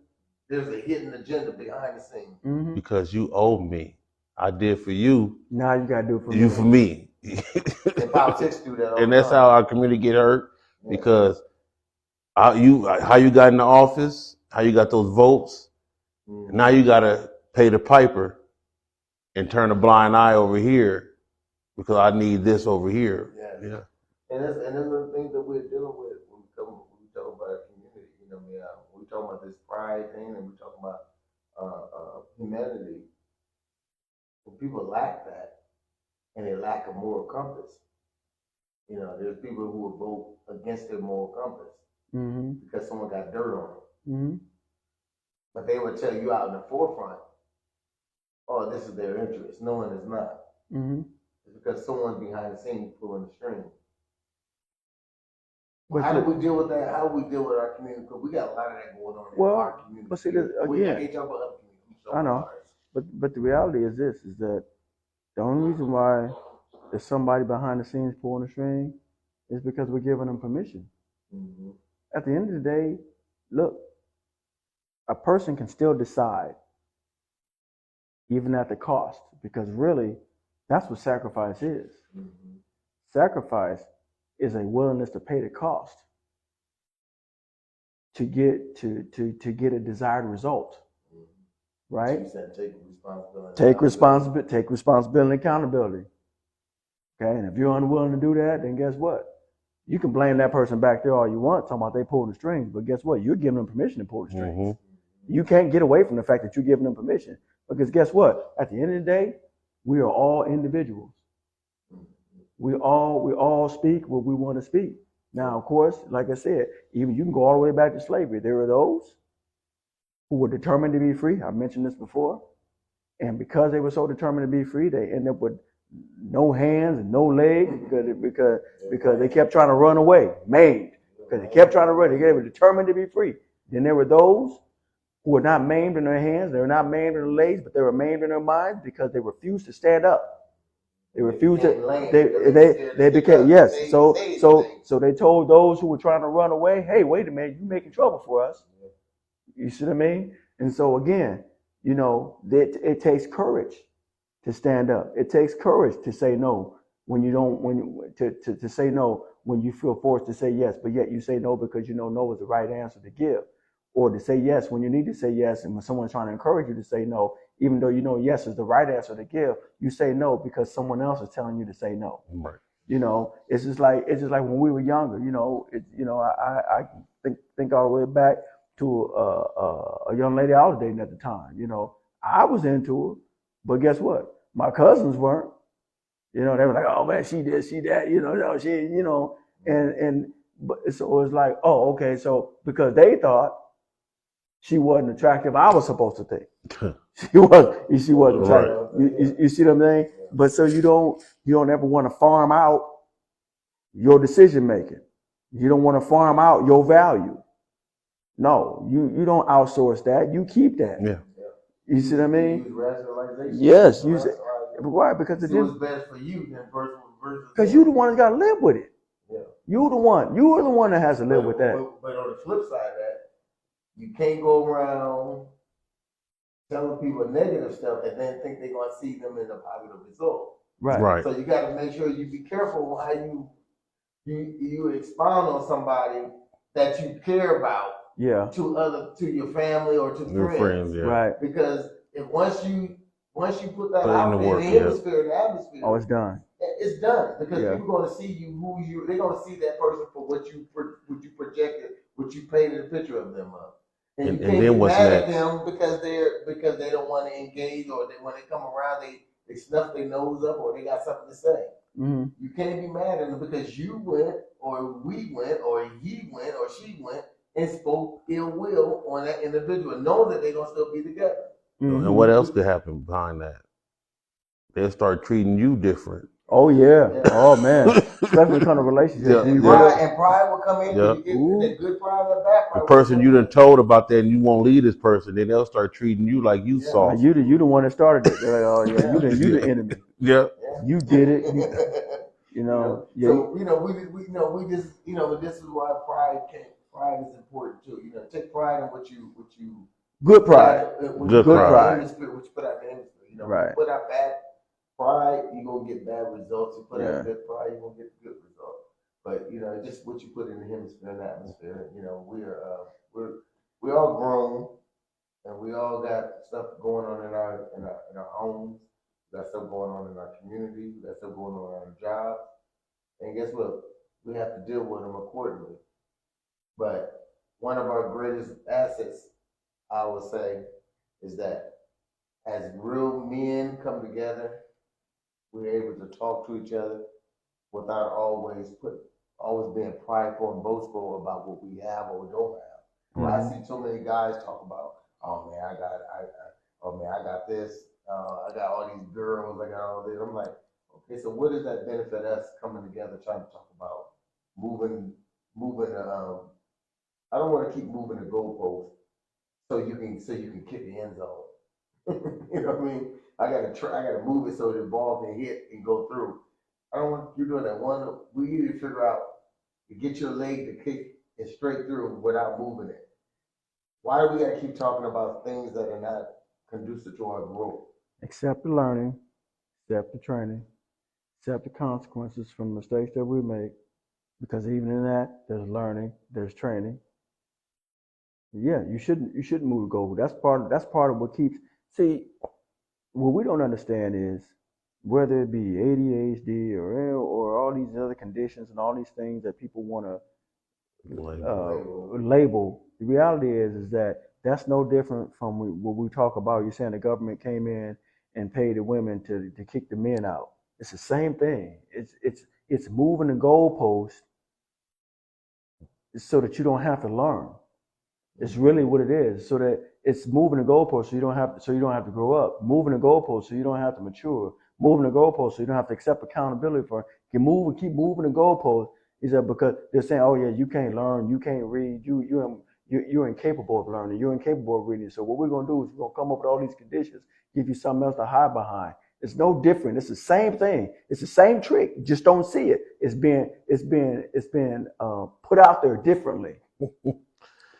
there's a hidden agenda behind the scenes. Because you owe me. I did for you. Now you gotta do it for you me. For me. And politics do that all And the that's time. how our community get hurt because how you got in the office, how you got those votes. Now you gotta pay the piper and turn a blind eye over here because I need this over here. Yeah. And that's the things that we're dealing with when we talk about our community. You know, we talk about this pride thing, and we talk about humanity. When people lack that, and they lack a moral compass, you know, there's people who will vote against their moral compass because someone got dirt on them. But they would tell you out in the forefront, oh, this is their interest. No one is not. It's because someone's behind the scenes pulling the string. Well, how do we deal with that? How do we deal with our community? Because we got a lot of that going on in our community. But see, again, I can't talk about other communities. I know. But the reality is this, is that the only reason why there's somebody behind the scenes pulling the string is because we're giving them permission. At the end of the day, look, a person can still decide, even at the cost, because really, that's what sacrifice is. Sacrifice is a willingness to pay the cost to get a desired result. Right? Take responsibility and accountability. Okay, and if you're unwilling to do that, then guess what? You can blame that person back there all you want, talking about they pulling the strings, but guess what? You're giving them permission to pull the strings. You can't get away from the fact that you're giving them permission, because guess what? At the end of the day, we are all individuals. We all speak what we want to speak. Now, of course, like I said, even you can go all the way back to slavery. There are those who were determined to be free. I've mentioned this before. And because they were so determined to be free, they end up with no hands and no legs because they kept trying to run away, maimed. Because they kept trying to run. They were determined to be free. Then there were those who were not maimed in their hands, they were not maimed in their legs, but they were maimed in their minds because they refused to stand up. They refused to. They became, yes. So they told those who were trying to run away, hey, wait a minute, you're making trouble for us. You see what I mean? And so again, you know, it takes courage to stand up. It takes courage to say no when you don't, to say no when you feel forced to say yes, but yet you say no because you know no is the right answer to give. Or to say yes when you need to say yes, and when someone's trying to encourage you to say no, even though you know yes is the right answer to give, you say no because someone else is telling you to say no. Right. You know, it's just like when we were younger. You know, I think all the way back to a young lady I was dating at the time. You know, I was into her, but guess what? My cousins weren't. You know, they were like, oh man, she did, she that. You know, no, she, you know, but so it was like, oh, okay, so because they thought she wasn't attractive, I was supposed to think she wasn't attractive. Right. You see what I'm saying? But so you don't ever want to farm out your decision making. You don't want to farm out your value. No, you don't outsource that. You keep that. Yeah. You see what I mean? Use rationalization. Yes, use it. Why? Because it's best for you than versus. Because you the one that's got to live with it. Yeah. You are the one that has to live with that. But on the flip side of that, you can't go around telling people negative stuff and then think they're gonna see them in a positive result. Right. So you got to make sure you be careful how you expound on somebody that you care about. Yeah. To your family or to your friends. Yeah. Right. Because if once you put that out in the atmosphere, oh, it's done. It's done because people are going to see you they're going to see that person for what you projected, what you painted a picture of them of. And you can't be mad at them because they don't want to engage, or when they come around they snuff their nose up, or they got something to say. Mm-hmm. You can't be mad at them because you went, or we went, or he went, or she went and spoke ill will on that individual, knowing that they're gonna still be together. Mm-hmm. And what else could happen behind that? They'll start treating you different. Oh yeah. Oh man. Especially in kind of relationship. And pride will come in. You get good pride and bad pride. The person you done told about that and you won't leave this person, then they'll start treating you like you saw. You the one that started it. They're like, oh yeah, you the enemy. Yeah. You did it. You know. So we just this is why pride is important too. You know, take pride in what you good pride. Good pride. What you put out in the hemisphere. You know, right. Put out bad pride pride, you're gonna get bad results. You put Yeah. out good pride, you're gonna get good results. But you know, just what you put in the hemisphere and atmosphere. You know, we're all grown, and we all got stuff going on in our homes. We got stuff going on in our community. We got stuff going on in our jobs. And guess what? We have to deal with them accordingly. But one of our greatest assets, I would say, is that as real men come together, we're able to talk to each other without always being prideful and boastful about what we have or we don't have. I see so many guys talk about, oh man, I got this, I got all these girls, I got all this. I'm like, okay, so what does that benefit us coming together trying to talk about moving? I don't want to keep moving the goalposts so you can kick the end zone. You know what I mean? I gotta move it so the ball can hit and go through. I don't want you doing that one. We need to figure out to get your leg to kick it straight through without moving it. Why do we gotta keep talking about things that are not conducive to our growth? Accept the learning, accept the training, accept the consequences from mistakes that we make, because even in that, there's learning, there's training. Yeah, you shouldn't move the goal. That's part of what keeps. See, what we don't understand is whether it be ADHD or all these other conditions and all these things that people want to label. The reality is that that's no different from what we talk about. You're saying the government came in and paid the women to kick the men out. It's the same thing. It's moving the goalpost so that you don't have to learn. It's really what it is. So that it's moving the goalpost so you don't have to grow up. Moving the goalpost so you don't have to mature. Moving the goalpost so you don't have to accept accountability for it. Keep moving the goalpost. Is that because they're saying, oh yeah, you can't learn, you can't read, you're incapable of learning, you're incapable of reading. So what we're gonna do is we're gonna come up with all these conditions, give you something else to hide behind. It's no different. It's the same thing. It's the same trick. You just don't see it. It's been put out there differently.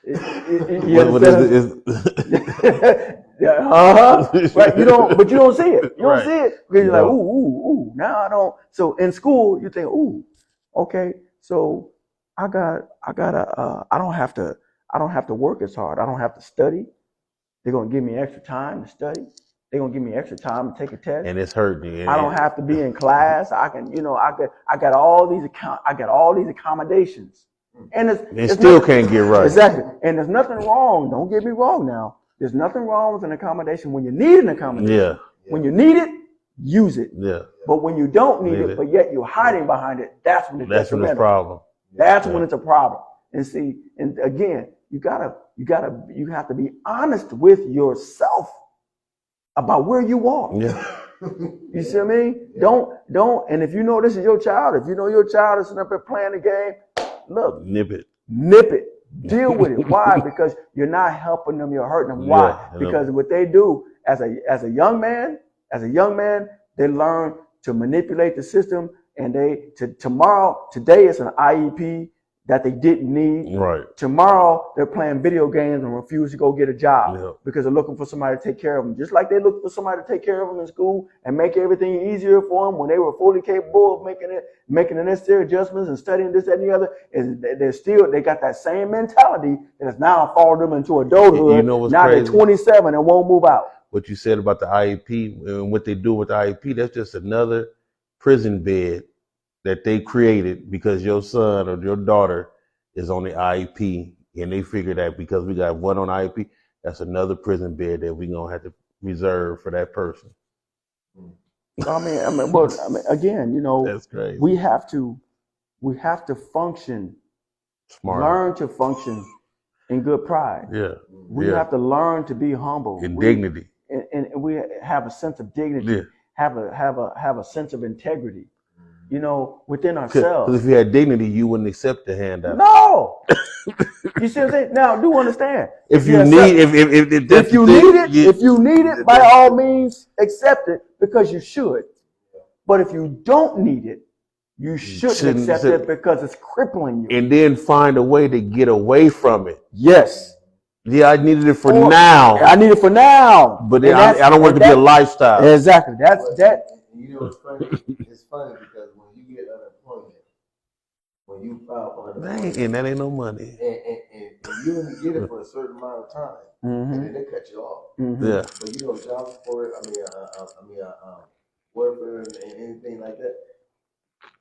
What is it? Right. You don't see it. You don't see it because you're like, ooh. Now I don't. So in school, you think, ooh, okay. So I don't have to work as hard. I don't have to study. They're gonna give me extra time to study. They're gonna give me extra time to take a test. And it's hurting you. I don't have to be in class. I got all these accommodations. And it still can't get right. Exactly. And there's nothing wrong. Don't get me wrong now. There's nothing wrong with an accommodation when you need an accommodation. Yeah. When you need it, use it. Yeah. But when you don't need it, but yet you're hiding behind it, that's when it's a problem. That's when it's a problem. And see, and again, you have to be honest with yourself about where you are. Yeah. You see what I mean? Yeah. Don't. And if you know this is your child, if you know your child is sitting up there playing the game, look, nip it, deal with it. Why? Because you're not helping them, you're hurting them. Why? Yeah, because what they do as a young man, they learn to manipulate the system, and today it's an IEP that they didn't need. Right. Tomorrow they're playing video games and refuse to go get a job because they're looking for somebody to take care of them. Just like they look for somebody to take care of them in school and make everything easier for them when they were fully capable of making the necessary adjustments and studying this, that, and the other. They got that same mentality that has now followed them into adulthood. You know what's now crazy? They're 27 and won't move out. What you said about the IEP and what they do with the IEP, that's just another prison bed that they created because your son or your daughter is on the IEP, and they figure that because we got one on IEP, that's another prison bed that we're gonna have to reserve for that person. I mean, again, you know, that's crazy. We have to function, smart, learn to function in good pride. Yeah, we have to learn to be humble, in dignity, and we have a sense of dignity. Yeah. Have a sense of integrity. You know, within ourselves. Because if you had dignity, you wouldn't accept the handout. No. You see what I'm saying? Now, do understand. If you need it, by all means, accept it because you should. But if you don't need it, you shouldn't accept it because it's crippling you. And then find a way to get away from it. Yes. Yeah, I needed it for now. I need it for now. But I don't want it to be a lifestyle. Exactly. You know what's funny? It's funny because when you get unemployment, when you file for unemployment, and that ain't no money. and you only get it for a certain amount of time, and then they cut you off. Yeah. But you know, job support, welfare and anything like that,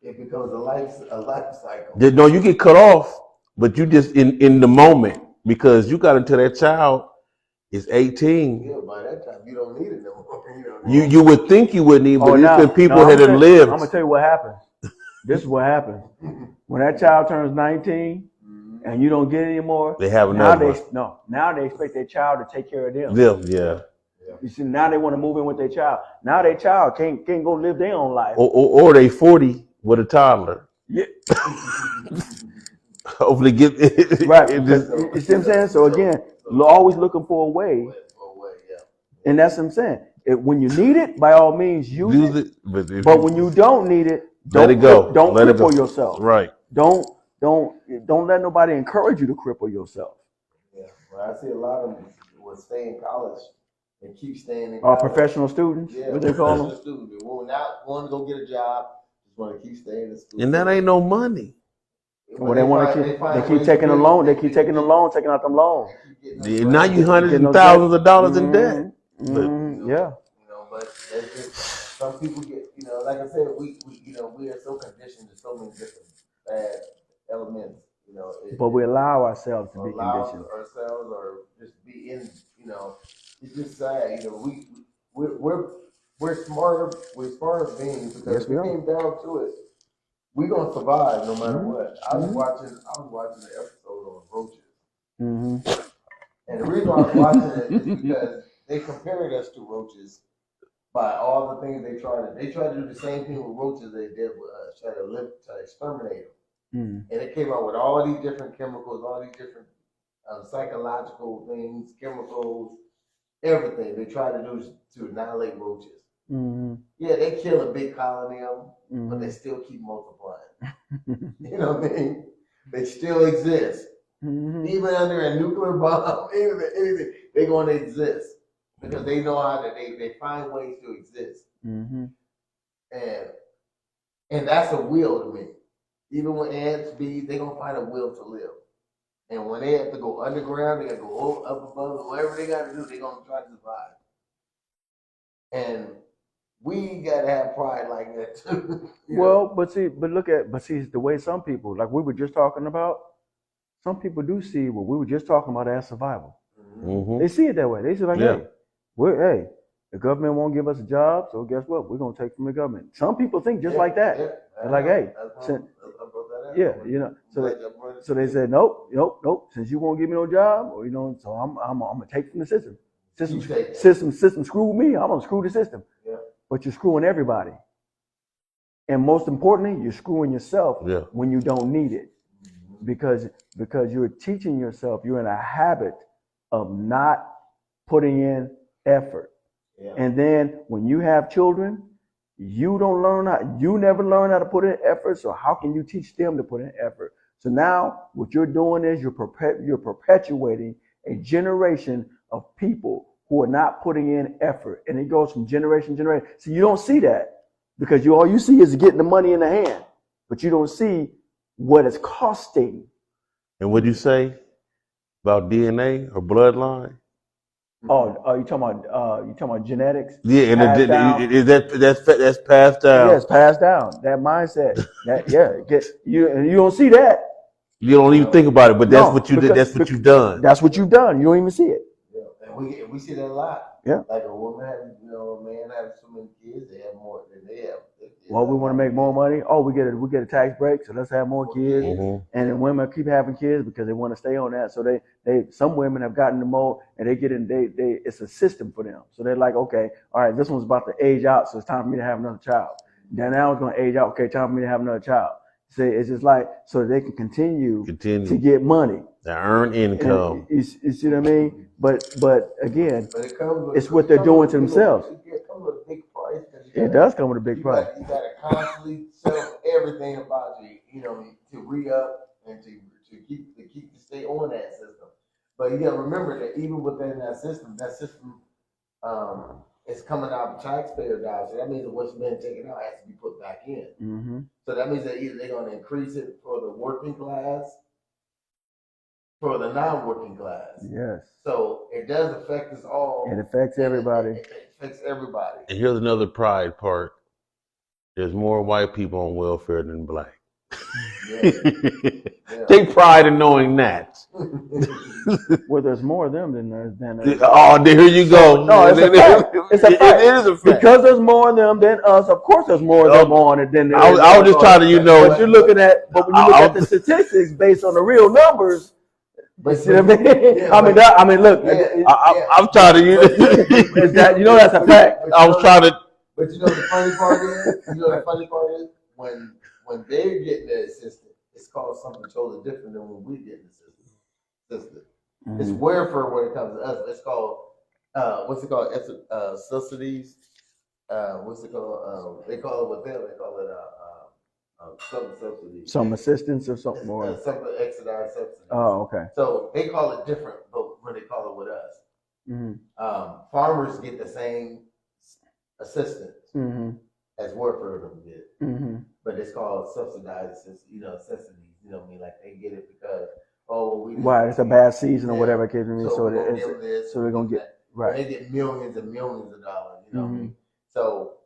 it becomes a life cycle. No, you get cut off, but you just in the moment because you got until that child is 18. Yeah, by that time you don't need it no more. You would think you wouldn't even, but now, there's been people I'm that have lived. I'm gonna tell you what happens. This is what happens when that child turns 19 and you don't get it anymore. They have now another they one. now they expect their child to take care of them. Them, yeah. You see, now they want to move in with their child. Now their child can't go live their own life. Or they 40 with a toddler. Yeah. Hopefully get right. You see what I'm saying? So again, always looking for a way. And that's what I'm saying. When you need it, by all means use it. But when you don't need it, let it go. Don't cripple yourself. Right. Don't let nobody encourage you to cripple yourself. Yeah. Well, I see a lot of them will stay in college and keep staying in college. Professional students, yeah, what they call them. Students. They will not want to go get a job. Just want to keep staying in school. And that ain't no money. Well, they keep taking a loan. They keep taking a loan, taking out them loans. Now you hundreds and thousands of dollars in debt. Yeah. But that's just, some people get, like I said, we are so conditioned to so many different bad elements, But we allow ourselves to be ourselves conditioned. or just be in, it's just sad, we're smarter beings because Yes, if we came down to it, we're gonna survive no matter what. I was watching the episode on roaches. And the reason why I was watching it is because they compared us to roaches by all the things they tried to do the same thing with roaches they did with us, try to exterminate them. And it came out with all these different chemicals, all these different psychological things, chemicals, everything they try to do to annihilate roaches. Yeah, they kill a big colony of them, but they still keep multiplying. You know what I mean? They still exist. Even under a nuclear bomb, anything, they're going to exist because they know how to. They find ways to exist, and that's a will to me. Even when ants, bees, they're gonna find a will to live. And when they have to go underground, they got to go up above, whatever they got to do, they're gonna try to survive. And we gotta have pride like that too. Well, but see the way some people, like we were just talking about. Some people do see what we were just talking about as survival. They see it that way. They say like, hey, the government won't give us a job, so guess what? We're gonna take from the government. Some people think just like that. They're like, hey, so they said, nope. Since you won't give me no job, or so I'm gonna take from the system. System screwed me. I'm gonna screw the system. But you're screwing everybody. And most importantly, you're screwing yourself when you don't need it. Because you're teaching yourself, you're in a habit of not putting in effort. And then when you have children, you never learn how to put in effort. So how can you teach them to put in effort? So now what you're doing is you're perpetuating a generation of people who are not putting in effort. And it goes from generation to generation. So you don't see that because all you see is getting the money in the hand, but you don't see what it's costing. And what do you say about DNA or bloodline? Oh, you talking about genetics? Yeah, and that's passed down. Yeah, it's passed down. That mindset. You don't see that. You don't even think about it, but that's what you did. That's what you've done. That's what you've done. You don't even see it. And we see that a lot. Yeah. Like a woman has, a man has so many kids, they have more than they have. Well, we want to make more money. Oh, we get a tax break, so let's have more kids. And then women keep having kids because they want to stay on that. So some women have gotten the mode, and it's a system for them. So they're like, okay, all right, this one's about to age out, so it's time for me to have another child. Then now it's going to age out. Okay, time for me to have another child. So it's just like so they can continue to get money, to earn income. You see what I mean? But again, it's what they're doing to themselves. It comes with a big price. It does come with a big price. You got to constantly sell everything about you, to re-up and to stay on that system. But you got to remember that even within that system, it's coming out of taxpayer dollars. So that means that what's been taken out has to be put back in. So that means that either they're going to increase it for the working class, for the non-working class. Yes. So it does affect us all. It affects everybody. It affects everybody. And here's another pride part. There's more white people on welfare than black. Yeah. Take pride in knowing that. Well, there's more of them than there's. Oh, there you go. No, it's a fact. It's a fact. It is a fact. Because there's more of them than us. Of course, there's more of them on it than there is. I was just trying to, But you're looking at, but when you look at the statistics based on the real numbers, you see what I mean? Yeah, I mean, look. I'm trying to use Is that, you know, that's a fact. I was trying to. But you know the funny part is, when they're getting the assistance, it's called something totally different than when we get the assistance. It's welfare when it comes to us. It's called what's it called? It's subsidies. What's it called? They call it what they call it some subsidies. Some assistance or something more. Some expedited subsidies. Oh, okay. So they call it different, but when they call it with us, farmers get the same assistance as welfare did, but it's called subsidized, subsidies. You know what I mean? Like they get it because it's a bad season or whatever it is. So they're gonna get right. They get millions and millions of dollars. You know what I mean? So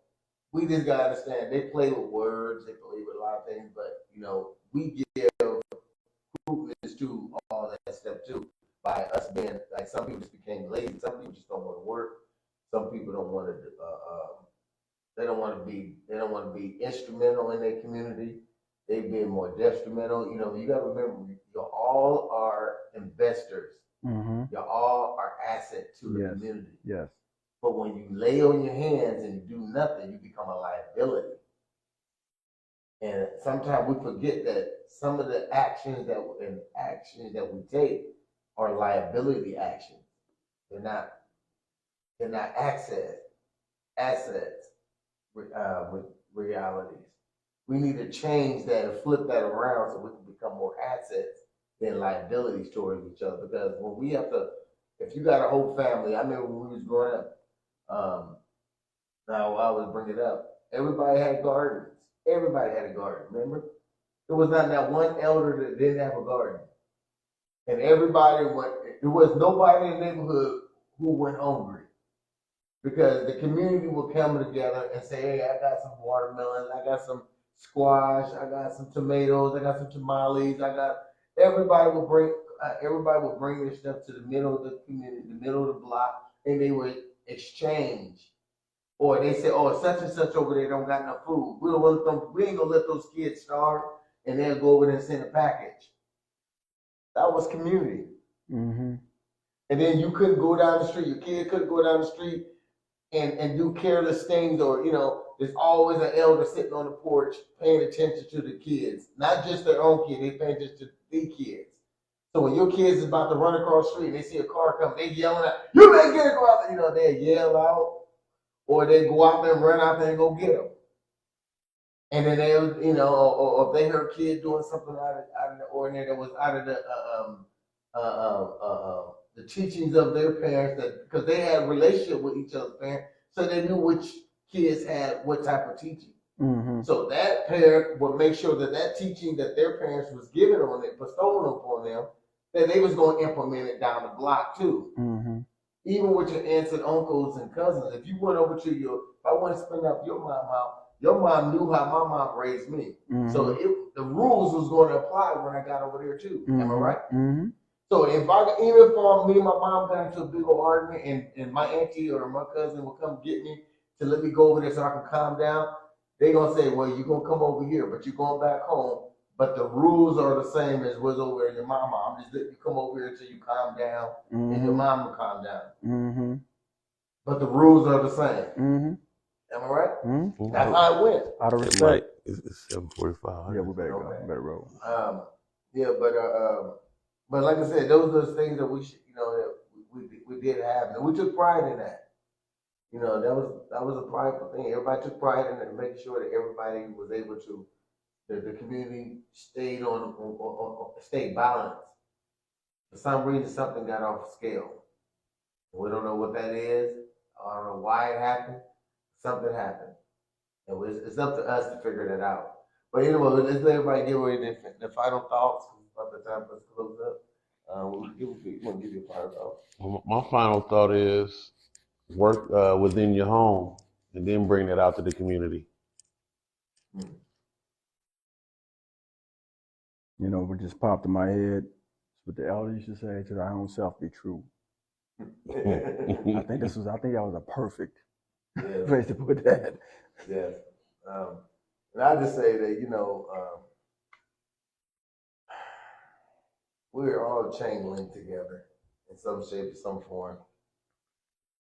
we just gotta understand they play with words, they play with a lot of things, but we give crudeness to all that stuff too by us being like some people just became lazy, some people just don't want to work, some people don't want to they don't want to be instrumental in their community. They've been more detrimental. You got to remember, you all are investors. You all are asset to the community. Yes. But when you lay on your hands and you do nothing, you become a liability. And sometimes we forget that some of the actions that we take are liability actions. They're not assets with realities. We need to change that and flip that around so we can become more assets than liabilities towards each other. Because when we have to, if you got a whole family, I remember when we was growing up, now I always bring it up, everybody had gardens. Everybody had a garden, remember? There was not that one elder that didn't have a garden. And there was nobody in the neighborhood who went hungry. Because the community would come together and say, hey, I got some watermelon, I got some squash, I got some tomatoes, I got some tamales, everybody would bring their stuff to the middle of the community, the middle of the block, and they would exchange. Or they say, oh, such and such over there don't got enough food. We ain't gonna let those kids starve, and they'll go over there and send a package. That was community. And then you couldn't go down the street, your kid couldn't go down the street and do careless things, or there's always an elder sitting on the porch paying attention to the kids, not just their own kids, they paying attention to the kids. So when your kids is about to run across the street and they see a car come, they yelling out, "You better get it, go out there!" They yell out, or they go out there and run out there and go get them. And then they, or if they heard a kid doing something out of the ordinary that was out of the teachings of their parents, because they had a relationship with each other's parents, so they knew which kids had what type of teaching. So that parent would make sure that teaching that their parents was giving on it, bestowing upon them, that they was going to implement it down the block too. Even with your aunts and uncles and cousins, if you went over to if I went to spend up your mom's house, your mom knew how my mom raised me. So the rules was going to apply when I got over there too. Am I right? So even if me and my mom got into a big old argument and my auntie or my cousin will come get me to let me go over there so I can calm down, they're going to say, well, you're going to come over here, but you're going back home. But the rules are the same as was over at your mama. I'm just letting you come over here until you calm down and your mom will calm down. But the rules are the same. Am I right? That's how it went. Out of respect. It's 7:45. Yeah, we better go. We better roll. But like I said, those are the things that we should, that we did have, and we took pride in that. That was a prideful thing. Everybody took pride in it, and making sure that everybody was able to, that the community stayed stayed balanced. For some reason, something got off scale. We don't know what that is. I don't know why it happened. Something happened. And it's up to us to figure that out. But anyway, let's let everybody give away the final thoughts by the time let's close up. We'll give you a final thought. My final thought is work within your home and then bring that out to the community. You know, what just popped in my head, what the elders used to say, to thy own self be true. I think that was a perfect place to put that. Yes. And I just say that, we're all chain linked together in some shape or some form.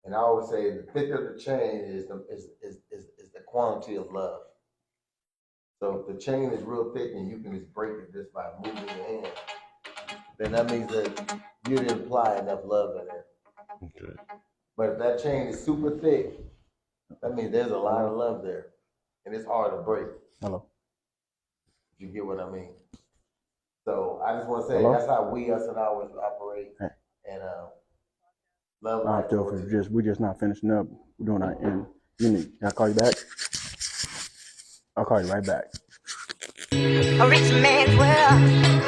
And I always say the thicker the chain is the quantity of love. So if the chain is real thick and you can just break it just by moving your hand, then that means that you didn't apply enough love in there. Okay. But if that chain is super thick, that means there's a lot of love there. And it's hard to break. Hello. If you get what I mean. So I just want to say Hello? that's how us and ours operate. Hey. And love life. We're just not finishing up. We're doing our end. Can I call you back? I'll call you right back. A rich man's world.